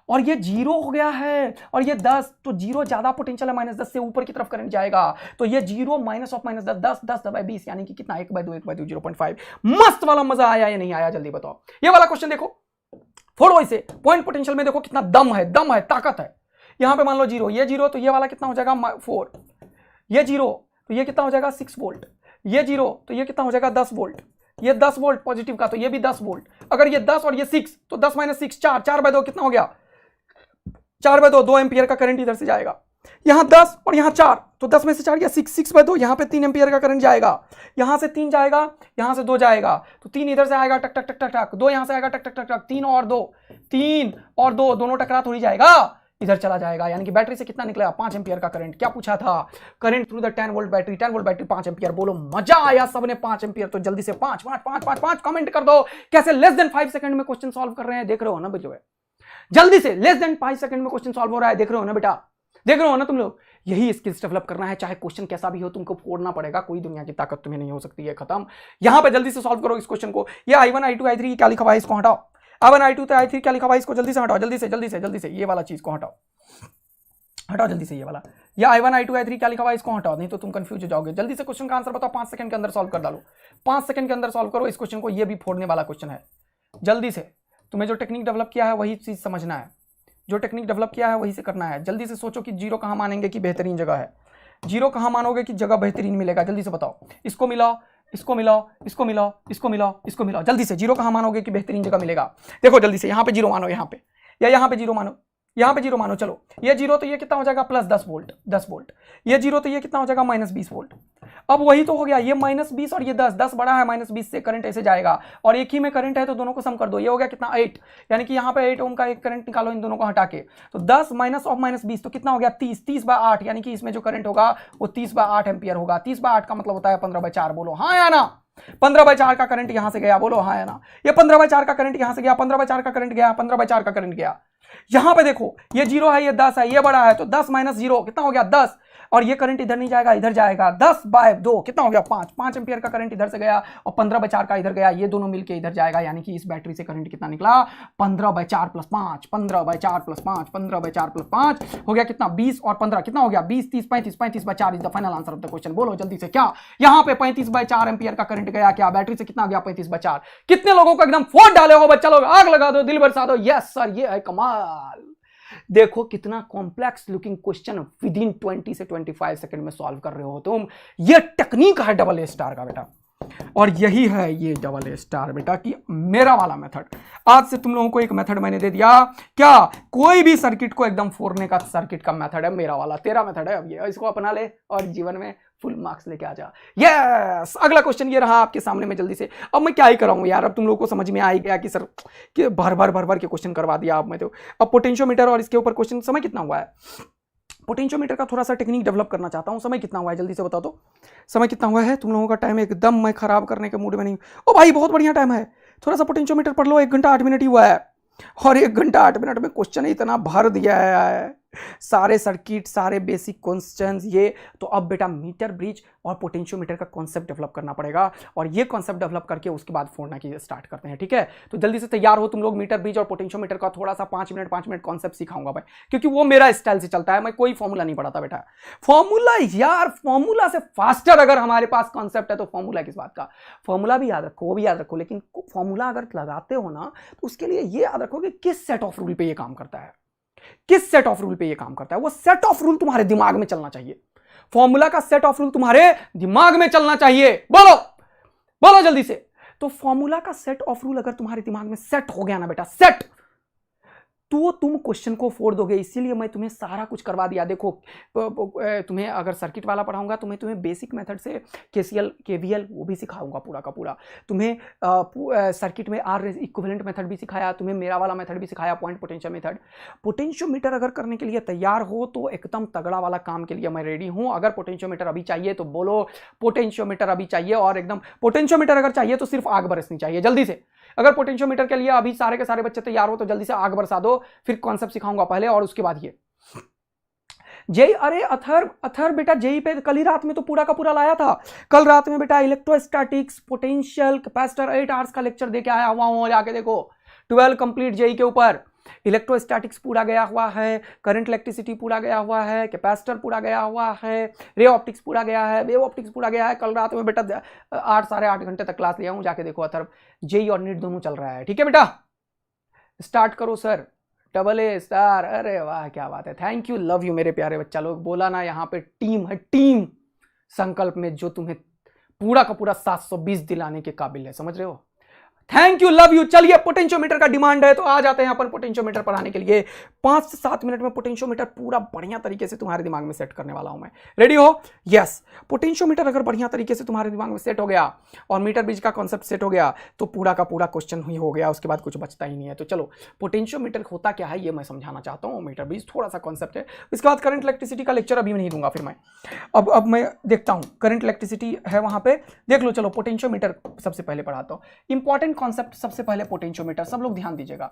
और ये 0 हो गया है और ये 10, तो 0 ज्यादा पोटेंशियल है, -10 से ऊपर की तरफ करंट जाएगा। तो ये 0 माइनस ऑफ -10, 10/20 यानी कि कितना 1/2, 1/2, 0.5। मस्त वाला मजा आया या नहीं आया जल्दी बताओ। ये वाला क्वेश्चन देखो, फोड़ो इसे। पॉइंट पोटेंशियल में देखो कितना दम है, ताकत है। यहां पे मान लो 0, ये 0 तो ये वाला कितना हो जाएगा 4, ये 0 तो ये कितना हो जाएगा 6 वोल्ट, ये 0 तो ये कितना हो जाएगा 10 वोल्ट, ये 10 वोल्ट पॉजिटिव का तो ये भी 10 वोल्ट। अगर ये 10 और ये 6 तो 10 - 6 4, 4/2 कितना हो गया 4/2, 2 एम्पियर का करंट इधर से जाएगा। यहां 10 और यहां 4 तो 10 में से 4 या 6/2, यहां पे 3 एम्पियर का करंट जाएगा। यहां से 3 जाएगा, यहां से 2 जाएगा, तो 3 इधर से आएगा टक टक टक टक टक, 2 यहां से आएगा टक टक टक टक, 3 और 2 दोनों टकरा थोड़ी जाएगा, इधर चला जाएगा। यानी कि बैटरी से कितना निकलेगा 5 एम्पियर का करंट। क्या पूछा था, current through the 10 volt battery, 10 volt battery 5 ampere. बोलो मजा आया सबने 5 एम्पियर। तो जल्दी से 5 5 5 5 5 कमेंट कर दो। कैसे लेस देन 5 सेकंड में क्वेश्चन सॉल्व कर रहे हैं, देख रहे हो ना बच्चों। जल्दी से लेस देन 5 सेकंड में क्वेश्चन सॉल्व हो रहा है, देख रहे हो ना बेटा, देख रहे हो ना तुम लोग। यही स्किल्स डेवलप करना है, चाहे क्वेश्चन कैसा भी हो तुमको फोड़ना पड़ेगा, कोई दुनिया की ताकत तुम्हें नहीं हो सकती है खत्म। यहां पे जल्दी से सॉल्व करो इस क्वेश्चन को। ये I1 I2 I3 क्या लिखा हुआ है इसको हटाओ। I1 I2 तो I3 क्या लिखा हुआ है इसको जल्दी से हटाओ, जल्दी से ये वाला चीज को हटाओ जल्दी से। ये वाला ये I1 I2 I3 क्या लिखा हुआ है इसको हटाओ, नहीं तो तुम कंफ्यूज हो जाओगे। जल्दी से क्वेश्चन का आंसर बताओ, 5 सेकंड के अंदर सॉल्व कर डालो, 5 सेकंड के अंदर सॉल्व करो इस क्वेश्चन को। ये भी फोड़ने वाला क्वेश्चन है। जल्दी से तुम्हें जो टेक्निक डेवलप किया है वही चीज समझना है, जो टेक्निक डेवलप किया है वही से करना है। जल्दी से सोचो कि 0 कहां मानेंगे कि बेहतरीन जगह है, 0 कहां मानोगे कि जगह बेहतरीन मिलेगा। जल्दी से बताओ, इसको मिलाओ, इसको मिलाओ, इसको मिलाओ, इसको मिलाओ, इसको मिलाओ। जल्दी से 0 कहां मानोगे कि बेहतरीन जगह मिलेगा। देखो जल्दी से यहाँ पे 0 मानो, यहाँ पे या यहाँ पे 0 मानो, यहाँ पे 0 मानो। चलो ये 0 तो ये कितना हो जाएगा +10 वोल्ट, 10 वोल्ट। ये 0 तो ये कितना हो जाएगा -20 वोल्ट। अब वही तो हो गया, ये -20 और ये 10, 10 बड़ा है -20 से, करंट ऐसे जाएगा और एक ही में करंट है तो दोनों को सम कर दो। ये हो गया कितना 8, यानी कि यहाँ पे 8 ओम का एक करंट निकालो इन दोनों को हटा के। तो 10 माइनस ऑफ -20 तो कितना हो गया 30, 30/8, यानी कि इसमें जो करंट होगा वो 30/8 एम्पियर होगा। 30/8 का मतलब होता है 15/4। बोलो हाँ या ना। 15/4 का करंट यहां से गया, बोलो हाँ या ना। ये 15/4 का करंट यहां से गया, 15/4 का करंट गया, 15/4 का करंट गया। यहां पे देखो ये 0 है, ये 10 है, ये बड़ा है तो 10 - 0 कितना हो गया 10, और ये करंट इधर नहीं जाएगा, इधर जाएगा। 10/2 कितना हो गया 5 एम्पियर का करंट इधर से गया और 15/4 का इधर गया, ये दोनों मिलके इधर जाएगा। यानी कि इस बैटरी से करंट कितना निकला 15/4 + 5, 15/4 + 5, 15/4 + 5 हो गया कितना 20 और 15 कितना हो गया 20, 30, 35, 35/4 is the final answer of the question. बोलो जल्दी से क्या यहाँ पे 35/4 एम्पियर का करंट गया, क्या बैटरी से कितना गया 35/4। कितने लोगों को एकदम फोड़ डाले हो बच्चा लोग, आग लगा दो, दिल बरसा दो। यस सर ये है कमाल। देखो कितना complex looking question with in 20 से 25 सेकंड में सॉल्व कर रहे हो तुम। ये टेक्निक है डबल ए स्टार का बेटा, और यही है ये डबल ए स्टार बेटा कि मेरा वाला मेथड। आज से तुम लोगों को एक मेथड मैंने दे दिया, क्या कोई भी सर्किट को एकदम फोड़ने का सर्किट का मेथड है मेरा वाला, तेरा मेथड है। अब ये इसको अपना ले और जीवन में फुल मार्क्स लेके आ जा। यस अगला क्वेश्चन ये रहा आपके सामने में। जल्दी से अब मैं क्या ही कराऊं यार, अब तुम लोगों को समझ में आ ही गया कि सर कि भर भर के क्वेश्चन करवा दिया आप। मैं तो अब पोटेंशियोमीटर और इसके ऊपर क्वेश्चन, समय कितना हुआ है पोटेंशियोमीटर का, थोड़ा सा टेक्निक डेवलप करना चाहता हूं। समय कितना हुआ है जल्दी से बता दो, समय कितना हुआ है। तुम लोगों का टाइम एकदम मैं खराब करने के मूड में नहीं। ओ भाई बहुत बढ़िया टाइम है, थोड़ा सा पोटेंशियोमीटर पढ़ लो। 1 घंटा 8 मिनट ही हुआ है और 1 घंटा 8 मिनट में क्वेश्चन इतना भर दिया है। सारे सर्किट, सारे बेसिक क्वेश्चंस ये। तो अब बेटा मीटर ब्रिज और पोटेंशियोमीटर का कॉन्सेप्ट डेवलप करना पड़ेगा, और ये कॉन्सेप्ट डेवलप करके उसके बाद फोड़ना की स्टार्ट करते हैं, ठीक है। तो जल्दी से तैयार हो तुम लोग। मीटर ब्रिज और पोटेंशियोमीटर का थोड़ा सा 5 मिनट कॉन्सेप्ट सिखाऊंगा भाई, क्योंकि वो मेरा स्टाइल से चलता है। मैं कोई फॉर्मूला नहीं पढ़ाता बेटा। फॉर्मूला यार, फॉर्मूला से फास्टर अगर हमारे पास कॉन्सेप्ट है तो फॉर्मूला किस बात का। फॉर्मूला भी याद रखो, वो भी याद रखो, लेकिन फॉर्मूला अगर लगाते हो ना तो उसके लिए ये याद रखो कि किस सेट ऑफ रूल पे ये काम करता है, किस सेट ऑफ रूल पे ये काम करता है। वो सेट ऑफ रूल तुम्हारे दिमाग में चलना चाहिए। फॉर्मूला का सेट ऑफ रूल तुम्हारे दिमाग में चलना चाहिए। बोलो बोलो जल्दी से। तो फॉर्मूला का सेट ऑफ रूल अगर तुम्हारे दिमाग में सेट हो गया ना बेटा, सेट, तो तुम क्वेश्चन को फोड़ दोगे। इसीलिए मैं तुम्हें सारा कुछ करवा दिया। देखो तुम्हें अगर सर्किट वाला पढ़ाऊंगा तो मैं तुम्हें बेसिक मेथड से केसीएल केवीएल वो भी सिखाऊंगा पूरा का पूरा। तुम्हें सर्किट में आर इक्विवेलेंट मेथड भी सिखाया, तुम्हें मेरा वाला मेथड भी सिखाया, पॉइंट पोटेंशियल मेथड। पोटेंशियोमीटर अगर करने के लिए तैयार हो तो एकदम तगड़ा वाला काम के लिए मैं रेडी हूं। अगर पोटेंशियोमीटर अभी चाहिए तो बोलो पोटेंशियोमीटर अभी चाहिए, और एकदम पोटेंशियोमीटर अगर चाहिए तो सिर्फ आग बरसनी चाहिए जल्दी से। अगर पोटेंशियोमीटर के लिए अभी सारे के सारे बच्चे तैयार हो तो जल्दी से आग बरसा दो। फिर कॉन्सेप्ट सिखाऊंगा पहले और उसके बाद ये जेई। अरे अथर बेटा जेई पे कल ही रात में तो पूरा का पूरा लाया था। कल रात में बेटा इलेक्ट्रोस्टैटिक्स, पोटेंशियल, कैपेसिटर 8 आवर्स का लेक्चर देके आया हुआ हूं। जाके देखो 12 कंप्लीट जेई के ऊपर। इलेक्ट्रोस्टैटिक्स पूरा गया हुआ है, करंट इलेक्ट्रिसिटी पूरा गया हुआ है, कैपेसिटर पूरा गया हुआ है, रे ऑप्टिक्स पूरा गया है, वेव ऑप्टिक्स पूरा गया है। कल रात में बेटा 8 साढ़े 8 घंटे तक क्लास लिया हूं। जाके देखो अथर जेई और नीट दोनों चल रहा है, ठीक है बेटा। स्टार्ट करो सर। AA स्टार, अरे वाह क्या बात है। थैंक यू, लव यू मेरे प्यारे बच्चा लोग। बोला ना यहाँ पे टीम है, टीम संकल्प में जो तुम्हें पूरा का पूरा 720 दिलाने के काबिल है, समझ रहे हो। Thank you, love you. चलिए पोटेंशियोमीटर का डिमांड है तो आ जाते हैं अपन पोटेंशियोमीटर पढ़ाने के लिए। 5 से 7 मिनट में पोटेंशियोमीटर पूरा बढ़िया तरीके से तुम्हारे दिमाग में सेट करने वाला हूं मैं। रेडी हो? यस। पोटेंशियोमीटर अगर बढ़िया तरीके से तुम्हारे दिमाग में सेट हो गया और मीटर ब्रिज का कॉन्सेप्ट सेट हो गया तो पूरा का पूरा क्वेश्चन ही हो गया, उसके बाद कुछ बचता ही नहीं है। तो चलो पोटेंशियोमीटर होता क्या है ये मैं समझाना चाहता हूँ। मीटर ब्रिज थोड़ा सा कॉन्सेप्ट है, इसके बाद करंट इलेक्ट्रिसिटी का लेक्चर अभी नहीं दूंगा। फिर मैं अब मैं देखता हूँ करंट इलेक्ट्रिसिटी है वहां पे, देख लो। चलो पोटेंशियोमीटर सबसे पहले पढ़ाता हूँ। इंपॉर्टेंट कॉन्सेप्ट सबसे पहले पोटेंशियोमीटर, सब लोग ध्यान दीजिएगा।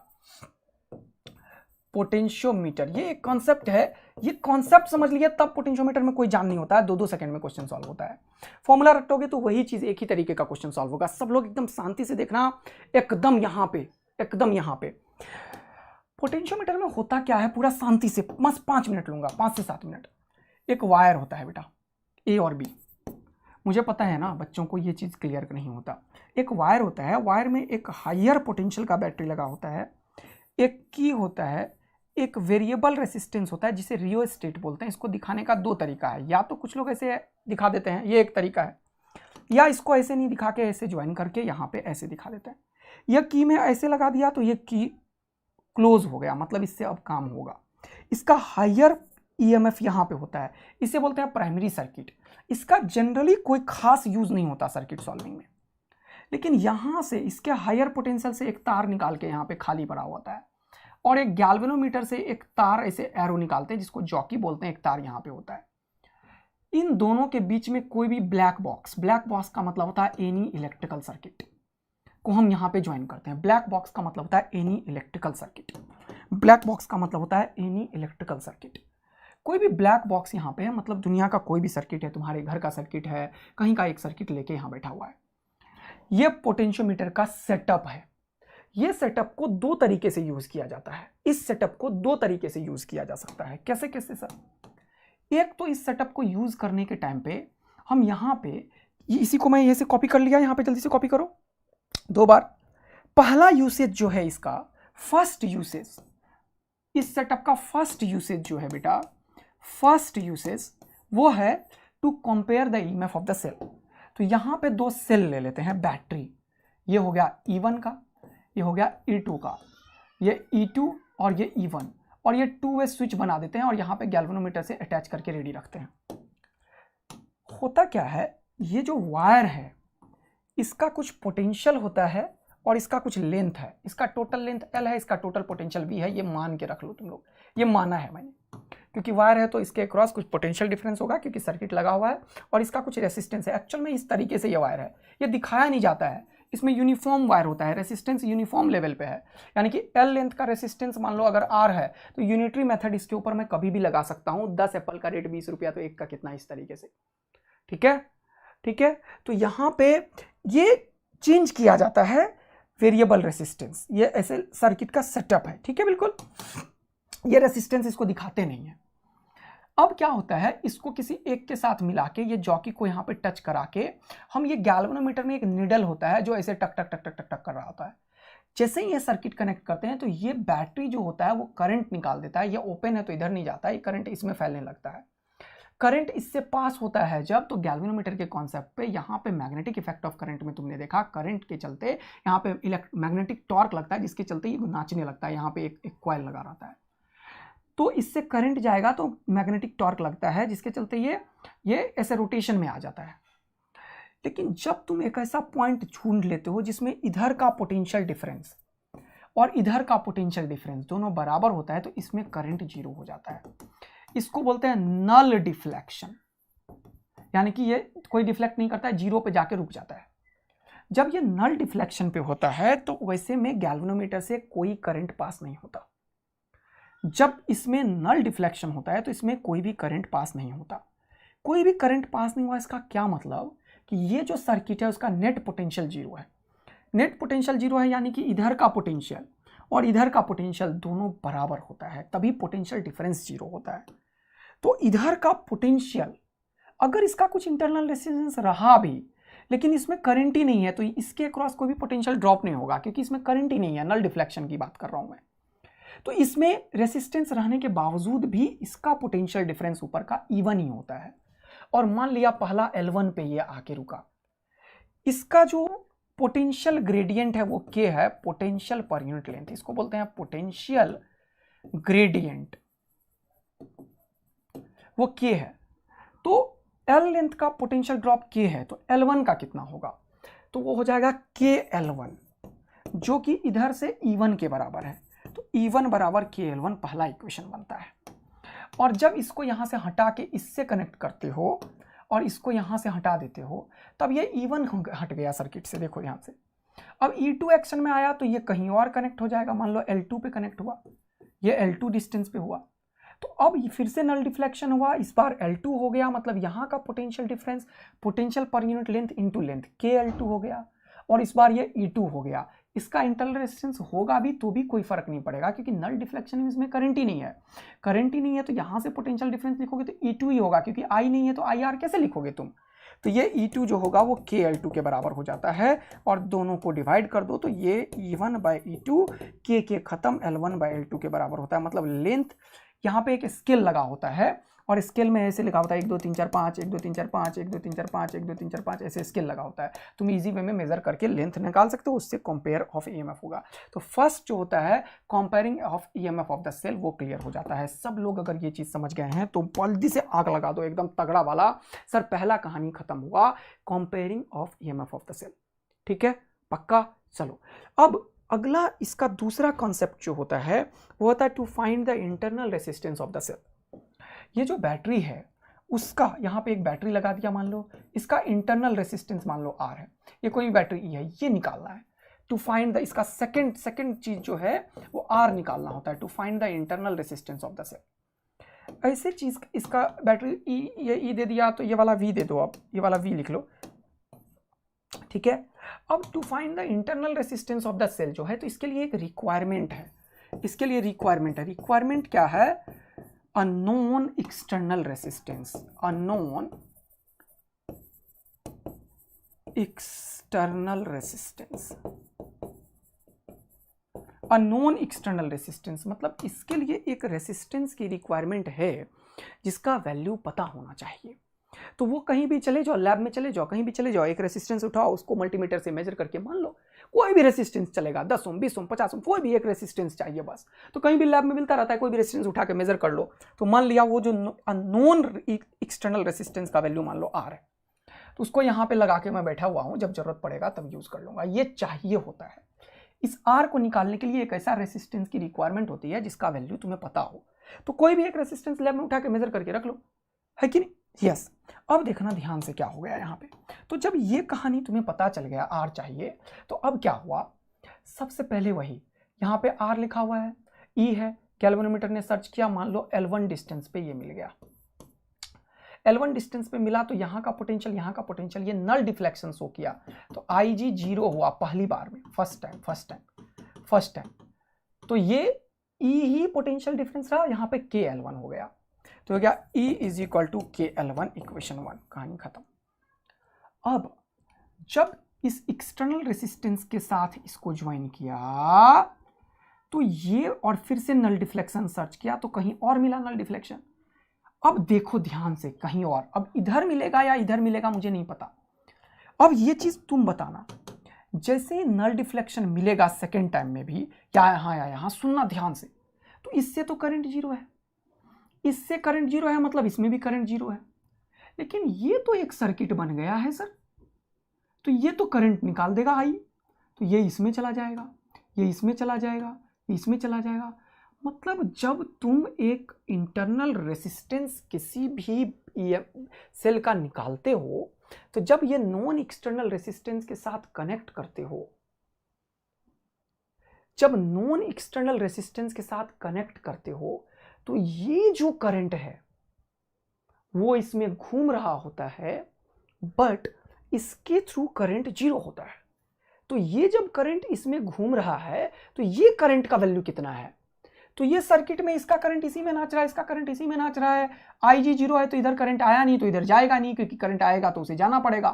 पोटेंशियोमीटर ये एक कॉन्सेप्ट है, ये कॉन्सेप्ट समझ लिया तब पोटेंशियोमीटर में कोई जान नहीं होता है। 2-2 सेकंड में क्वेश्चन सॉल्व होता है। फॉर्मूला रटोगे तो वही चीज एक ही तरीके का क्वेश्चन सॉल्व होगा। सब लोग एकदम शांति से देखना, एकदम यहां पे, एकदम यहां पे। पोटेंशियोमीटर में होता क्या है पूरा शांति से, बस 5 मिनट लूंगा, 5 से 7 मिनट। एक वायर होता है बेटा, ए और बी। मुझे पता है ना बच्चों को ये चीज क्लियर नहीं होता। एक वायर होता है, वायर में एक हायर पोटेंशियल का बैटरी लगा होता है, एक की होता है, एक वेरिएबल रेसिस्टेंस होता है जिसे रियोस्टेट बोलते हैं। इसको दिखाने का 2 तरीका है, या तो कुछ लोग ऐसे दिखा देते हैं, ये एक तरीका है, या इसको ऐसे नहीं दिखा के ऐसे ज्वाइन करके यहाँ पे ऐसे दिखा देते हैं। यह की में ऐसे लगा दिया तो ये की क्लोज हो गया, मतलब इससे अब काम होगा। इसका हायर ईएमएफ यहाँ पे होता है, इसे बोलते हैं प्राइमरी सर्किट। इसका जनरली कोई खास यूज नहीं होता सर्किट सॉल्विंग में, लेकिन यहां से इसके हायर पोटेंशियल से एक तार निकाल के यहाँ पे खाली पड़ा होता है, और एक गैल्वेनोमीटर से एक तार ऐसे एरो निकालते हैं जिसको जॉकी बोलते हैं, एक तार यहाँ पे होता है। इन दोनों के बीच में कोई भी ब्लैक बॉक्स का मतलब होता है एनी इलेक्ट्रिकल सर्किट को हम यहाँ पे ज्वाइन करते हैं। ब्लैक बॉक्स का मतलब होता है any electrical circuit, black box का मतलब होता है एनी इलेक्ट्रिकल सर्किट। कोई भी ब्लैक बॉक्स यहाँ पे है मतलब दुनिया का कोई भी सर्किट है, तुम्हारे घर का सर्किट है, कहीं का एक सर्किट लेके यहाँ बैठा हुआ है। ये पोटेंशियोमीटर का सेटअप है। ये सेटअप को 2 तरीके से यूज किया जाता है। इस सेटअप को 2 तरीके से यूज किया जा सकता है। कैसे कैसे सर? एक तो इस सेटअप को यूज करने के टाइम पे हम यहाँ पे, इसी को मैं ये से कॉपी कर लिया, यहाँ पे जल्दी से कॉपी करो 2 बार। पहला यूसेज जो है इसका, फर्स्ट यूसेज, इस सेटअप का फर्स्ट यूसेज जो है बेटा, फर्स्ट यूसेज वो है to compare the EMF of the cell. तो यहाँ पे 2 सेल ले लेते हैं बैटरी, ये हो गया E1 का, ये हो गया E2 का, ये E2 और ये E1, और ये 2 वे स्विच बना देते हैं और यहाँ पे गैल्वेनोमीटर से अटैच करके रेडी रखते हैं। होता क्या है, ये जो वायर है इसका कुछ पोटेंशियल होता है और इसका कुछ लेंथ है। इसका टोटल लेंथ L है, इसका टोटल पोटेंशियल V है। ये मान के रख लो तुम लोग, ये माना है मैंने, क्योंकि वायर है तो इसके क्रॉस कुछ पोटेंशियल डिफरेंस होगा क्योंकि सर्किट लगा हुआ है, और इसका कुछ रेसिस्टेंस है। एक्चुअल में इस तरीके से ये वायर है, ये दिखाया नहीं जाता है, इसमें यूनिफॉर्म वायर होता है, रेसिस्टेंस यूनिफॉर्म लेवल पे है, यानी कि एल लेंथ का रेसिस्टेंस मान लो अगर आर है तो यूनिटरी मेथड इसके ऊपर मैं कभी भी लगा सकता हूं। 10 एप्पल का रेट 20 रुपया तो एक का कितना, इस तरीके से। ठीक है, ठीक है। तो यहां पे ये चेंज किया जाता है वेरिएबल रेसिस्टेंस, ये ऐसे सर्किट का सेटअप है। ठीक है, बिल्कुल ये रेसिस्टेंस इसको दिखाते नहीं है। अब क्या होता है, इसको किसी एक के साथ मिला के, ये जॉकी को यहाँ पे टच करा के, हम ये गैल्वेनोमीटर में एक निडल होता है जो ऐसे टक टक टक टक टक टक कर रहा होता है। जैसे ही ये सर्किट कनेक्ट करते हैं तो ये बैटरी जो होता है वो करंट निकाल देता है। ये ओपन है तो इधर नहीं जाता है, ये करंट इसमें फैलने लगता है। करंट इससे पास होता है जब, तो गैल्वेनोमीटर के कॉन्सेप्ट पे यहाँ पे मैग्नेटिक इफेक्ट ऑफ करंट में तुमने देखा, करंट के चलते यहाँ पे मैग्नेटिक टॉर्क लगता है, जिसके चलते ये नाचने लगता है। यहाँ पे एक कॉइल लगा रहता है, तो इससे करंट जाएगा तो मैग्नेटिक टॉर्क लगता है, जिसके चलते ये ऐसे रोटेशन में आ जाता है। लेकिन जब तुम एक ऐसा पॉइंट ढूंढ लेते हो जिसमें इधर का पोटेंशियल डिफरेंस और इधर का पोटेंशियल डिफरेंस दोनों बराबर होता है, तो इसमें करंट जीरो हो जाता है। इसको बोलते हैं नल डिफ्लेक्शन, यानी कि ये कोई डिफ्लेक्ट नहीं करता है, जीरो पे जाके रुक जाता है। जब ये नल डिफ्लेक्शन पे होता है तो वैसे में गैल्वेनोमीटर से कोई करंट पास नहीं होता। जब इसमें नल डिफ्लेक्शन होता है तो इसमें कोई भी करंट पास नहीं होता। कोई भी करंट पास नहीं हुआ, इसका क्या मतलब कि ये जो सर्किट है उसका नेट पोटेंशियल जीरो है। नेट पोटेंशियल जीरो है, यानी कि इधर का पोटेंशियल और इधर का पोटेंशियल दोनों बराबर होता है, तभी पोटेंशियल डिफरेंस जीरो होता है। तो इधर का पोटेंशियल अगर इसका कुछ इंटरनल रेजिस्टेंस रहा भी, लेकिन इसमें करंट ही नहीं है, तो इसके अक्रॉस कोई भी पोटेंशियल ड्रॉप नहीं होगा, क्योंकि इसमें करंट ही नहीं है। नल डिफ्लेक्शन की बात कर रहा हूं मैं। तो इसमें रेसिस्टेंस रहने के बावजूद भी इसका पोटेंशियल डिफरेंस ऊपर का इवन ही होता है। और मान लिया पहला L1 पे ये आके रुका, इसका जो पोटेंशियल ग्रेडियंट है वो K है, पोटेंशियल पर यूनिट लेंथ, इसको बोलते हैं पोटेंशियल ग्रेडियंट, वो K है। तो L लेंथ का पोटेंशियल ड्रॉप K है, तो L1 का कितना होगा, तो वो हो जाएगा KL1, जो कि इधर से E1 के बराबर है। तो E1 बराबर KL1 पहला इक्वेशन बनता है। और जब इसको यहां से हटा के इससे कनेक्ट करते हो और इसको यहां से हटा देते हो, तब ये E1 हट गया सर्किट से। देखो यहां से अब E2 एक्शन में आया तो ये कहीं और कनेक्ट हो जाएगा। मान लो L2 पे कनेक्ट हुआ, ये L2 डिस्टेंस पे हुआ, तो अब फिर से नल डिफ्लेक्शन हुआ, इस बार L2 हो गया, मतलब यहाँ का potential difference, potential per unit length into length, KL2 हो गया। और इस बार ये E2 हो गया। इसका इंटरनल रेजिस्टेंस होगा भी तो भी कोई फर्क नहीं पड़ेगा, क्योंकि नल डिफ्लेक्शन में इसमें करंट ही नहीं है। करंट ही नहीं है तो यहाँ से पोटेंशियल डिफरेंस लिखोगे तो E2 ही होगा, क्योंकि I नहीं है तो IR कैसे लिखोगे तुम। तो ये E2 जो होगा वो KL2 के बराबर हो जाता है, और दोनों को डिवाइड कर दो तो ये E1 बाई E2, K खत्म, L1 बाई L2 के बराबर होता है। मतलब लेंथ यहाँ पे एक स्केल लगा होता है, और स्केल में ऐसे लिखा होता है 1 2 3 4 5, 1 2 3 4 5, 1 2 3 4 5, 1 2 3 4 5, ऐसे स्केल लगा होता है। तुम इजी वे में मेजर करके लेंथ निकाल सकते हो, उससे कंपेयर ऑफ ईएमएफ होगा। तो फर्स्ट जो होता है comparing of EMF of the cell, वो क्लियर हो जाता है। सब लोग अगर ये चीज समझ गए हैं तो जल्दी से आग लगा दो एकदम तगड़ा वाला, सर पहला कहानी खत्म हुआ, comparing of EMF of the cell. ठीक है, पक्का। चलो अब अगला इसका दूसरा कॉन्सेप्ट जो होता है वो होता है to find the internal resistance of the cell. ये जो बैटरी है उसका, यहाँ पे एक बैटरी लगा दिया मान लो, इसका इंटरनल रेसिस्टेंस मान लो R है, ये कोई बैटरी E है, ये निकालना है। टू फाइंड द, इसका सेकंड चीज जो है वो R निकालना होता है, to find the internal resistance of the cell. ऐसे चीज, इसका बैटरी ये E दे दिया तो ये वाला V दे दो, आप ये वाला V लिख लो। ठीक है, अब to find the internal resistance of the cell जो है, तो इसके लिए एक रिक्वायरमेंट है, इसके लिए रिक्वायरमेंट है। रिक्वायरमेंट क्या है, unknown external resistance, unknown external resistance, unknown external resistance मतलब इसके लिए एक रेसिस्टेंस की रिक्वायरमेंट है जिसका वैल्यू पता होना चाहिए। तो वो कहीं भी चले जाओ, लैब में चले जाओ, कहीं भी चले जाओ, एक रेसिस्टेंस उठाओ, उसको मल्टीमीटर से मेजर करके, मान लो कोई भी रेसिस्टेंस चलेगा, 10 ओम 20 ओम 50 ओम, कोई भी एक रेसिस्टेंस चाहिए बस। तो कहीं भी लैब में मिलता रहता है, कोई भी रेसिस्टेंस उठा के मेजर कर लो। तो मान लिया वो जो अननोन एक्सटर्नल रेसिस्टेंस का वैल्यू मान लो R है, तो उसको यहाँ पे लगा के मैं बैठा हुआ हूँ, जब जरूरत पड़ेगा तब यूज कर लूंगा, ये चाहिए होता है। इस R को निकालने के लिए एक ऐसा रेसिस्टेंस की रिक्वायरमेंट होती है जिसका वैल्यू तुम्हें पता हो। तो कोई भी एक रेसिस्टेंस लैब में उठा के मेजर करके रख लो, है कि नहीं। यस, अब देखना ध्यान से क्या हो गया यहाँ पे। तो जब ये कहानी तुम्हें पता चल गया R चाहिए, तो अब क्या हुआ, सबसे पहले वही यहाँ पे R लिखा हुआ है, E है, कैल्विनोमीटर ने सर्च किया, मान लो L1 डिस्टेंस पे ये मिल गया, L1 डिस्टेंस पे मिला, तो यहाँ का पोटेंशियल यहाँ का पोटेंशियल ये नल डिफ्लेक्शन शो किया, तो IG 0 हुआ पहली बार में, फर्स्ट टाइम। तो ये E ही पोटेंशियल डिफरेंस रहा, यहाँ पे KL1 हो गया, तो हो गया E is equal to KL1, equation 1, कहानी खत्म। अब जब इस एक्सटर्नल रेसिस्टेंस के साथ इसको ज्वाइन किया, तो ये और फिर से नल डिफ्लेक्शन सर्च किया, तो कहीं और मिला नल डिफ्लेक्शन। अब देखो ध्यान से, कहीं और, अब इधर मिलेगा या इधर मिलेगा मुझे नहीं पता, अब ये चीज तुम बताना, जैसे नल डिफ्लेक्शन मिलेगा सेकेंड टाइम में भी, या यहां सुनना ध्यान से, तो इससे तो करंट जीरो है, इससे करंट जीरो है, मतलब इसमें भी करंट जीरो है, लेकिन ये तो एक सर्किट बन गया है सर, तो ये तो करंट निकाल देगा आई, तो ये इसमें चला जाएगा, ये इसमें चला जाएगा, इसमें चला जाएगा, मतलब जब तुम एक इंटरनल रेसिस्टेंस किसी भी सेल का निकालते हो, तो जब ये नॉन एक्सटर्नल रेसिस्टेंस के साथ कनेक्ट करते हो, जब नॉन एक्सटर्नल रेसिस्टेंस के साथ कनेक्ट करते हो, तो ये जो करंट है वो इसमें घूम रहा होता है, बट इसके थ्रू करंट जीरो होता है। तो ये जब करंट इसमें घूम रहा है, तो ये करंट का वैल्यू कितना है, तो ये सर्किट में इसका करंट इसी में नाच रहा है, इसका करंट इसी में नाच रहा है, IG 0 है, तो इधर करंट आया नहीं, तो इधर जाएगा नहीं, क्योंकि करंट आएगा तो उसे जाना पड़ेगा।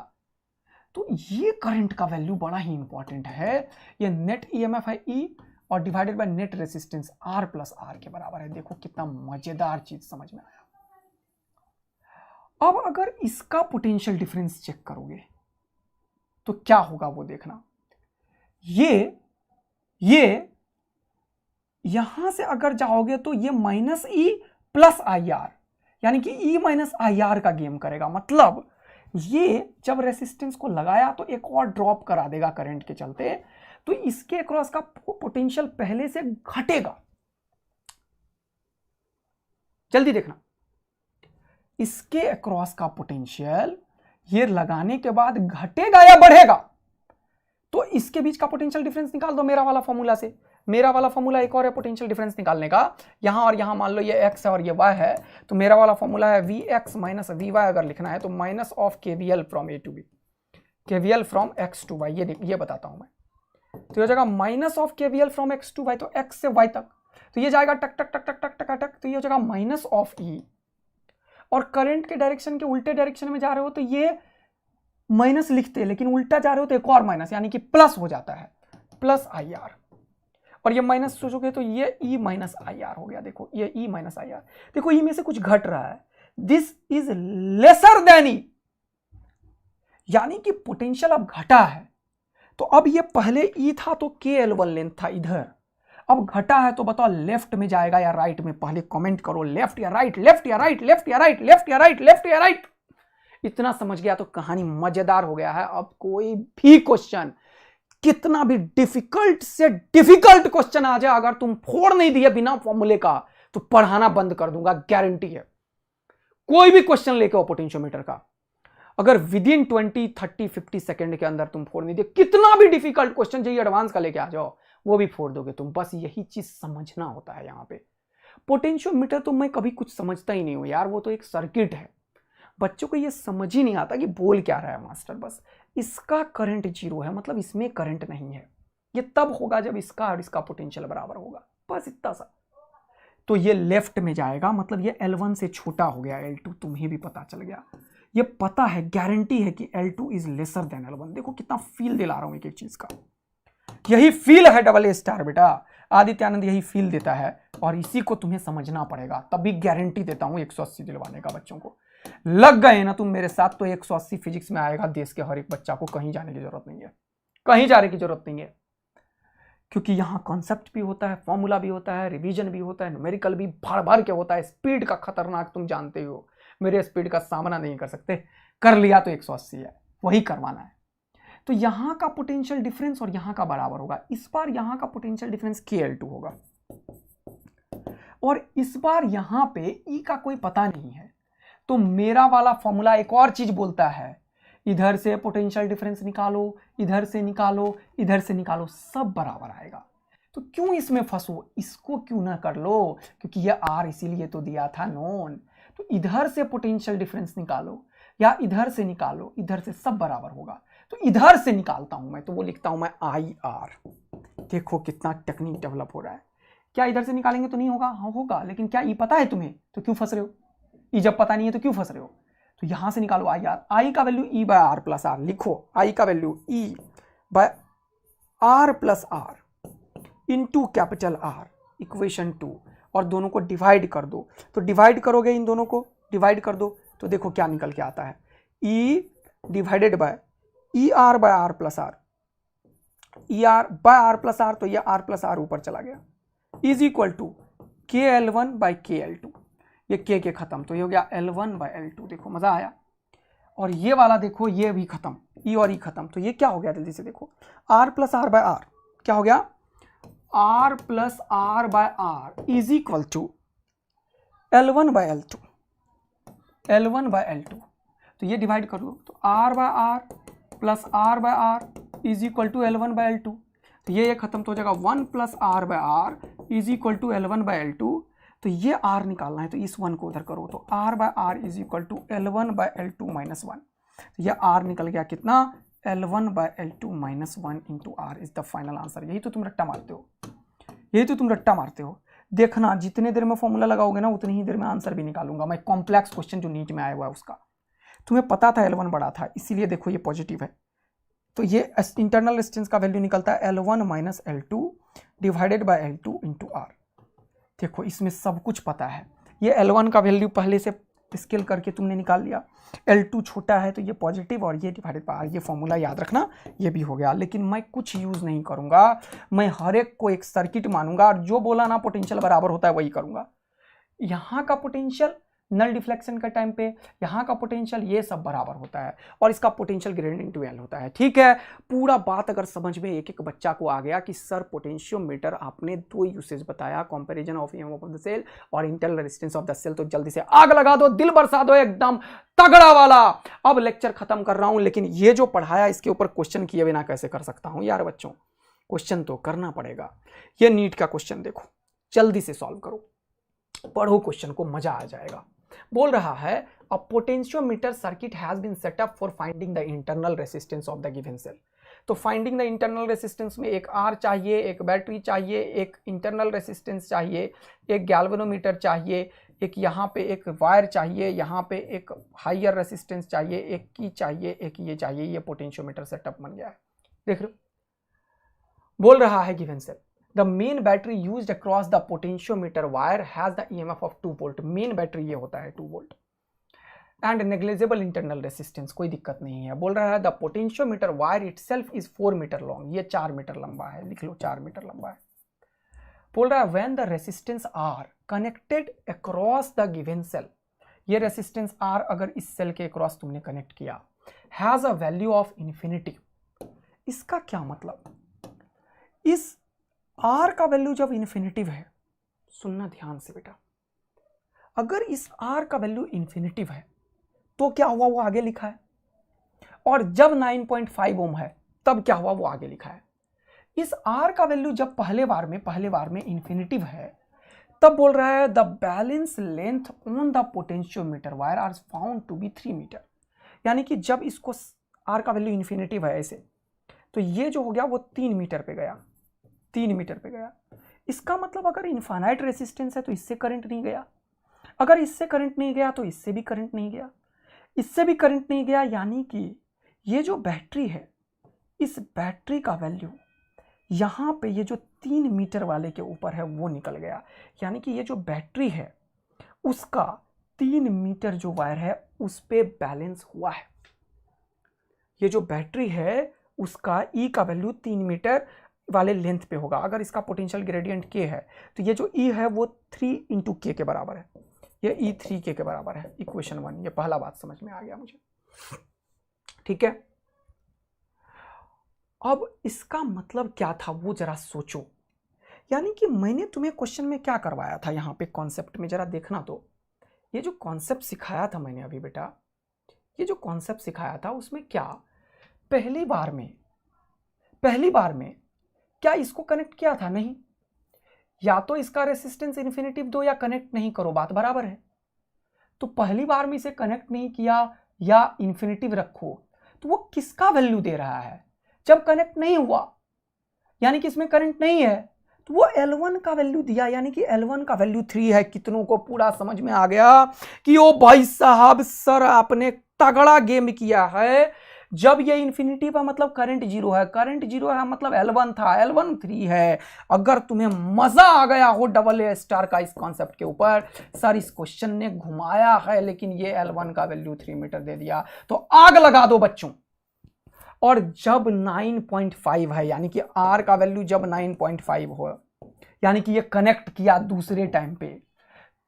तो ये करंट का वैल्यू बड़ा ही इंपॉर्टेंट है, ये नेट EMF है E, और divided by net resistance R plus R के बराबर है। देखो कितना मजेदार चीज समझ में आया। अब अगर इसका पोटेंशियल डिफरेंस चेक करोगे तो क्या होगा वो देखना, ये यहां से अगर जाओगे तो ये -E प्लस IR, यानी कि E माइनस IR का गेम करेगा, मतलब ये जब रेसिस्टेंस को लगाया तो एक और ड्रॉप करा देगा करंट के चलते, तो इसके अक्रॉस का पोटेंशियल पहले से घटेगा। जल्दी देखना, इसके अक्रॉस का पोटेंशियल ये लगाने के बाद घटेगा या बढ़ेगा, तो इसके बीच का पोटेंशियल डिफरेंस निकाल दो मेरा वाला फॉर्मूला से। मेरा वाला फॉर्मूला एक और है पोटेंशियल डिफरेंस निकालने का, यहां और यहां मान लो ये x है और ये y है, तो मेरा वाला फॉर्मूला है Vx माइनस Vy, अगर लिखना है तो minus of KVL from A to B, KVL from x to y, ये बताता हूं मैं, तो ये जाएगा minus of KVL from x to y, तो x से y तक, तो ये जाएगा टक टक टक टक टक टक टक, तो ये हो जाएगा माइनस ऑफ E, और करंट के डायरेक्शन के उल्टे डायरेक्शन में जा रहे हो तो ये माइनस लिखते, लेकिन उल्टा जा रहे हो तो एक और माइनस, यानी कि प्लस हो जाता है, प्लस IR, और ये माइनस सोचोगे तो ये E माइनस IR हो गया। देखो ये E माइनस IR, देखो E में से कुछ घट रहा है, this is lesser than E, यानी कि पोटेंशियल अब घटा है। तो अब ये पहले E था तो KL1 लेंथ था इधर, अब घटा है तो बताओ लेफ्ट में जाएगा या राइट में, पहले कमेंट करो, लेफ्ट या राइट, लेफ्ट या राइट, लेफ्ट या राइट, लेफ्ट या राइट, लेफ्ट या राइट। इतना समझ गया तो कहानी मजेदार हो गया है। अब कोई भी क्वेश्चन, कितना भी डिफिकल्ट से डिफिकल्ट क्वेश्चन आ जाए, अगर तुम फोड़ नहीं दिए बिना फॉर्मूले का तो पढ़ाना बंद कर दूंगा, गारंटी है। कोई भी क्वेश्चन लेके आओ पोटेंशियोमीटर का, अगर विद इन 20, 30, 50 सेकंड के अंदर तुम फोड़ नहीं दिए, कितना भी डिफिकल्ट क्वेश्चन चाहिए एडवांस का लेके आ जाओ, वो भी फोड़ दोगे तुम। बस यही चीज समझना होता है यहाँ पे। पोटेंशियोमीटर तो मैं कभी कुछ समझता ही नहीं हूं यार, वो तो एक सर्किट है, बच्चों को ये समझ ही नहीं आता कि बोल क्या रहा है मास्टर। बस इसका करंट जीरो है, मतलब इसमें करंट नहीं है, ये तब होगा जब इसका और इसका पोटेंशियल बराबर होगा, बस इतना सा। तो ये लेफ्ट में जाएगा, मतलब ये L1 से छोटा हो गया, L2 तुम्हें भी पता चल गया, ये पता है, गारंटी है कि L2 is lesser than L1। देखो कितना फील दिला रहा हूं एक एक चीज का, यही फील है AA स्टार बेटा, आदित्य आनंद यही फील देता है, और इसी को तुम्हें समझना पड़ेगा, तब भी गारंटी देता हूं 180 दिलवाने का। बच्चों को लग गए ना तुम मेरे साथ तो 180 फिजिक्स में आएगा देश के हर एक बच्चा को, कहीं जाने की जरूरत नहीं है, कहीं जाने की जरूरत नहीं है, क्योंकि यहां कॉन्सेप्ट भी होता है, फॉर्मूला भी होता है, रिवीजन भी होता है, न्यूमेरिकल भी भर भर के होता है। स्पीड का खतरनाक तुम जानते हो, मेरे स्पीड का सामना नहीं कर सकते, कर लिया तो 180 है, वही करवाना है। तो यहां का पोटेंशियल डिफरेंस और यहां का बराबर होगा, इस बार यहां का पोटेंशियल डिफरेंस KL2 होगा, और इस बार यहां पे E का कोई पता नहीं है, तो मेरा वाला फॉर्मूला एक और चीज बोलता है, इधर से पोटेंशियल डिफरेंस निकालो, इधर से निकालो, इधर से निकालो, सब बराबर आएगा। तो क्यों इसमें फंसो, इसको क्यों ना कर लो, क्योंकि ये आर इसीलिए तो दिया था नोन। तो इधर से पोटेंशियल डिफरेंस निकालो या इधर से निकालो, इधर से सब बराबर होगा। तो इधर से निकालता हूं मैं, तो वो लिखता हूं मैं आई आर। देखो कितना टेक्निक डेवलप हो रहा है। क्या इधर से निकालेंगे तो नहीं होगा? हाँ होगा, लेकिन क्या ई पता है तुम्हें? तो क्यों फंस रहे हो? ई जब पता नहीं है तो क्यों फंस रहे हो? तो यहां से निकालो आई आर। आई का value E by R plus R, लिखो आई का value E by R plus R into capital R, equation 2, और दोनों को डिवाइड कर दो। तो डिवाइड करोगे, इन दोनों को डिवाइड कर दो, तो देखो क्या निकल के आता है, E divided by E R by R plus R, E R by R plus R, तो ये आर प्लस आर ऊपर चला गया, is equal to K L one by K L two. ये के खत्म, तो ये हो गया L1 बाई L2। देखो मजा आया। और ये वाला देखो, ये भी खत्म, ई और ई खत्म, तो ये क्या हो गया जल्दी से देखो, R plus R by R क्या हो गया, R plus R by R is equal to L1 by L2, L1 by L2। तो ये डिवाइड कर लो, तो R by R plus R by R is equal to L1 by L2। तो ये खत्म तो हो जाएगा, 1 plus R by R is equal to L1 by L2। तो ये आर निकालना है, तो इस 1 को उधर करो, तो R by R is equal to L1 by L2 minus 1। तो ये आर निकल गया कितना, L1 by L2 minus 1 into R is the final answer. यही तो तुम रट्टा मारते हो, यही तो तुम रट्टा मारते हो। देखना जितने देर में फॉर्मूला लगाओगे ना, उतनी ही देर में आंसर भी निकालूंगा मैं। कॉम्प्लेक्स क्वेश्चन जो नीट में आया हुआ है उसका, तुम्हें पता था L1 बड़ा था, इसीलिए देखो ये पॉजिटिव है। तो ये इंटरनल रेजिस्टेंस का वैल्यू निकलता है L1 minus L2 divided by L2 into R. देखो इसमें सब कुछ पता है। ये L1 का वैल्यू पहले से स्केल करके तुमने निकाल लिया, L2 छोटा है तो ये पॉजिटिव, और ये डिवाइडेड बाय आर, ये फॉर्मूला याद रखना, ये भी हो गया। लेकिन मैं कुछ यूज नहीं करूंगा, मैं हर एक को एक सर्किट मानूंगा, और जो बोला ना पोटेंशियल बराबर होता है वही करूंगा। यहाँ का पोटेंशियल नल डिफ्लेक्शन के टाइम पे, यहाँ का पोटेंशियल, ये सब बराबर होता है, और इसका पोटेंशियल ग्रेडियंट इनटू एल होता है। ठीक है, पूरा बात अगर समझ में एक एक बच्चा को आ गया कि सर पोटेंशियोमीटर आपने 2 यूसेज बताया, comparison of EMF of the cell और internal resistance of the cell, तो जल्दी से आग लगा दो, दिल बरसा दो एकदम तगड़ा वाला। अब लेक्चर खत्म कर रहा हूं, लेकिन ये जो पढ़ाया इसके ऊपर क्वेश्चन किए बिना कैसे कर सकता हूं यार बच्चों, क्वेश्चन तो करना पड़ेगा। ये नीट का क्वेश्चन देखो, जल्दी से सॉल्व करो, पढ़ो क्वेश्चन को, मजा आ जाएगा। बोल रहा है a potentiometer circuit has been set up for finding the internal resistance of the given cell. तो फाइंडिंग द इंटरनल रेजिस्टेंस में एक आर चाहिए, एक बैटरी चाहिए, एक इंटरनल रेजिस्टेंस चाहिए, एक गैल्वेनोमीटर चाहिए, एक यहाँ पे एक वायर चाहिए, यहाँ पे एक हाइयर रेजिस्टेंस चाहिए, एक की चाहिए, एक ये चाहिए। ये पोटेंशियोमीटर सेटअप बन गया है, देख लो। बोल रहा है given cell the main battery used across the potentiometer wire has the EMF of 2 volt। Main battery ये होता है 2 volt and negligible internal resistance, कोई दिक्कत नहीं है। बोल रहा है the potentiometer wire itself is 4 metre long, ये 4 मीटर लंबा है, लिख लो 4 मीटर लंबा है। बोल रहा है when the resistance are connected across the given cell, ये रेजिस्टेंस आर अगर इस सेल के अक्रॉस तुमने कनेक्ट किया, has a value of infinity. इसका क्या मतलब, इस आर का वैल्यू जब इन्फिनिटिव है, सुनना ध्यान से बेटा, अगर इस आर का वैल्यू इन्फिनिटिव है तो क्या हुआ वो आगे लिखा है, और जब 9.5 ओम है तब क्या हुआ वो आगे लिखा है। इस आर का वैल्यू जब पहले बार में इन्फिनिटिव है, तब बोल रहा है the balance length on the potentiometer wire are found to be 3 metre. यानी कि जब इसको आर का वैल्यू इन्फिनिटिव है ऐसे, तो ये जो हो गया वो 3 मीटर पे गया, 3 मीटर पे गया। इसका मतलब अगर इनफाइनाइट रेजिस्टेंस है तो इससे करंट नहीं गया, अगर इससे करंट नहीं गया तो इससे भी करंट नहीं गया, इससे भी करंट नहीं गया। यानी कि ये जो बैटरी है, इस बैटरी का वैल्यू यहाँ पे ये जो 3 मीटर वाले के ऊपर है वो निकल गया। यानी कि ये जो बैटरी है उसका 3 मीटर जो वायर है उस पे बैलेंस हुआ है। ये जो बैटरी है उसका ई का वैल्यू 3 मीटर वाले लेंथ पे होगा। अगर इसका पोटेंशियल ग्रेडियंट के है तो ये जो ई है वो 3 इंटू के बराबर है, ये ई 3 के बराबर है, इक्वेशन 1। ये पहला बात समझ में आ गया मुझे, ठीक है। अब इसका मतलब क्या था वो जरा सोचो। यानी कि मैंने तुम्हें क्वेश्चन में क्या करवाया था, यहाँ पे कॉन्सेप्ट में जरा देखना। तो ये जो कॉन्सेप्ट सिखाया था मैंने अभी बेटा, ये जो कॉन्सेप्ट सिखाया था उसमें क्या पहली बार में क्या इसको कनेक्ट किया था? नहीं। या तो इसका रेसिस्टेंस इन्फिनिटिव दो या कनेक्ट नहीं करो, बात बराबर है। तो पहली बार में इसे कनेक्ट नहीं किया या इन्फिनिटिव रखो, तो वो किसका वैल्यू दे रहा है? जब कनेक्ट नहीं हुआ यानी कि इसमें करंट नहीं है, तो वो L1 का वैल्यू दिया, यानी कि L1 का वैल्यू 3 है। कितनों को पूरा समझ में आ गया कि ओ भाई साहब सर आपने तगड़ा गेम किया है। जब ये इन्फिनिटी का मतलब करंट जीरो है, करंट जीरो है मतलब L1 था, L1 3 है। अगर तुम्हें मजा आ गया हो डबल ए स्टार का इस कॉन्सेप्ट के ऊपर, सर इस क्वेश्चन ने घुमाया है लेकिन ये L1 का वैल्यू 3 मीटर दे दिया, तो आग लगा दो बच्चों। और जब 9.5 है यानी कि R का वैल्यू जब 9.5 हो, यानी कि ये कनेक्ट किया दूसरे टाइम पे,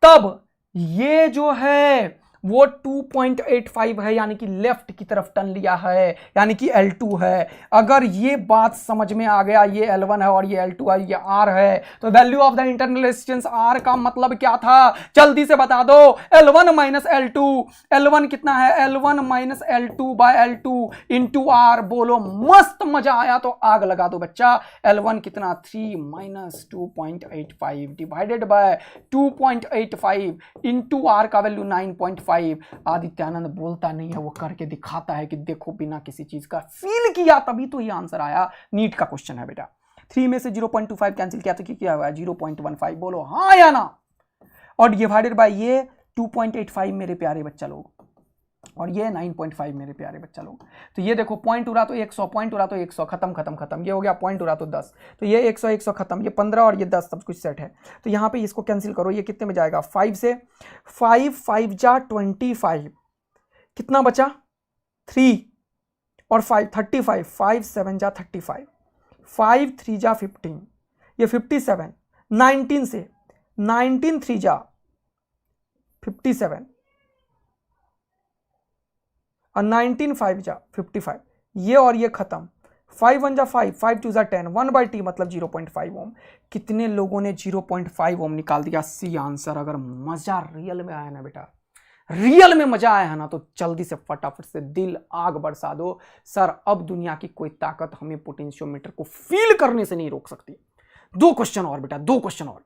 तब ये जो है वो 2.85 है, यानी कि लेफ्ट की तरफ टर्न लिया है, यानी कि L2 है। अगर ये बात समझ में आ गया, ये L1 है और ये L2 है, ये R है, तो value of the internal resistance R का मतलब क्या था? जल्दी से बता दो। L1 minus L2। L1 कितना है? L1 minus L2 bye L2 into R। बोलो मस्त मजा आया तो आग लगा दो बच्चा। L1 कितना? 3 minus 2.85 divided by 2.85 into R का वैल्यू 9.5। आदित्यानंद बोलता नहीं है, वो करके दिखाता है कि देखो बिना किसी चीज का फील किया तभी तो ये आंसर आया। नीट का क्वेश्चन है बेटा। 3 में से 0.25 कैंसिल किया तो क्या हुआ? 0.15। बोलो हाँ या ना। और डिवाइडेड बाय ये 2.85 मेरे प्यारे बच्चा लोग, और ये 9.5 मेरे प्यारे बच्चा लोग। तो ये देखो पॉइंट उड़ा तो 100, पॉइंट उड़ा तो 100, खत्म खत्म खत्म। ये हो गया पॉइंट उड़ा तो 10, तो ये 100 100 खत्म, ये 15 और ये 10 सब कुछ सेट है। तो यहाँ पे इसको कैंसिल करो, ये कितने में जाएगा? 5 से 5 5 जा 25, कितना बचा? 3 और 5 35, 5 7 जा 35, 5 3 जा 15, ये 57, 19 से 19 3 जा 57 और 19 5 जा 55, ये और ये खत्म। 5 1 जा 5, 5 2 जा 10, 1/t मतलब 0.5 ओम। कितने लोगों ने 0.5 ओम निकाल दिया? C answer. अगर मजा रियल में आया ना बेटा, रियल में मजा आया है ना, तो जल्दी से फटाफट से दिल आग बरसा दो। सर अब दुनिया की कोई ताकत हमें पोटेंशियोमीटर को फील करने से नहीं रोक सकती। 2 क्वेश्चन और बेटा, 2 क्वेश्चन और।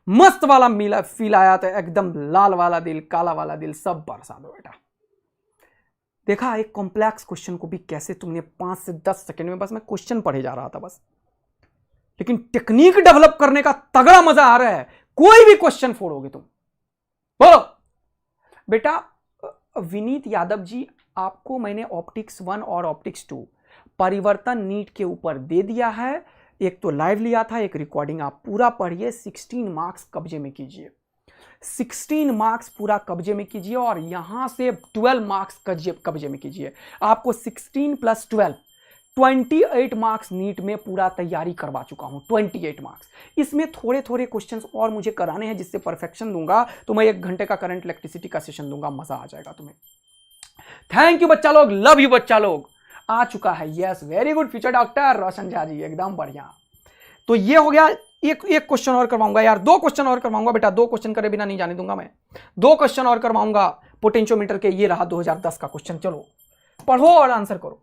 मस्त वाला मिला फील आया तो एकदम लाल वाला दिल, काला वाला दिल सब बरसा दो बेटा। देखा एक कॉम्प्लेक्स क्वेश्चन को भी कैसे तुमने 5 से 10 सेकंड में, बस मैं क्वेश्चन पढ़े जा रहा था बस, लेकिन टेक्निक डेवलप करने का तगड़ा मजा आ रहा है। कोई भी क्वेश्चन फोड़ोगे तुम। बोलो बेटा। विनीत यादव जी, आपको मैंने ऑप्टिक्स 1 और ऑप्टिक्स 2 परिवर्तन नीट के ऊपर दे दिया है। एक तो लाइव लिया था, एक रिकॉर्डिंग। आप पूरा पढ़िए, 16 मार्क्स कब्जे में कीजिए, 16 मार्क्स पूरा कब्जे में कीजिए और यहां से 12 मार्क्स कब्जे में कीजिए। आपको 16 प्लस 12 28 मार्क्स नीट में पूरा तैयारी करवा चुका हूं। 28 मार्क्स। इसमें थोड़े थोड़े क्वेश्चंस और मुझे कराने हैं, जिससे परफेक्शन दूंगा तो मैं 1 घंटे का करंट इलेक्ट्रिसिटी का सेशन दूंगा, मजा आ जाएगा तुम्हें। थैंक यू बच्चा लोग, लव यू बच्चा लोग। आ चुका है, yes very good future doctor Roshan Jha ji, एकदम बढ़िया। तो ये हो गया। एक क्वेश्चन और करवाऊंगा यार, 2 क्वेश्चन और करवाऊंगा बेटा, 2 क्वेश्चन करे बिना नहीं जाने दूंगा मैं। 2 क्वेश्चन और करवाऊंगा पोटेंशियोमीटर के। ये रहा 2010 का क्वेश्चन, चलो पढ़ो और आंसर करो।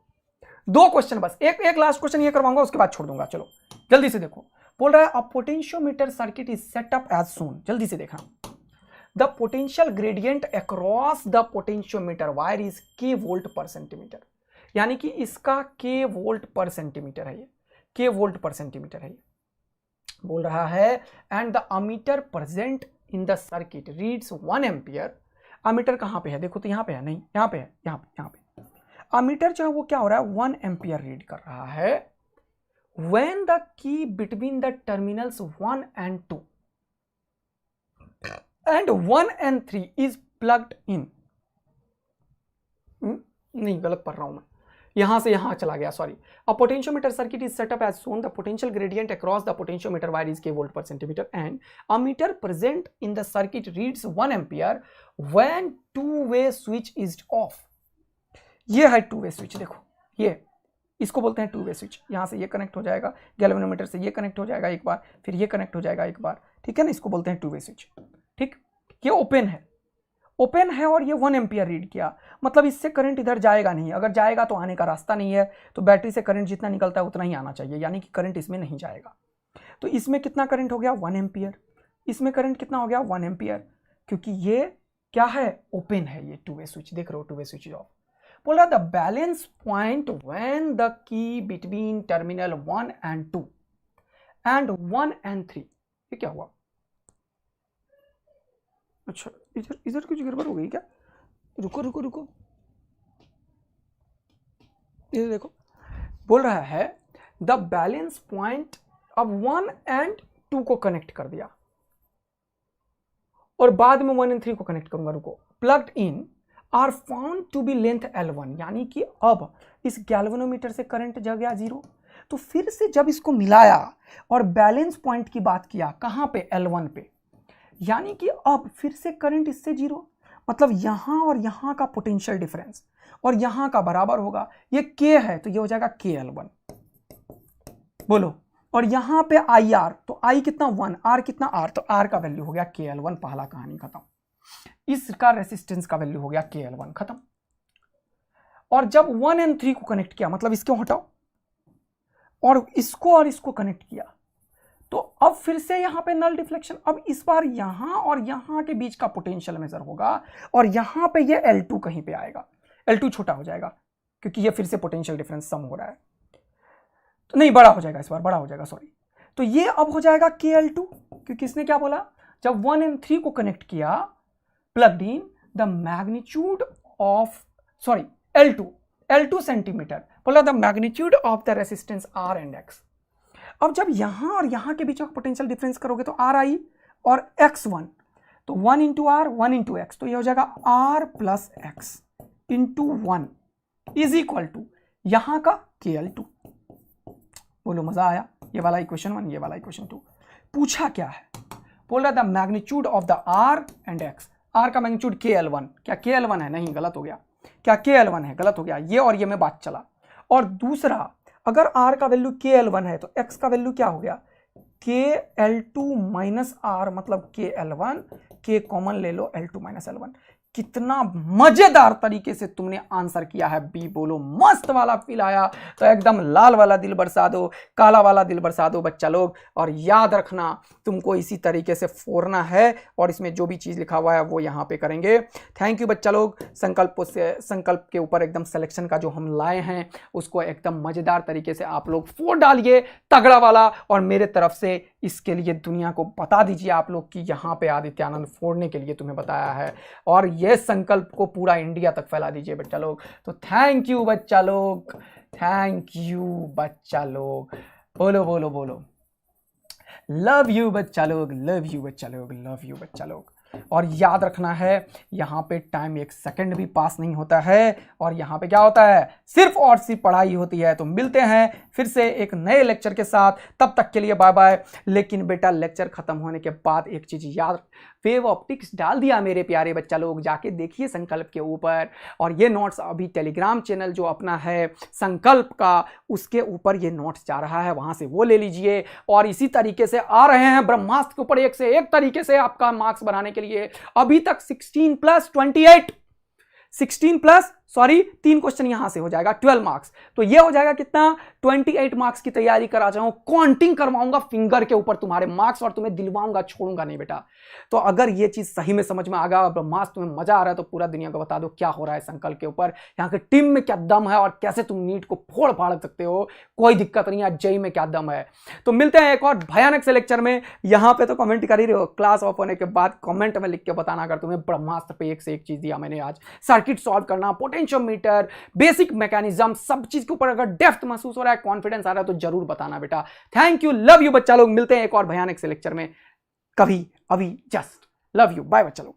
2 क्वेश्चन बस, एक लास्ट क्वेश्चन ये करवाऊंगा, उसके बाद छोड़ दूंगा। चलो जल्दी से देखो। बोल रहा है a potentiometer circuit is set up as shown. जल्दी से देखा। The potential gradient across the potentiometer wire is k volt per centimetre, यानी कि इसका के वोल्ट पर सेंटीमीटर है, ये के वोल्ट पर सेंटीमीटर है। बोल रहा है and the ammeter present in the circuit reads 1 ampere. Ammeter कहां पे है? देखो तो यहां पे है, नहीं यहां पे है, यहां पे अमीटर जो है वो क्या हो रहा है? 1 एम्पियर रीड कर रहा है। When the key between the terminals 1 and 2 and 1 and 3 is plugged in. नहीं गलत पढ़ रहा हूं मैं, यहां से यहां चला गया, sorry. A potentiometer circuit is set up as shown. The potential gradient across the potentiometer wire is k volt per centimetre and ammeter present in the circuit reads 1 ampere when two way switch is off. ये है two way switch, देखो ये इसको बोलते हैं two way switch. यहां से ये कनेक्ट हो जाएगा, गैल्वेनोमीटर से ये कनेक्ट हो जाएगा एक बार, फिर ये कनेक्ट हो जाएगा एक बार, ठीक है ना? इसको बोलते हैं 2-वे स्विच, ठीक। ये ओपन है ओपन है और ये 1 एम्पियर रीड किया, मतलब इससे करंट इधर जाएगा नहीं, अगर जाएगा तो आने का रास्ता नहीं है, तो बैटरी से करंट जितना निकलता है उतना ही आना चाहिए, यानी कि करंट इसमें नहीं जाएगा। तो इसमें कितना करंट हो गया 1 एम्पियर, इसमें करंट कितना हो गया 1 एम्पियर, क्योंकि ये क्या है ओपन है, ये 2 वे स्विच, देख रहे हो 2 वे स्विच ऑफ। बोला the balance point when the key between terminal 1 and 2 and 1 and 3, ये क्या हुआ? अच्छा इधर इधर कुछ गड़बड़ हो गई क्या? रुको रुको रुको, ये देखो बोल रहा है द बैलेंस पॉइंट, अब 1 and 2 को कनेक्ट कर दिया और बाद में 1 and 3 को कनेक्ट करूंगा। रुको, plugged in are found to be length L1, यानी कि अब इस गैल्वेनोमीटर से करंट जा गया 0। तो फिर से जब इसको मिलाया और बैलेंस पॉइंट की बात किया, कहां पे? L1 पे, यानी कि अब फिर से करंट इससे 0, मतलब यहां और यहां का पोटेंशियल डिफरेंस और यहां का बराबर होगा, ये K है तो ये हो जाएगा KL1, बोलो। और यहां पे IR, तो I कितना 1, R कितना R, तो R का वैल्यू हो गया KL1, पहला कहानी खत्म। इसका रेसिस्टेंस का वैल्यू हो गया KL1, खत्म। और जब 1 and 3 को कनेक्ट किया, मतलब इसको हटाओ और इसको कनेक्ट किया, तो अब फिर से यहां पे नल डिफ्लेक्शन, अब इस बार यहां और यहां के बीच का पोटेंशियल मेजर होगा और यहां पे ये L2 कहीं पे आएगा, L2 छोटा हो जाएगा क्योंकि ये फिर से पोटेंशियल डिफरेंस सम हो रहा है, तो नहीं बड़ा हो जाएगा, इस बार बड़ा हो जाएगा, सॉरी। तो ये अब हो जाएगा KL2, क्योंकि इसने क्या बोला, जब 1 and 3 को कनेक्ट किया, plugged in the magnitude of, sorry L2 centimetre, बोला the magnitude of the resistance R and X। अब जब यहां और यहां के बीच में पोटेंशियल डिफरेंस करोगे तो RI और X1, तो 1 into R 1 into X, तो ये हो जाएगा R plus X into 1 is equal to यहां का KL2। बोलो मजा आया? ये वाला इक्वेशन 1, ये वाला इक्वेशन 2। पूछा क्या है, बोल रहा था magnitude of the R and X, R का मैग्नीट्यूड KL1, क्या KL1 है? नहीं, गलत हो गया। क्या KL1 है? गलत हो गया। ये और ये में बात चला। और दूसरा, अगर R का वैल्यू KL1 है तो X का वैल्यू क्या हो गया? KL2 माइनस R, मतलब KL1, K कॉमन ले लो, L2 माइनस L1। कितना मजेदार तरीके से तुमने आंसर किया है बी। बोलो मस्त वाला फील आया तो एकदम लाल वाला दिल बरसा दो, काला वाला दिल बरसा दो बच्चा लोग। और याद रखना तुमको इसी तरीके से फोड़ना है और इसमें जो भी चीज लिखा हुआ है वो यहाँ पे करेंगे। थैंक यू बच्चा लोग। संकल्प के ऊपर एकदम सिलेक्शन का जो हम लाए हैं उसको एकदम मजेदार तरीके से आप लोग फोड़ डालिए, तगड़ा वाला। और मेरे तरफ से इसके लिए दुनिया को बता दीजिए आप लोग कि यहाँ पे आदित्य आनंद फोड़ने के लिए तुम्हें बताया है, और ये संकल्प को पूरा इंडिया तक फैला दीजिए बच्चा लोग। तो थैंक यू बच्चा लोग, थैंक यू बच्चा लोग। बोलो बोलो बोलो, लव यू बच्चा लोग, लव यू बच्चा लोग, लव यू बच्चा लोग। और याद रखना है यहाँ पे टाइम 1 सेकंड भी पास नहीं होता है, और यहाँ पे क्या होता है, सिर्फ और सिर्फ पढ़ाई होती है। तो मिलते हैं फिर से एक नए लेक्चर के साथ, तब तक के लिए बाय बाय। लेकिन बेटा लेक्चर खत्म होने के बाद एक चीज याद, वेव ऑप्टिक्स डाल दिया मेरे प्यारे बच्चा लोग, जाके देखिए संकल्प के ऊपर। और ये नोट्स अभी टेलीग्राम चैनल जो अपना है संकल्प का, उसके ऊपर ये नोट्स जा रहा है, वहां से वो ले लीजिए। और इसी तरीके से आ रहे हैं ब्रह्मास्त्र के ऊपर एक से एक तरीके से आपका मार्क्स बनाने के लिए। अभी तक 16 + 28, 16 प्लस, सॉरी 3 क्वेश्चन यहां से हो जाएगा 12 मार्क्स। तो ये हो जाएगा कितना, 28 मार्क्स की तैयारी करा जाऊं, काउंटिंग करवाऊंगा फिंगर के ऊपर तुम्हारे मार्क्स, और तुम्हें दिलवाऊंगा, छोड़ूंगा नहीं बेटा। तो अगर ये चीज सही में समझ में आ गया, ब्रह्मास्त्र तुम्हें मजा आ रहा है, तो पूरा दुनिया को बता दो क्या हो रहा है संकल्प के ऊपर, यहाँ के टीम में क्या दम है और कैसे तुम नीट को फोड़ फाड़ सकते हो। कोई दिक्कत नहीं है, जेई में क्या दम है। तो मिलते हैं एक और भयानक से लेक्चर में। यहाँ पे तो कमेंट कर ही रहे हो, क्लास ऑफ होने के बाद कमेंट में लिख के बताना अगर तुम्हें ब्रह्मास्त्र पे एक से एक चीज दिया मैंने आज। सर्किट सॉल्व करना, पोटेंशियोमीटर, बेसिक मैकेनिज्म, सब चीज के ऊपर अगर डेप्थ महसूस हो रहा है, कॉन्फिडेंस आ रहा है, तो जरूर बताना बेटा। थैंक यू, लव यू बच्चा लोग। मिलते हैं एक और भयानक से लेक्चर में कभी, अभी, जस्ट लव यू, बाय बच्चा लोग।